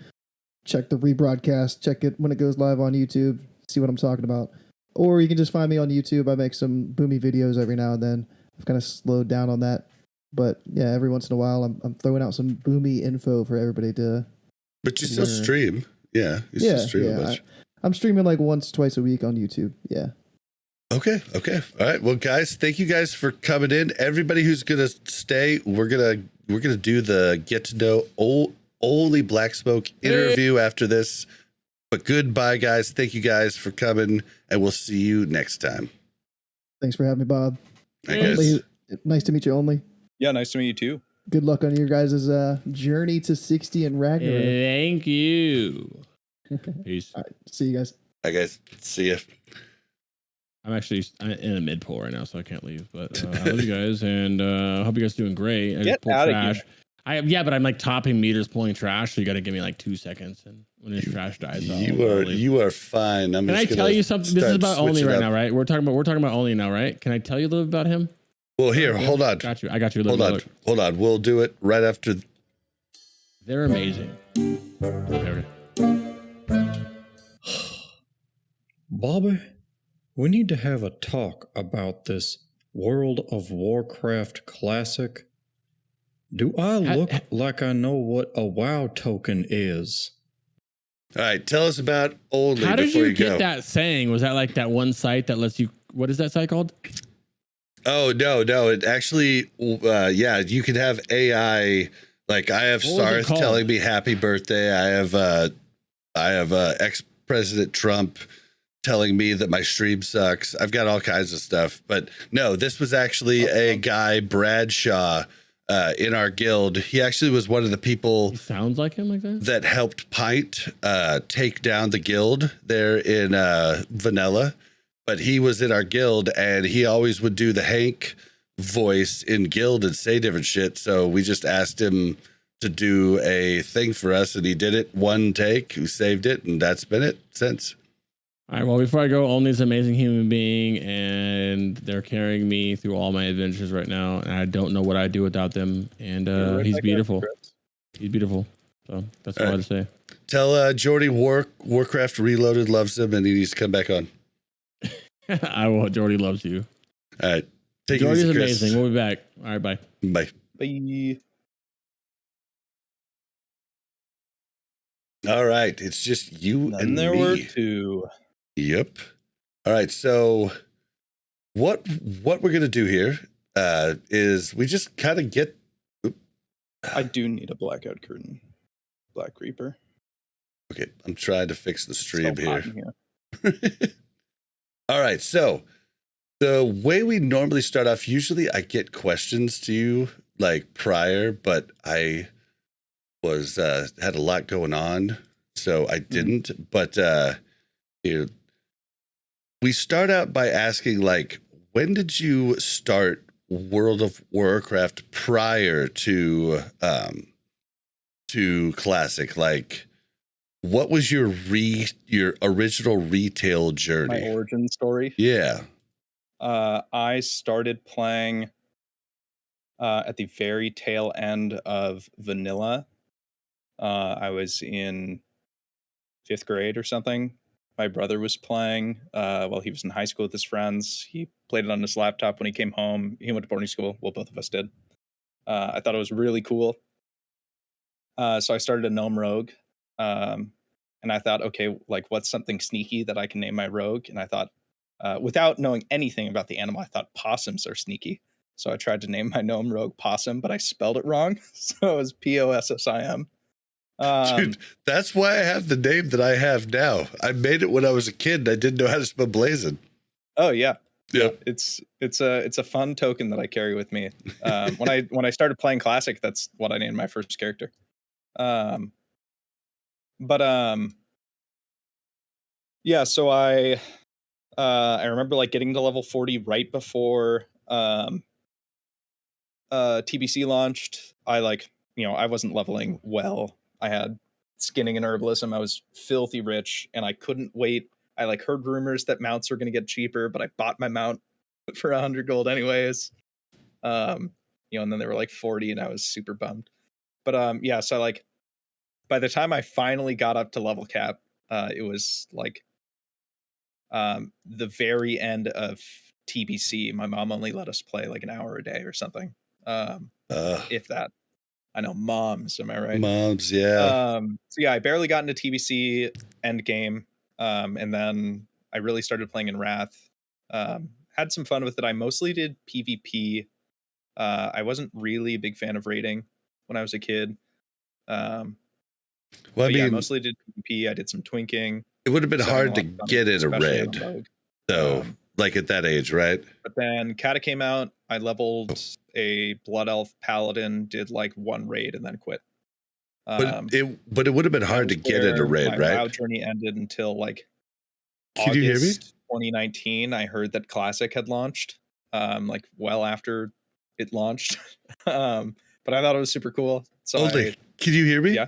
check the rebroadcast, check it when it goes live on YouTube, see what I'm talking about. Or you can just find me on YouTube. I make some boomy videos every now and then. I've kind of slowed down on that. But yeah, every once in a while, I'm throwing out some boomy info for everybody to. But you still stream. Yeah. You still stream a bunch. I'm streaming like once, twice a week on YouTube. Yeah. Okay. All right. Well, guys, thank you guys for coming in. Everybody who's gonna stay, we're gonna do the get to know OnlyBlackSmoke interview after this. But goodbye, guys. Thank you guys for coming, and we'll see you next time. Thanks for having me, Bob. Only, nice to meet you, Only. Yeah, nice to meet you too. Good luck on your guys' journey to 60 and Ragnarok. Thank you. Peace. All right, see you guys. Bye, guys. See ya. I'm in a mid pull right now, so I can't leave. But I love you guys, and I hope you guys are doing great. I Get pulled out trash. of here. But I'm like topping meters pulling trash, so you got to give me like 2 seconds, and when his trash dies, You are fine. Can I tell you something? This is about Only right now, right? We're talking about Only now, right? Can I tell you a little bit about him? Well, here, hold on. Got you. I got you. Hold on. We'll do it right after. They're amazing. Okay. Bobby, we need to have a talk about this World of Warcraft classic. Do I look like I know what a WoW token is? All right, tell us about Only. How did you get go. that saying? Was that like that one site that lets you? What is that site called? Oh no! It actually, you can have AI. Like I have Sarth telling me happy birthday. I have ex-President Trump telling me that my stream sucks. I've got all kinds of stuff. But no, this was actually a guy, Bradshaw, in our guild. He actually was one of the people. He sounds like him, like that. That helped Pint take down the guild there in Vanilla. But he was in our guild, and he always would do the Hank voice in guild and say different shit. So we just asked him to do a thing for us, and he did it one take. We saved it, and that's been it since. All right. Well, before I go, Only's an amazing human being, and they're carrying me through all my adventures right now. And I don't know what I'd do without them. And he's beautiful. He's beautiful. So that's all I have to say. Tell Jordy Warcraft Reloaded loves him, and he needs to come back on. I will. Jordy loves you. All right. Jordy's amazing. We'll be back. All right. Bye. Bye. Bye. All right. It's just you and there me. were two. Yep. All right. So what we're going to do here is we just kind of get. I do need a blackout curtain. Black Reaper. Okay. I'm trying to fix the stream So hot here. in here. All right. So the way we normally start off, usually I get questions to you like prior, but I was had a lot going on, so I didn't. But we start out by asking, like, when did you start World of Warcraft prior to Classic? Like, what was your original retail journey? My origin story. Yeah. I started playing at the very tail end of Vanilla. I was in 5th grade or something. My brother was playing while he was in high school with his friends. He played it on his laptop when he came home. He went to boarding school. Well, both of us did. I thought it was really cool. So I started a gnome rogue. And I thought, okay, like, what's something sneaky that I can name my rogue? And I thought, without knowing anything about the animal, I thought possums are sneaky. So I tried to name my gnome rogue Possum, but I spelled it wrong. So it was Possim. Dude, that's why I have the name that I have now. I made it when I was a kid and I didn't know how to spell blazon. Oh yeah. Yeah. It's a fun token that I carry with me. When I started playing Classic, that's what I named my first character. Yeah, so I remember like getting to level 40 right before TBC launched. I wasn't leveling well. I had skinning and herbalism. I was filthy rich and I couldn't wait. I heard rumors that mounts were going to get cheaper, but I bought my mount for 100 gold anyways. And then they were 40 and I was super bummed. But so by the time I finally got up to level cap, it was the very end of TBC. My mom only let us play an hour a day or something. If that. I know, moms, am I right? Moms, yeah. I barely got into TBC end game. And then I really started playing in Wrath. Had some fun with it. I mostly did PvP. I wasn't really a big fan of raiding when I was a kid. I mostly did PvP. I did some twinking. It would have been hard to get in a raid, though, at that age, right? But then Kata came out. I leveled a Blood Elf Paladin, did one raid, and then quit. But it would have been hard to get in a raid, right? My WoW journey ended until Can you hear me? 2019. I heard that Classic had launched, well after it launched. But I thought it was super cool. So can you hear me?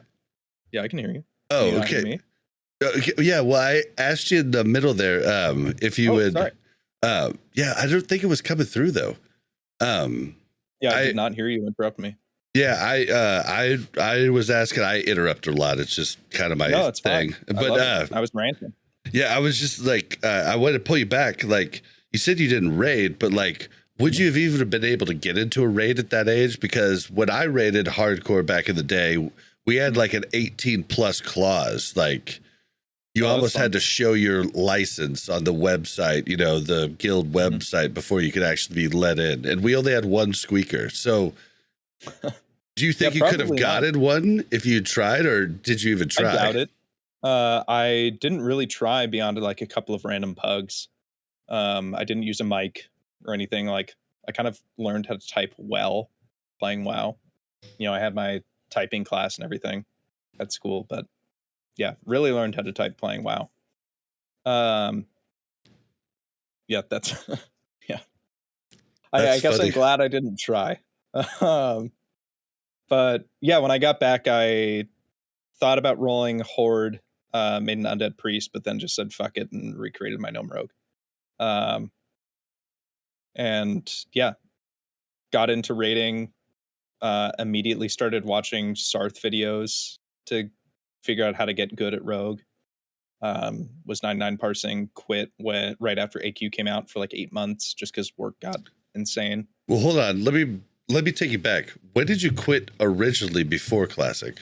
Yeah, I can hear you. Oh, can you okay. hear me? Yeah, well, I asked you in the middle there if you would. Sorry. I don't think it was coming through though. I did not hear you interrupt me. Yeah, I was asking. I interrupt a lot. It's just kind of my thing. But I was ranting. Yeah, I was just I wanted to pull you back. You said you didn't raid, but would you have even been able to get into a raid at that age? Because when I raided hardcore back in the day, we had an 18 plus clause. You almost had to show your license on the website, the guild website, before you could actually be let in. And we only had one squeaker. So do you think you could have gotten one if you tried, or did you even try? I doubt it. I didn't really try beyond a couple of random pugs. I didn't use a mic or anything. I kind of learned how to type well playing WoW. I had my typing class and everything at school, but really learned how to type playing WoW. That's I guess funny. I'm glad I didn't try. But when I got back, I thought about rolling Horde, made an undead priest, but then just said fuck it and recreated my gnome rogue. Got into raiding. Immediately started watching Sarth videos to figure out how to get good at rogue. Was 99 parsing, quit right after AQ came out for 8 months just because work got insane. Well, hold on. Let me take you back. When did you quit originally before Classic?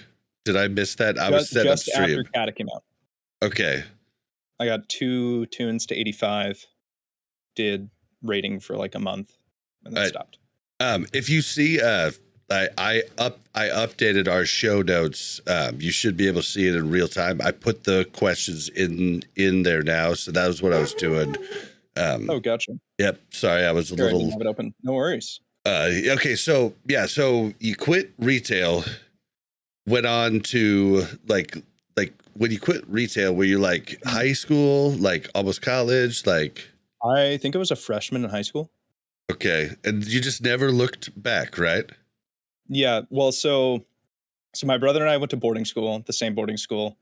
Did I miss that? I was set just upstream. After Kata came out. Okay. I got 2 tunes to 85. Did raiding for a month and then stopped. If you see I updated our show notes. You should be able to see it in real time. I put the questions in there now, so that was what I was doing. Gotcha. Yep. Sorry, I was a I little. didn't have it open. No worries. Okay, so you quit retail, went on to when you quit retail, were you high school, almost college, I think I was a freshman in high school. Okay, and you just never looked back, right? Yeah, well, so my brother and I went to boarding school, the same boarding school.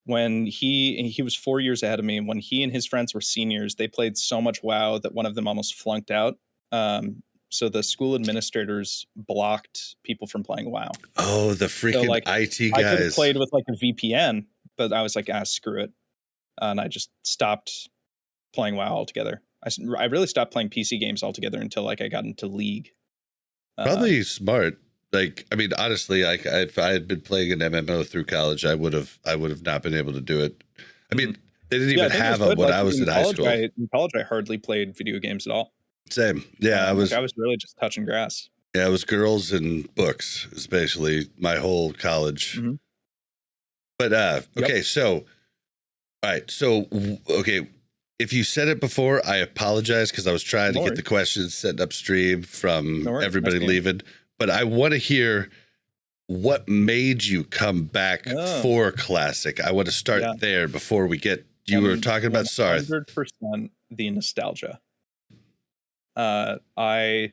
When he was 4 years ahead of me, when he and his friends were seniors, they played so much WoW that one of them almost flunked out. So the school administrators blocked people from playing WoW. Oh, the freaking IT guys. I could have played with a VPN, but I was screw it. And I just stopped playing WoW altogether. I really stopped playing PC games altogether until I got into League. Probably smart. Honestly, if I had been playing an MMO through college, I would have not been able to do it. They didn't even have them when I was in high school. In college, I hardly played video games at all. Same. Yeah, I was really just touching grass. Yeah, it was girls and books, especially my whole college. Mm-hmm. But okay, so all right, so okay. If you said it before, I apologize because I was trying to get the questions set upstream from everybody leaving. But I want to hear what made you come back for Classic. I want to start there before we get. You were talking about Sarth. 100% the nostalgia. It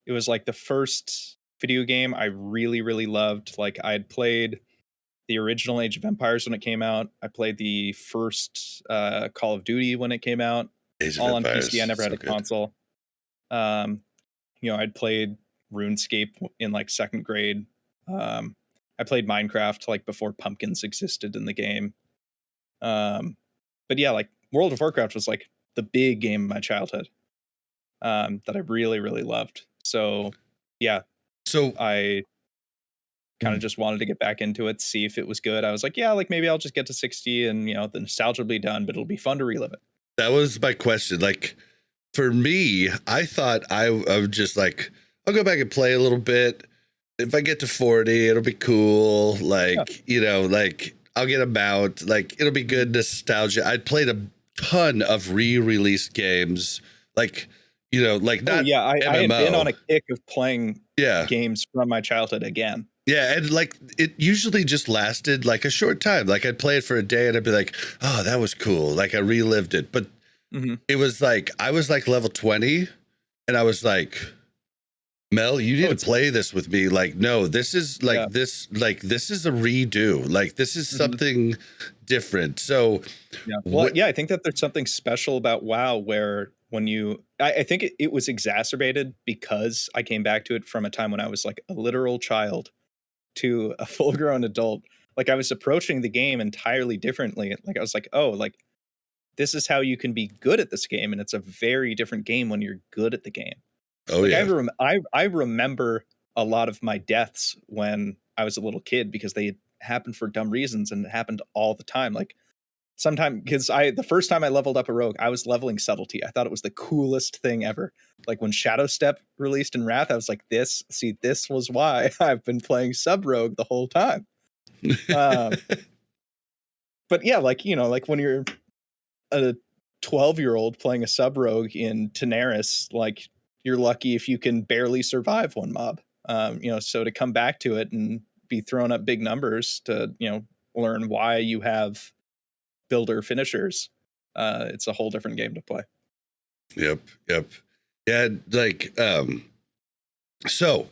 was like the first video game I really, really loved. Like I had played the original Age of Empires when it came out. I played the first Call of Duty when it came out, Age of all on Empires, PC. I never had so a good. console. I'd played RuneScape in like second grade. I played Minecraft like before pumpkins existed in the game. But yeah, like World of Warcraft was like the big game of my childhood that I really, really loved. So yeah, So I kind of just wanted to get back into it, see if it was good. I was like, yeah, like maybe I'll just get to 60 and the nostalgia will be done, but it'll be fun to relive it. that was my question. Like for me, I thought I would just like, I'll go back and play a little bit. If I get to 40, it'll be cool. Like, like I'll get a mount. Like it'll be good nostalgia. I'd played a ton of re-released games. Like, like not I had been on a kick of playing yeah. games from my childhood again. Yeah, and like it usually just lasted like a short time. Like I'd play it for a day and I'd be like, oh, that was cool. Like I relived it. But it was like I was like level 20 and I was like, Mel, you need to play this with me. Like, no, this is like this is a redo. Like this is something different. So I think that there's something special about WoW where when I think it was exacerbated because I came back to it from a time when I was like a literal child to a full grown adult. Like I was approaching the game entirely differently. Like I was like, oh, like this is how you can be good at this game. And it's a very different game when you're good at the game. Oh, like yeah. I remember a lot of my deaths when I was a little kid because they happened for dumb reasons and it happened all the time. Like sometimes because the first time I leveled up a rogue, I was leveling subtlety. I thought it was the coolest thing ever. Like when Shadow Step released in Wrath, I was like, this was why I've been playing sub rogue the whole time. But yeah, like, like when you're a 12-year-old playing a sub rogue in Daenerys, like you're lucky if you can barely survive one mob. So to come back to it and be throwing up big numbers to, learn why you have builder finishers, it's a whole different game to play. Yep. Yeah, like so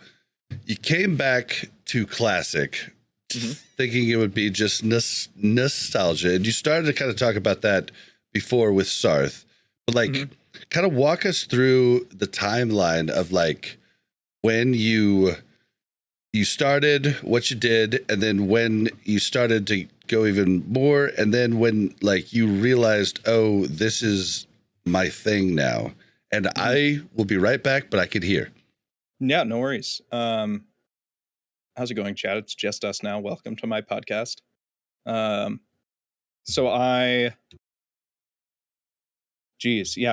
you came back to classic thinking it would be just nostalgia, and you started to kind of talk about that before with Sarth, but like kind of walk us through the timeline of like when you started, what you did, and then when you started to go even more, and then when like you realized, oh, this is my thing now. And I will be right back, but I can hear. Yeah, no worries. How's it going, Chad? It's just us now. Welcome to my podcast. I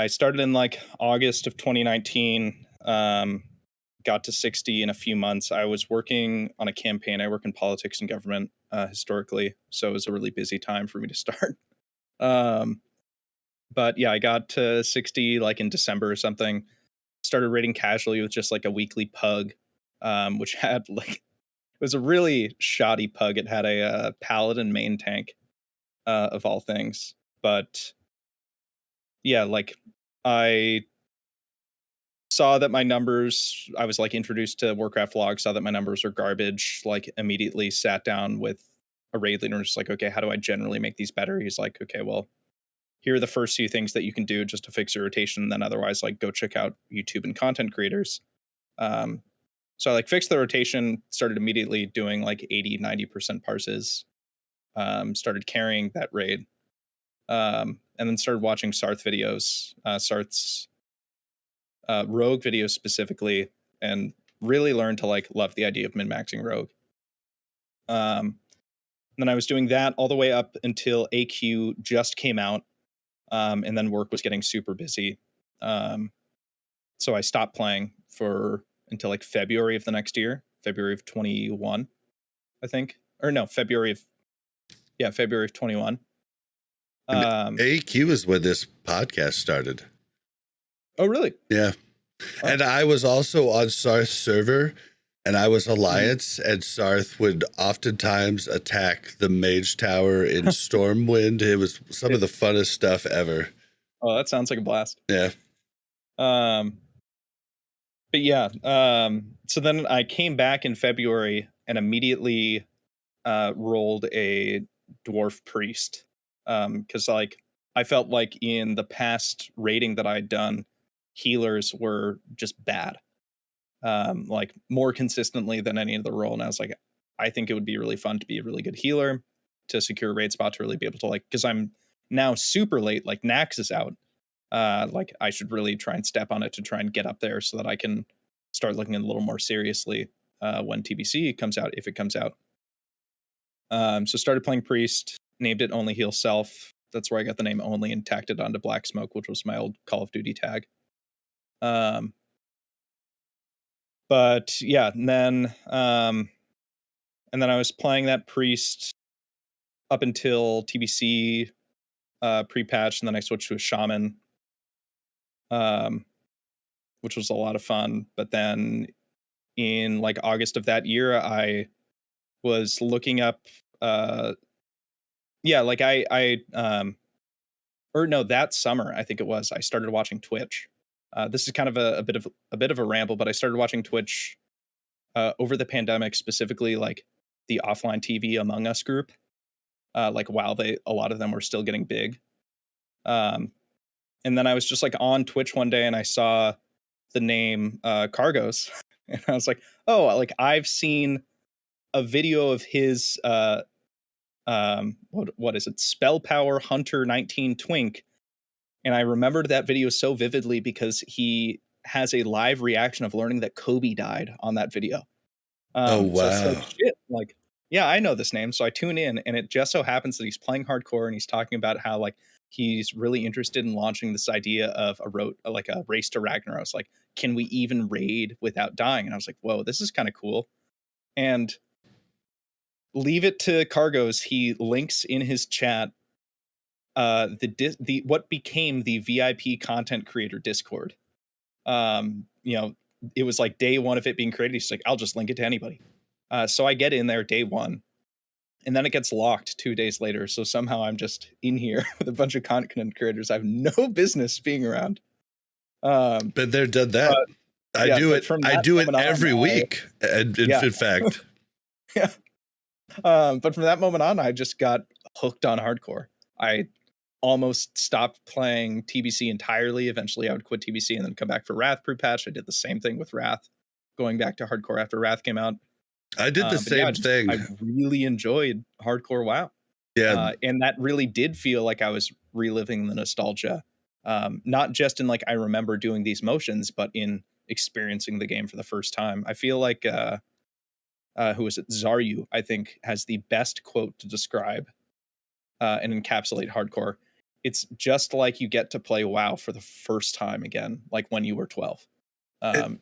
started in like August of 2019. Got to 60 in a few months. I was working on a campaign. I work in politics and government historically, so it was a really busy time for me to start. But yeah, I got to 60 like in December or something. Started raiding casually with just like a weekly pug, which had like, it was a really shoddy pug. It had a paladin main tank, of all things. But yeah, like I saw that my numbers, I was like introduced to Warcraft logs, saw that my numbers were garbage, like immediately sat down with a raid leader and was just like, okay, how do I generally make these better? He's like, okay, well, here are the first few things that you can do just to fix your rotation. And then otherwise, like go check out YouTube and content creators. So I like fixed the rotation, started immediately doing like 80-90% parses, started carrying that raid, and then started watching Sarth videos, Sarth's rogue videos specifically, and really learned to like love the idea of min-maxing rogue. And then I was doing that all the way up until AQ just came out. And then work was getting super busy. So I stopped playing until like February of the next year, February of 21, I think. Or no, February of 21. AQ is when this podcast started. Oh, really? Yeah. Oh. And I was also on Sarth's server, and I was Alliance, and Sarth would oftentimes attack the Mage Tower in Stormwind. It was some of the funnest stuff ever. Oh, that sounds like a blast. Yeah. but yeah, so then I came back in February and immediately rolled a dwarf priest, because like I felt like in the past raiding that I'd done, healers were just bad, like more consistently than any other role. And I was like, I think it would be really fun to be a really good healer, to secure a raid spot, to really be able to, like, because I'm now super late, like Nax is out, like I should really try and step on it to try and get up there so that I can start looking a little more seriously when TBC comes out, if it comes out. So started playing priest, named it Only Heal Self. That's where I got the name Only, and tacked it onto BlackSmoke, which was my old Call of Duty tag. But yeah, and then I was playing that priest up until TBC pre-patch, and then I switched to a shaman, which was a lot of fun. But then in like August of that year, I was looking up that summer, I think it was, I started watching Twitch. This is kind of a bit of a ramble, but I started watching Twitch over the pandemic, specifically like the offline TV Among Us group, like while a lot of them were still getting big. And then I was just like on Twitch one day and I saw the name Cargos, and I was like, oh, like I've seen a video of his what is it, Spell Power Hunter 19 Twink. And I remembered that video so vividly because he has a live reaction of learning that Kobe died on that video. Oh, wow. So it's like, shit, like, yeah, I know this name. So I tune in, and it just so happens that he's playing hardcore and he's talking about how like he's really interested in launching this idea of a race to Ragnaros. Like, can we even raid without dying? And I was like, whoa, this is kind of cool. And leave it to Cargos, he links in his chat the what became the VIP content creator Discord. It was like day one of it being created. He's like, I'll just link it to anybody. So I get in there day one, and then it gets locked 2 days later. So somehow I'm just in here with a bunch of content creators I have no business being around. Been there, done that. I do it every week. In fact. Yeah. But from that moment on, I just got hooked on hardcore. I almost stopped playing TBC entirely. Eventually I would quit TBC and then come back for Wrath pre-patch. I did the same thing with Wrath, going back to hardcore after Wrath came out. I did the same thing. I really enjoyed hardcore WoW. Yeah. And that really did feel like I was reliving the nostalgia. Not just in like, I remember doing these motions, but in experiencing the game for the first time. I feel like, who is it? Zaryu, I think, has the best quote to describe and encapsulate hardcore. It's just like you get to play WoW for the first time again, like when you were 12. Like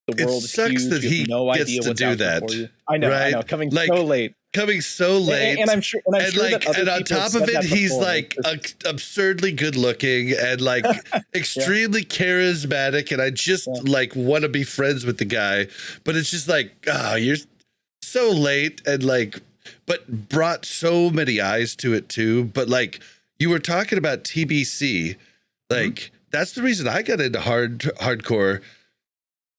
the world is huge. That he no gets idea to what's do out there that. for you. I know, right? I know. Coming so late. And I'm sure. And on top of it, he's like absurdly good looking and like extremely charismatic. And I just like want to be friends with the guy. But it's just like, you're so late, and like, but brought so many eyes to it too. But like you were talking about TBC, like that's the reason I got into hardcore.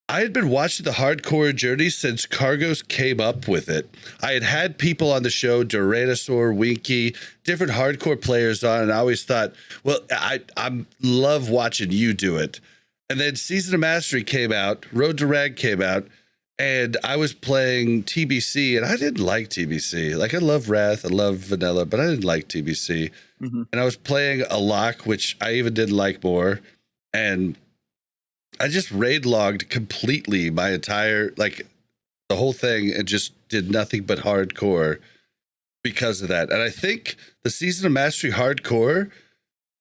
I had been watching the hardcore journey since Cargos came up with it. I had people on the show, Duranosaur, Winky, different hardcore players on, and I always thought, well, I love watching you do it. And then Season of Mastery came out, Road to Rag came out, and I was playing TBC, and I didn't like TBC. Like, I love Wrath, I love Vanilla, but I didn't like TBC. And I was playing a lock, which I even didn't like more, and I just raid logged completely my entire, like the whole thing, and just did nothing but hardcore because of that. And I think the Season of Mastery hardcore,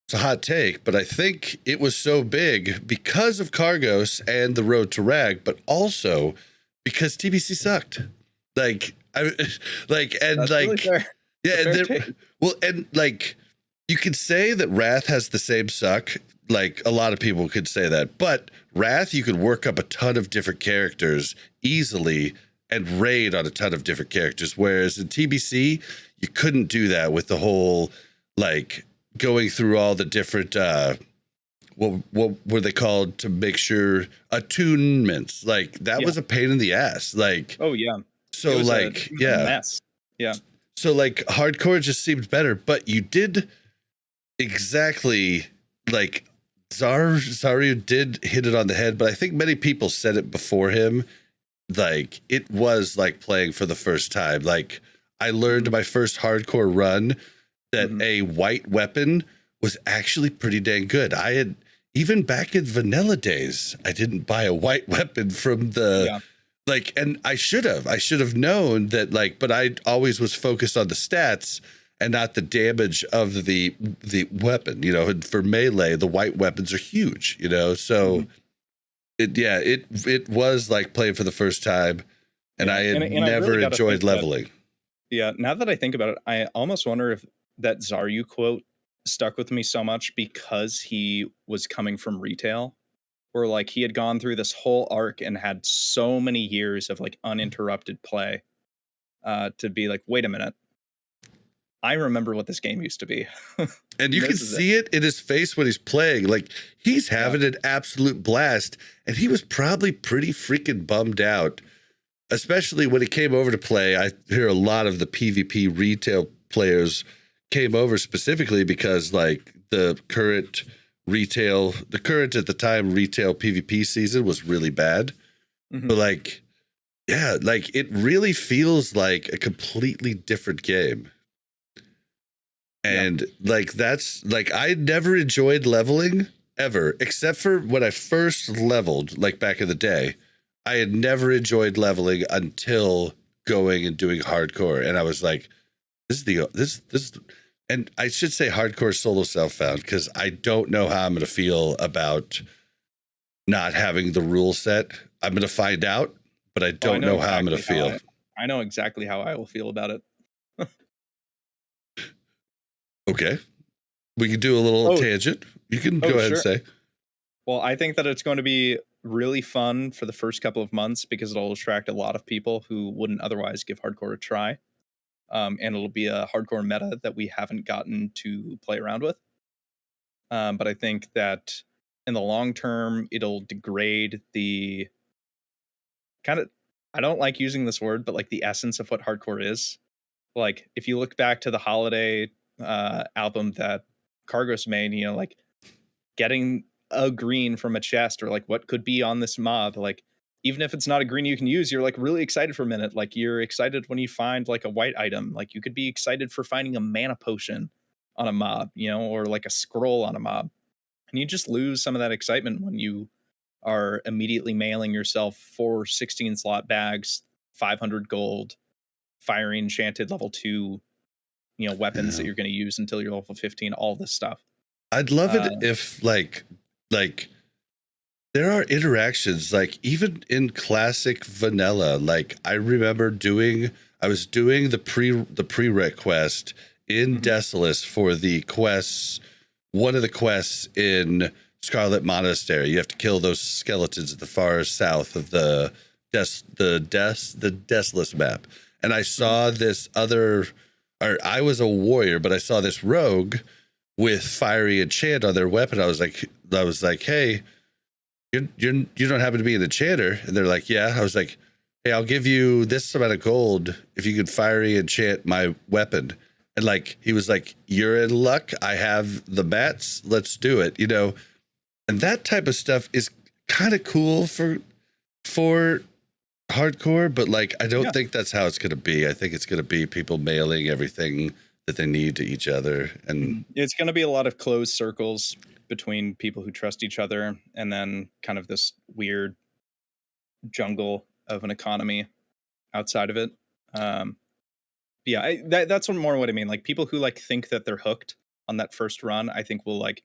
it's a hot take, but I think it was so big because of Cargos and the Road to Rag, but also because TBC sucked. Like, That's really fair. And like, you could say that Wrath has the same suck. Like, a lot of people could say that, but Wrath, you could work up a ton of different characters easily and raid on a ton of different characters. Whereas in TBC, you couldn't do that with the whole, like, going through all the different, what were they called to make sure attunements? Like that was a pain in the ass. Like, oh yeah. So It was like, a mess. Yeah. So like hardcore just seemed better, but you did exactly like Zario did hit it on the head, but I think many people said it before him. Like it was like playing for the first time. Like I learned my first hardcore run that a white weapon was actually pretty dang good. I had, even back in vanilla days, I didn't buy a white weapon from the like, and I should have known that, like, but I always was focused on the stats and not the damage of the weapon, you know. And for melee, the white weapons are huge, you know. So it was like playing for the first time, and I had never really enjoyed leveling. Now that I think about it, I almost wonder if that Zaryu quote stuck with me so much because he was coming from retail, where like he had gone through this whole arc and had so many years of like uninterrupted play to be like, wait a minute, I remember what this game used to be. And you can see it in his face when he's playing. Like he's having an absolute blast, and he was probably pretty freaking bummed out, especially when he came over to play. I hear a lot of the PvP retail players came over specifically because like the current at the time retail PvP season was really bad. But like, yeah, like it really feels like a completely different game. And like, that's like, I never enjoyed leveling ever, except for when I first leveled, like back in the day. I had never enjoyed leveling until going and doing hardcore. And I was like, this, and I should say hardcore solo self-found, because I don't know how I'm going to feel about not having the rule set. I'm going to find out, but I don't know how I'm going to feel. I know exactly how I will feel about it. Okay. We can do a little tangent. You can go ahead and say. Well, I think that it's going to be really fun for the first couple of months because it'll attract a lot of people who wouldn't otherwise give hardcore a try. And it'll be a hardcore meta that we haven't gotten to play around with. But I think that in the long term, it'll degrade the kind of, I don't like using this word, but like the essence of what hardcore is. Like if you look back to the Holiday album that Cargos made, you know, like getting a green from a chest or like what could be on this mob, like even if it's not a green you can use, you're like really excited for a minute. Like you're excited when you find like a white item. Like you could be excited for finding a mana potion on a mob, you know, or like a scroll on a mob. And you just lose some of that excitement when you are immediately mailing yourself 4 16 slot bags, 500 gold, fiery enchanted level 2, you know, weapons that you're going to use until you're level 15, all this stuff. I'd love it if like there are interactions, like even in classic vanilla. Like I remember I was doing the prereq quest in Desolace for the quests. One of the quests in Scarlet Monastery, you have to kill those skeletons at the far south of the Desolace map. And I saw this I was a warrior, but I saw this rogue with fiery enchant on their weapon. I was like, hey, you don't happen to be an enchanter? And they're like, yeah. I was like, hey, I'll give you this amount of gold if you could fiery enchant my weapon. And like, he was like, you're in luck. I have the bats. Let's do it. You know, and that type of stuff is kind of cool for hardcore, but like, I don't think that's how it's going to be. I think it's going to be people mailing everything that they need to each other. And it's going to be a lot of closed circles between people who trust each other, and then kind of this weird jungle of an economy outside of it. That's more what I mean. Like people who like think that they're hooked on that first run, I think will like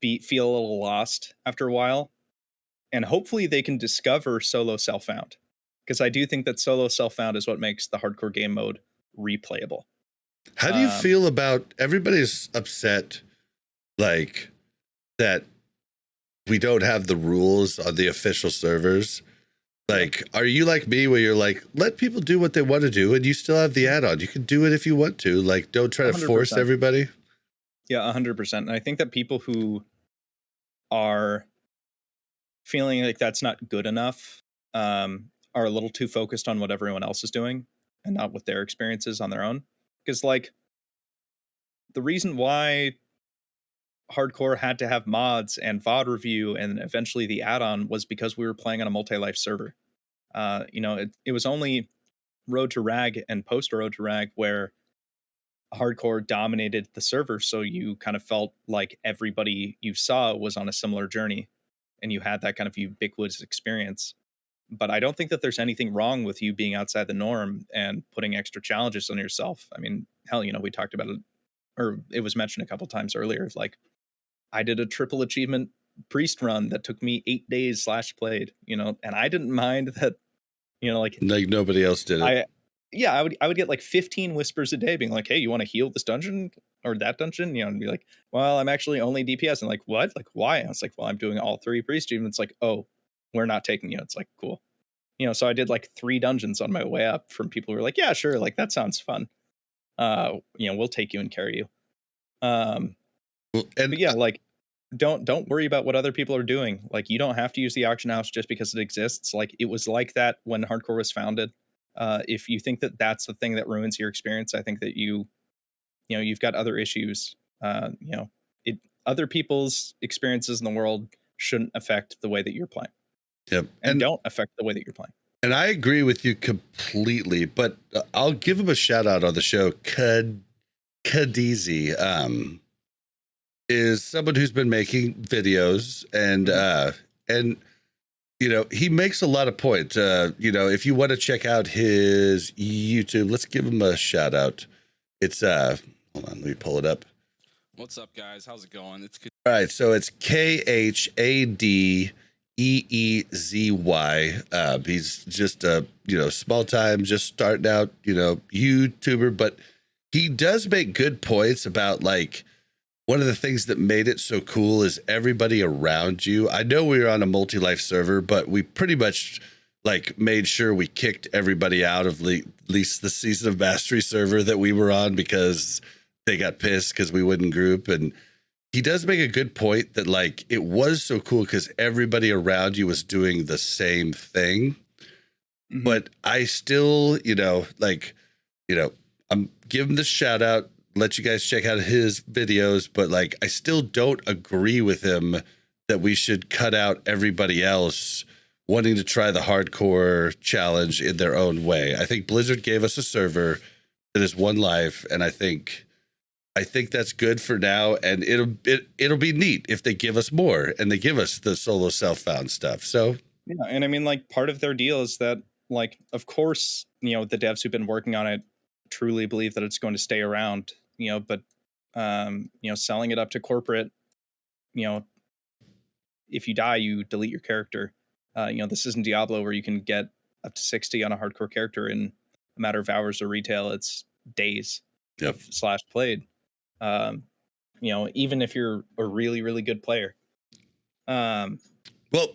feel a little lost after a while, and hopefully they can discover solo self-found, because I do think that solo self-found is what makes the hardcore game mode replayable. How do you feel about, everybody's upset like that we don't have the rules on the official servers? Like, are you like me where you're like, let people do what they want to do and you still have the add-on? You can do it if you want to. Like, don't try to 100%. Force everybody. Yeah, 100%. And I think that people who are feeling like that's not good enough, are a little too focused on what everyone else is doing and not what their experiences on their own. Because like the reason why hardcore had to have mods and VOD review and eventually the add-on was because we were playing on a multi-life server. It was only Road to Rag and post Road to Rag where hardcore dominated the server, so you kind of felt like everybody you saw was on a similar journey and you had that kind of ubiquitous experience. But I don't think that there's anything wrong with you being outside the norm and putting extra challenges on yourself. I mean, hell, we talked about it, or it was mentioned a couple times earlier. Like, I did a triple achievement priest run that took me 8 days /played, and I didn't mind that, like nobody else did it. I would get like 15 whispers a day being like, hey, you want to heal this dungeon or that dungeon? And be like, well, I'm actually only DPS. And like, what? Like, why? I was like, well, I'm doing all 3 priest achievements. It's like, oh, we're not taking you. It's like, cool. So I did like 3 dungeons on my way up from people who were like, yeah, sure. Like, that sounds fun. We'll take you and carry you. But yeah, like, don't worry about what other people are doing. Like, you don't have to use the auction house just because it exists. Like, it was like that when hardcore was founded. If you think that that's the thing that ruins your experience, I think that you've got other issues. Other people's experiences in the world shouldn't affect the way that you're playing. Yep. And don't affect the way that you're playing. And I agree with you completely, but I'll give him a shout out on the show. Kadizi is someone who's been making videos and he makes a lot of points. If you want to check out his YouTube, let's give him a shout out. It's hold on, let me pull it up. What's up, guys? How's it going? It's good. All right, so it's KHADEEZY. He's just a small time, just starting out, YouTuber, but he does make good points about like one of the things that made it so cool is everybody around you. I know we were on a multi-life server, but we pretty much like made sure we kicked everybody out of at least the Season of Mastery server that we were on because they got pissed because we wouldn't group. And he does make a good point that like it was so cool because everybody around you was doing the same thing. Mm-hmm. But I still, I'm giving the shout out, let you guys check out his videos, but like I still don't agree with him that we should cut out everybody else wanting to try the hardcore challenge in their own way. I think Blizzard gave us a server that is one life, and I think that's good for now, and it'll be neat if they give us more and they give us the solo self-found stuff. So yeah, and I mean, like, part of their deal is that, like, of course, the devs who've been working on it truly believe that it's going to stay around, but selling it up to corporate, if you die, you delete your character. This isn't Diablo where you can get up to 60 on a hardcore character in a matter of hours of retail. It's days of /played. Even if you're a really, really good player. Well,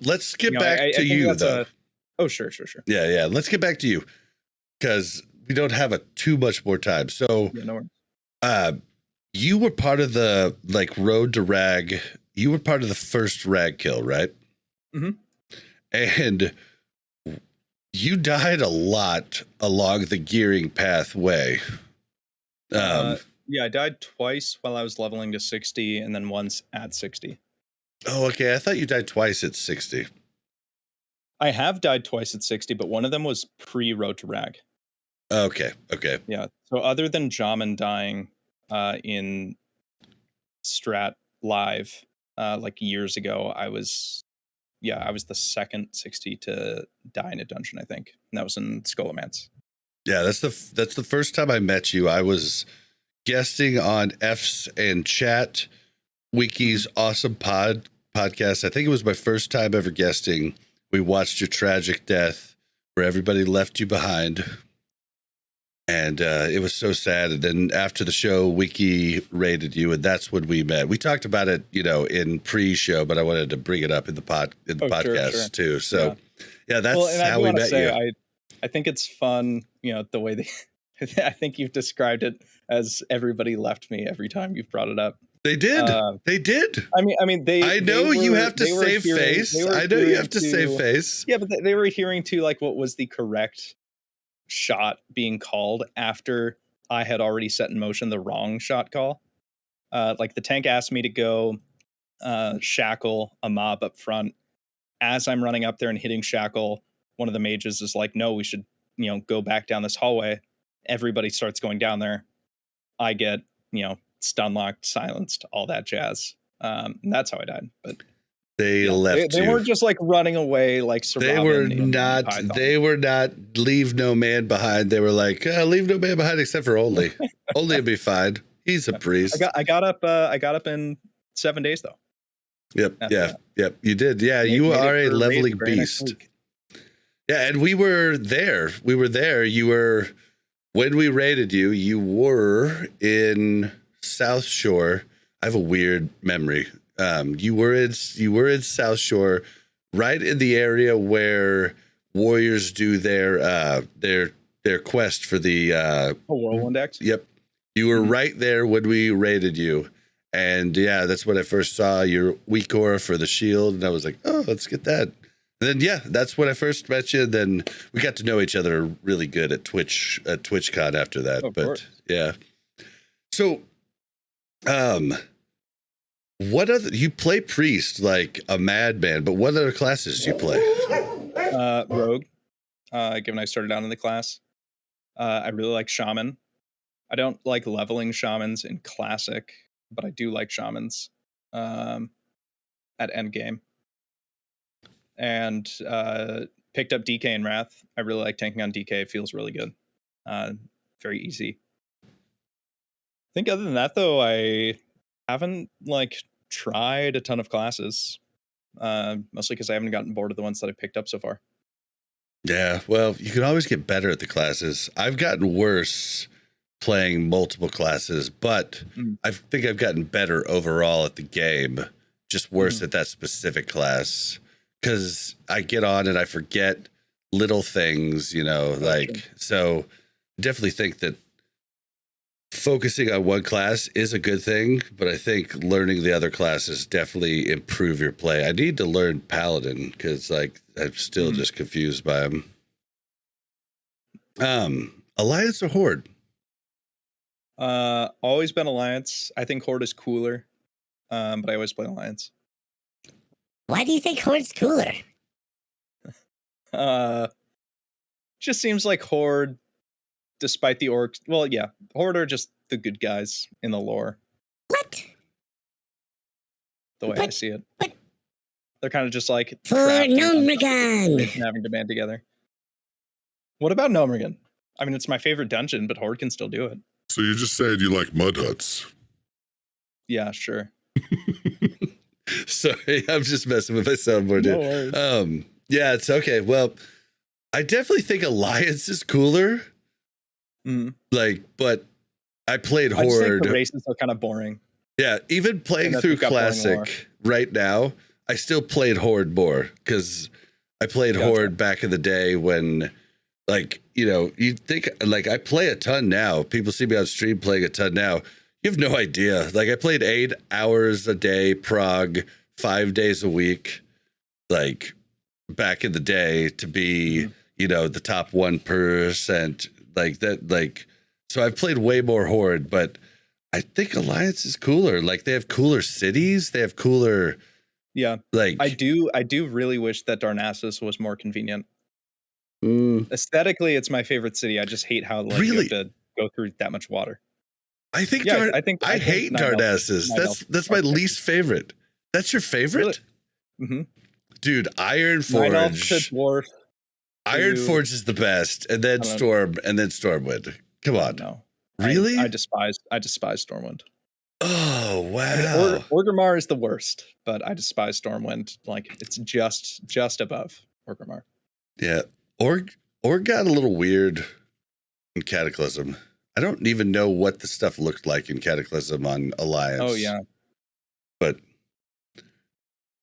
let's get back to you though. Oh, sure. Yeah. Let's get back to you because we don't have too much more time. So, yeah, no worries. You were part of the like Road to Rag. You were part of the first Rag kill, right? Mm-hmm. And you died a lot along the gearing pathway. Yeah, I died twice while I was leveling to 60 and then once at 60. Oh, okay. I thought you died twice at 60. I have died twice at 60, but one of them was pre-Road to Rag. Okay. Yeah. So other than Jamin dying in Strat Live like years ago, I was the second 60 to die in a dungeon, I think. And that was in Scholomance. Yeah, that's the first time I met you. I was guesting on F's and Chat Wiki's awesome podcast. I think it was my first time ever guesting. We watched your tragic death where everybody left you behind. And it was so sad. And then after the show, Wiki rated you, and that's when we met. We talked about it, in pre-show, but I wanted to bring it up in the podcast sure. too. So, yeah, that's how we met you. I think it's fun, the way I think you've described it as everybody left me every time you've brought it up. They did. Uh, They did. I mean, they. I know you have to they were save adhering- face. they were I know you adhering have to save face. Yeah, but they were adhering to like what was the correct shot being called after I had already set in motion the wrong shot call. Like the tank asked me to go shackle a mob up front. As I'm running up there and hitting shackle, one of the mages is like, "No, we should, go back down this hallway." Everybody starts going down there. I get, stun locked, silenced, all that jazz. And that's how I died. But They left they you. weren't just like running away like Sir They Robin were in not. Python. They were not. Leave no man behind. They were like, leave no man behind except for Only. Only will be fine. He's a priest. I got up in 7 days though. Yep. After Yeah. that. Yep. You did. Yeah. Made- You made it are a for leveling raid the very next beast. week. Yeah, and we were there. We were there. You were when we raided you. You were in South Shore. I have a weird memory. You were in South Shore, right in the area where warriors do their quest for the. Whirlwind X. Yep, you were right there when we raided you, and yeah, that's when I first saw your weak aura for the shield, and I was like, oh, let's get that. And then yeah, that's when I first met you. Then we got to know each other really good at TwitchCon after that. Of but course. yeah, so what other you play priest like a madman? But what other classes do you play? Rogue. Given I started out in the class, I really like shaman. I don't like leveling shamans in classic, but I do like shamans at endgame. And picked up DK and Wrath. I really like tanking on DK. It feels really good. Very easy. I think other than that, though, I haven't like tried a ton of classes. Mostly because I haven't gotten bored of the ones that I picked up so far. Yeah, well, you can always get better at the classes. I've gotten worse playing multiple classes, but I think I've gotten better overall at the game. Just worse at that specific class. Because I get on and I forget little things, so definitely think that focusing on one class is a good thing, but I think learning the other classes definitely improve your play. I need to learn Paladin because I'm still just confused by him. Alliance or Horde? Always been Alliance. I think Horde is cooler, but I always play Alliance. Why do you think Horde's cooler? Just seems like Horde, despite the orcs. Well, yeah, Horde are just the good guys in the lore. What? The way I see it, but- they're kind of just like For trapped in Nomrigan! and having to band together. What about Nomrigan? I mean, it's my favorite dungeon, but Horde can still do it. So you just said you like mud huts. Yeah, sure. Sorry, I'm just messing with my soundboard. No Dude. worries. Yeah, it's okay. Well, I definitely think Alliance is cooler. But I played I just think Horde. the races are kind of boring. Yeah, even playing And that through they've got boring lore. Classic right now, I still played Horde more because I played Horde back in the day when, you'd think, I play a ton now. People see me on stream playing a ton now. You have no idea. I played 8 hours a day, prog, 5 days a week, back in the day to be, the top 1%, so I've played way more Horde, but I think Alliance is cooler. They have cooler cities. They have cooler. Yeah. I do really wish that Darnassus was more convenient. Aesthetically, it's my favorite city. I just hate how you Really? have to go through that much water. I think I hate Night Elf- Darnassus. Night Elf That's my are least favorite. That's your favorite? Really? Dude, Iron Night Elf to Forge. Dwarf. Iron Forge is the best, and then Storm, and then Stormwind. Come on. No. Really? I despise Stormwind. Oh, wow. Orgrimmar is the worst, but I despise Stormwind. It's just above Orgrimmar. Yeah. Org got a little weird in Cataclysm. I don't even know what the stuff looked like in Cataclysm on Alliance. Oh, yeah. But,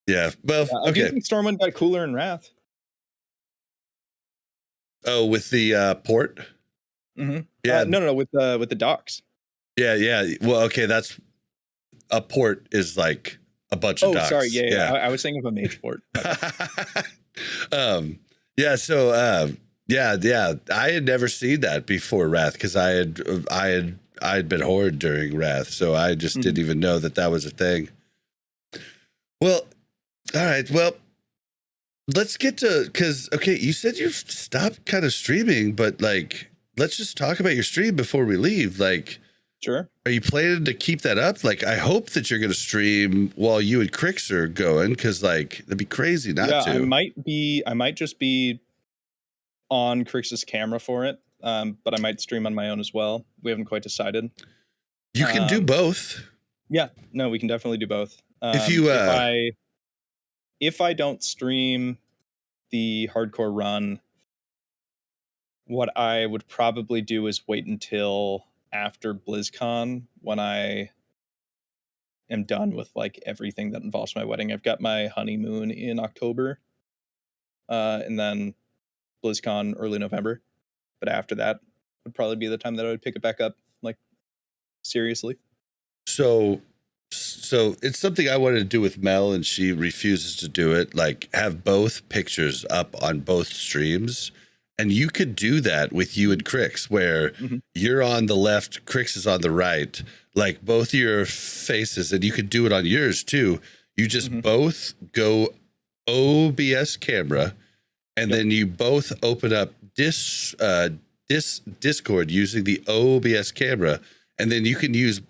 yeah. Well, I do okay. think Stormwind got cooler in Wrath. Oh, with the port? Mm-hmm. Yeah. No, with the docks. Yeah. Well, okay. That's a port is like a bunch of Oh, docs. sorry. Yeah. I was thinking of a mage port. Yeah. So, yeah. I had never seen that before Wrath because I'd been Horde during Wrath, so I just didn't even know that was a thing. Well, all right. Well, let's get to because you said you've stopped kind of streaming, but like, let's just talk about your stream before we leave. Like, Sure. are you planning to keep that up? Like, I hope that you're going to stream while you and Crix are going, because like that'd be crazy not to. I might just be on Crix's camera for it, but I might stream on my own as well. We haven't quite decided. You can do both. Yeah, no, we can definitely do both. If you, if I don't stream the hardcore run, what I would probably do is wait until after BlizzCon when I am done with like everything that involves my wedding. I've got my honeymoon in October, and then BlizzCon early November. But after that would probably be the time that I would pick it back up, like seriously. So it's something I wanted to do with Mel, and she refuses to do it. Like, have both pictures up on both streams. And you could do that with you and Crix, where you're on the left, Crix is on the right, like both your faces, and you could do it on yours too. You just both go OBS camera, and then you both open up Discord using the OBS camera, and then you can use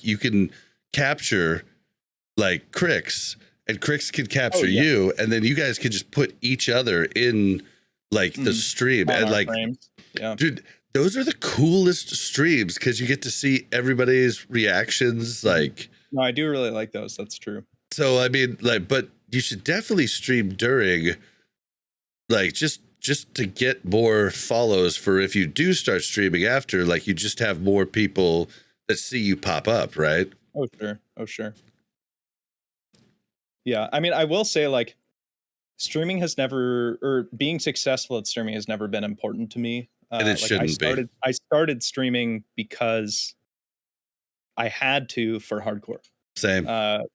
you can capture like Crix, and Crix can capture you, and then you guys can just put each other in like the stream On and our like frames. Yeah. Dude, those are the coolest streams because you get to see everybody's reactions. Like, no, I do really like those. That's true. So I mean, like, but you should definitely stream during, like, just to get more follows for if you do start streaming after, like, you just have more people that see you pop up, right? Oh sure. Yeah, I mean, I will say, like, streaming has never, or being successful at streaming has never been important to me. And it shouldn't be. I started streaming because I had to for hardcore. Same.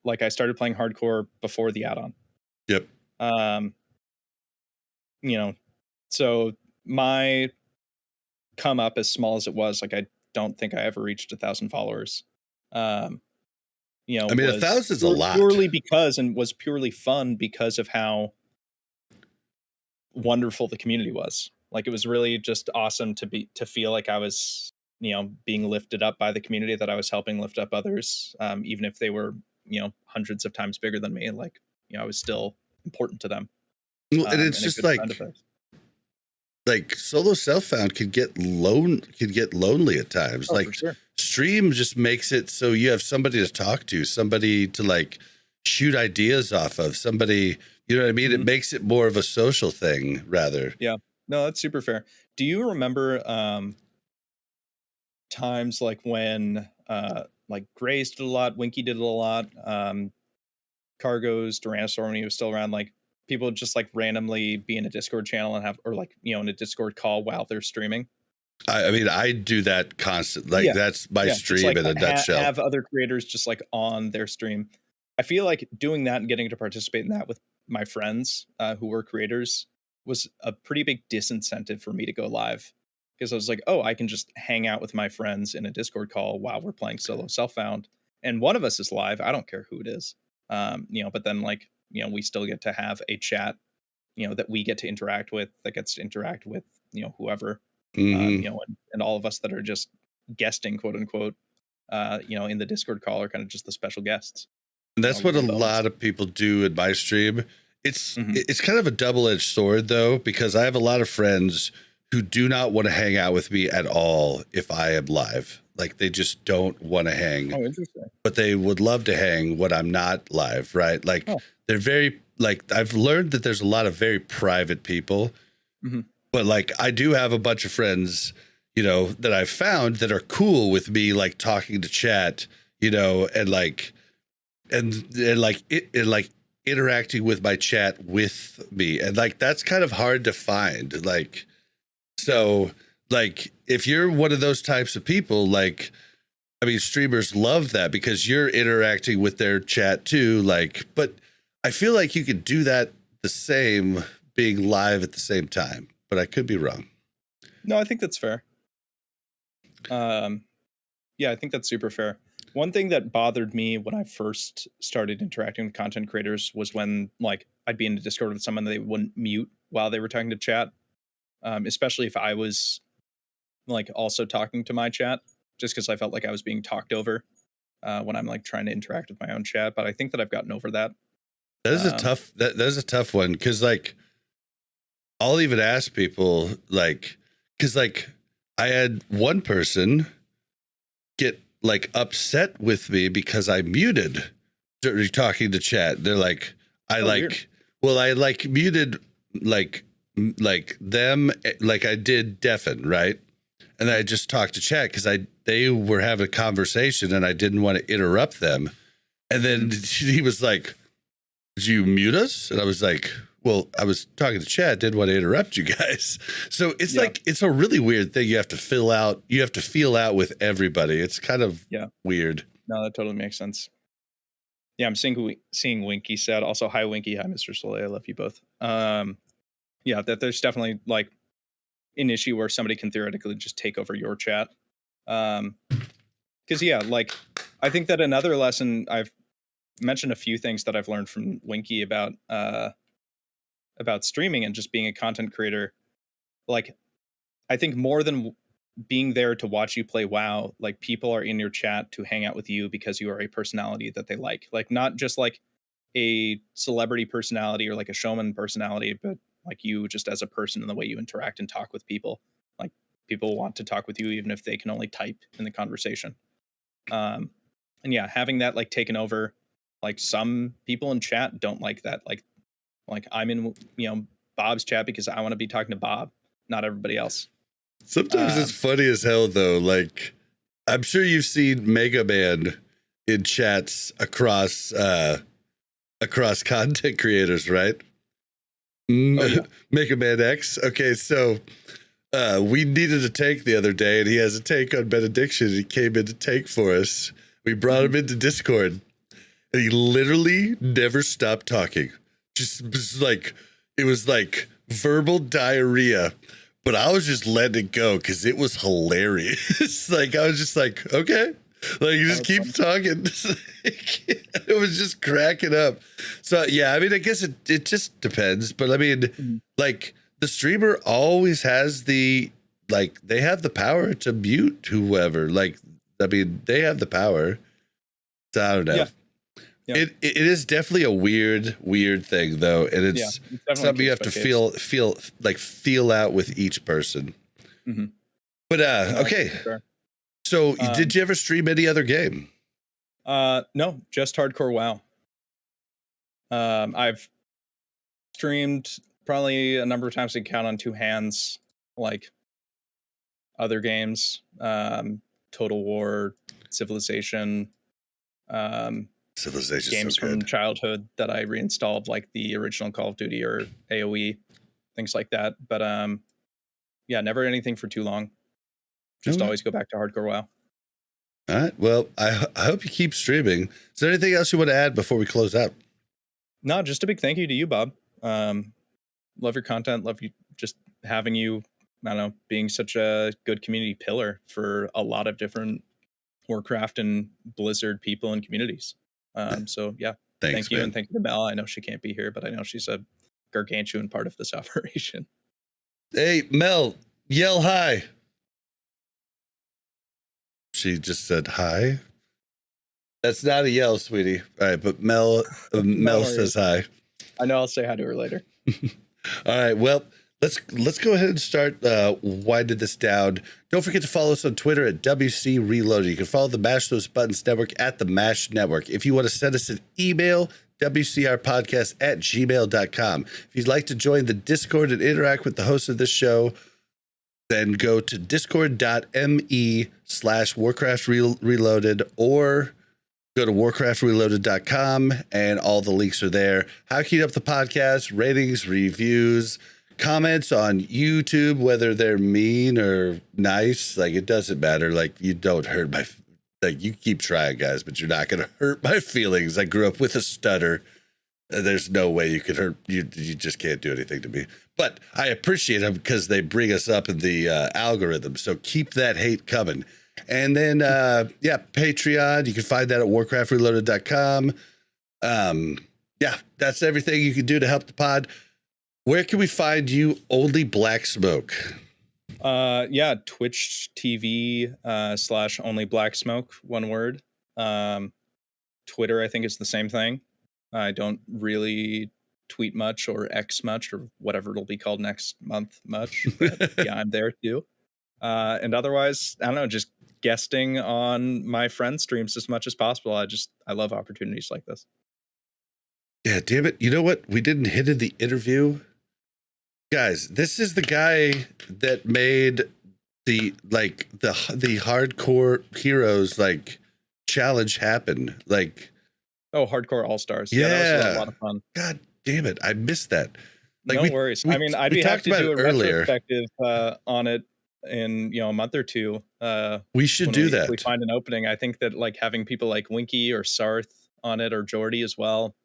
Like, I started playing hardcore before the add-on. Yep. You know, so my come up, as small as it was, like, I don't think I ever reached 1,000 followers. You know, I mean, 1,000 is a lot. Purely because, and was purely fun because of how wonderful the community was. Like, it was really just awesome to feel like I was, you know, being lifted up by the community, that I was helping lift up others, even if they were, you know, hundreds of times bigger than me. Like, you know, I was still important to them. Well, and it's just like solo self-found could get lonely at times. Like, stream just makes it so you have somebody to talk to, somebody to like shoot ideas off of, somebody, you know what I mean? It makes it more of a social thing rather. Yeah, no, that's super fair. Do you remember times like when like Grace did a lot, Winky did a lot, Cargo's Tyrannosaur when he was still around, like people would just like randomly be in a Discord channel and have, or like, you know, in a Discord call while they're streaming? I mean, I do that constantly. Like, that's my stream like in a nutshell. Have other creators just like on their stream. I feel like doing that and getting to participate in that with my friends who were creators was a pretty big disincentive for me to go live, because I was like, oh, I can just hang out with my friends in a Discord call while we're playing solo self-found, and one of us is live. I don't care who it is, you know. But then, like, you know, we still get to have a chat, you know, that we get to interact with, that gets to interact with, you know, whoever, you know, and all of us that are just guesting, quote unquote, you know, in the Discord call are kind of just the special guests. And that's what a lot of people do in my stream. It's kind of a double-edged sword, though, because I have a lot of friends who do not want to hang out with me at all if I am live. Like, they just don't want to hang. Oh, interesting. But they would love to hang when I'm not live, right? Like, they're very, like, I've learned that there's a lot of very private people. But, like, I do have a bunch of friends, you know, that I've found that are cool with me, like, talking to chat, you know, and, like, and interacting with my chat with me. And, like, that's kind of hard to find. Like, so, like, if you're one of those types of people, like, I mean, streamers love that because you're interacting with their chat too. Like, but I feel like you could do that the same being live at the same time, but I could be wrong. No, I think that's fair. Yeah, I think that's super fair. One thing that bothered me when I first started interacting with content creators was when like I'd be in a Discord with someone, they wouldn't mute while they were talking to chat, especially if I was like also talking to my chat, just because I felt like I was being talked over when I'm like trying to interact with my own chat. But I think that I've gotten over that. That is a tough. That is a tough one because like I'll even ask people like because like I had one person get like upset with me because I muted during talking to chat. They're like, I like, well, I like muted like them, like I did deafen, right? And I just talked to chat because they were having a conversation and I didn't want to interrupt them. And then he was like, "Did you mute us?" And I was like, "Well, I was talking to chat, didn't want to interrupt you guys." So it's like it's a really weird thing you have to fill out. You have to feel out with everybody. It's kind of weird. No, that totally makes sense. Yeah, I'm seeing Winky said. Also, hi Winky, hi Mr. Soleil. I love you both. Yeah, that there's definitely like an issue where somebody can theoretically just take over your chat. Because yeah, like I think that another lesson I've mentioned a few things that I've learned from Winky about streaming and just being a content creator. Like, I think more than being there to watch you play WoW, like people are in your chat to hang out with you because you are a personality that they like not just like a celebrity personality or like a showman personality, but like you just as a person and the way you interact and talk with people. Like people want to talk with you even if they can only type in the conversation. And yeah, having that like taken over, like some people in chat don't like that. Like I'm in, Bob's chat because I want to be talking to Bob, not everybody else. Sometimes it's funny as hell though. Like I'm sure you've seen Mega Man in chats across content creators, right? Oh, yeah. Mega Man X. Okay, so we needed a tank the other day, and he has a tank on Benediction. He came in to tank for us. We brought him into Discord, and he literally never stopped talking. Just like it was like verbal diarrhea. But I was just letting it go because it was hilarious. Like I was just like, okay. Like you just keep talking. It was just cracking up. So yeah, I mean, I guess it just depends. But I mean, like the streamer always has they have the power to mute whoever. Like, I mean, they have the power. So I don't know. Yeah. It is definitely a weird thing though, and it's something you have to feel out with each person. Mm-hmm. But okay. So did you ever stream any other game? No, just hardcore WoW. I've streamed probably a number of times I can count on two hands, like other games, Total War, Civilization, games so from childhood that I reinstalled, like the original Call of Duty or AoE, things like that. But yeah, never anything for too long. Just always go back to hardcore WoW. All right. Well, I hope you keep streaming. Is there anything else you want to add before we close out? No, just a big thank you to you, Bob. Love your content. Love you just having you, I don't know, being such a good community pillar for a lot of different Warcraft and Blizzard people and communities. So yeah, thank you. Man. And thank you to Mel. I know she can't be here, but I know she's a gargantuan part of this operation. Hey, Mel, yell hi. She just said hi. That's not a yell, sweetie. All right, but Mel says hi. I know. I'll say hi to her later. All right. Well, let's go ahead and start winding this down. Don't forget to follow us on Twitter at WC Reloaded. You can follow the Mash Those Buttons Network at the Mash Network. If you want to send us an email, WCRpodcast@gmail.com. If you'd like to join the Discord and interact with the host of this show, then go to discord.me/Warcraft Reloaded or go to warcraftreloaded.com and all the links are there. How to keep up the podcast, ratings, reviews, comments on YouTube, whether they're mean or nice, like it doesn't matter. Like you don't hurt Like, you keep trying, guys, but you're not going to hurt my feelings. I grew up with a stutter. There's no way you could hurt you. You just can't do anything to me. But I appreciate them because they bring us up in the algorithm. So keep that hate coming. And then, Patreon. You can find that at warcraftreloaded.com. That's everything you can do to help the pod. Where can we find you? OnlyBlackSmoke. Twitch TV / OnlyBlackSmoke, one word. Twitter, I think, is the same thing. I don't really tweet much or X much or whatever it'll be called next month much. But yeah, I'm there too. And otherwise, I don't know, just guesting on my friends' streams as much as possible. I love opportunities like this. Yeah, damn it. You know what? We didn't hit in the interview. Guys, this is the guy that made the hardcore heroes challenge happen. Hardcore all-stars. Yeah, that was a lot of fun. God damn it. I missed that. No worries. I'd be happy to do a retrospective on it in a month or two. We should do that. If we find an opening. I think that having people like Winky or Sarth on it, or Jordy as well,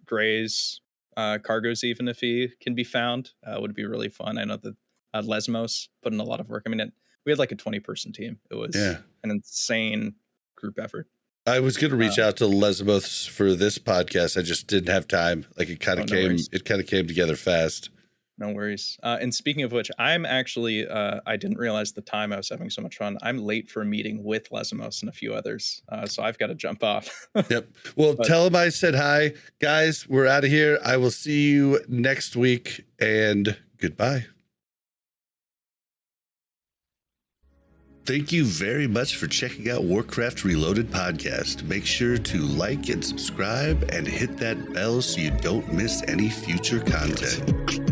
Gray's, Cargo's, even if he can be found, would be really fun. I know that Lesmos put in a lot of work. I mean, we had a 20-person team. It was an insane group effort. I was going to reach out to Lesmos for this podcast. I just didn't have time. It kind of came together fast. No worries. And speaking of which, I'm actually, I didn't realize the time I was having so much fun. I'm late for a meeting with Lesmos and a few others. So I've got to jump off. Yep. Well, tell him I said hi. Guys, we're out of here. I will see you next week, and goodbye. Thank you very much for checking out Warcraft Reloaded podcast. Make sure to like and subscribe and hit that bell so you don't miss any future content.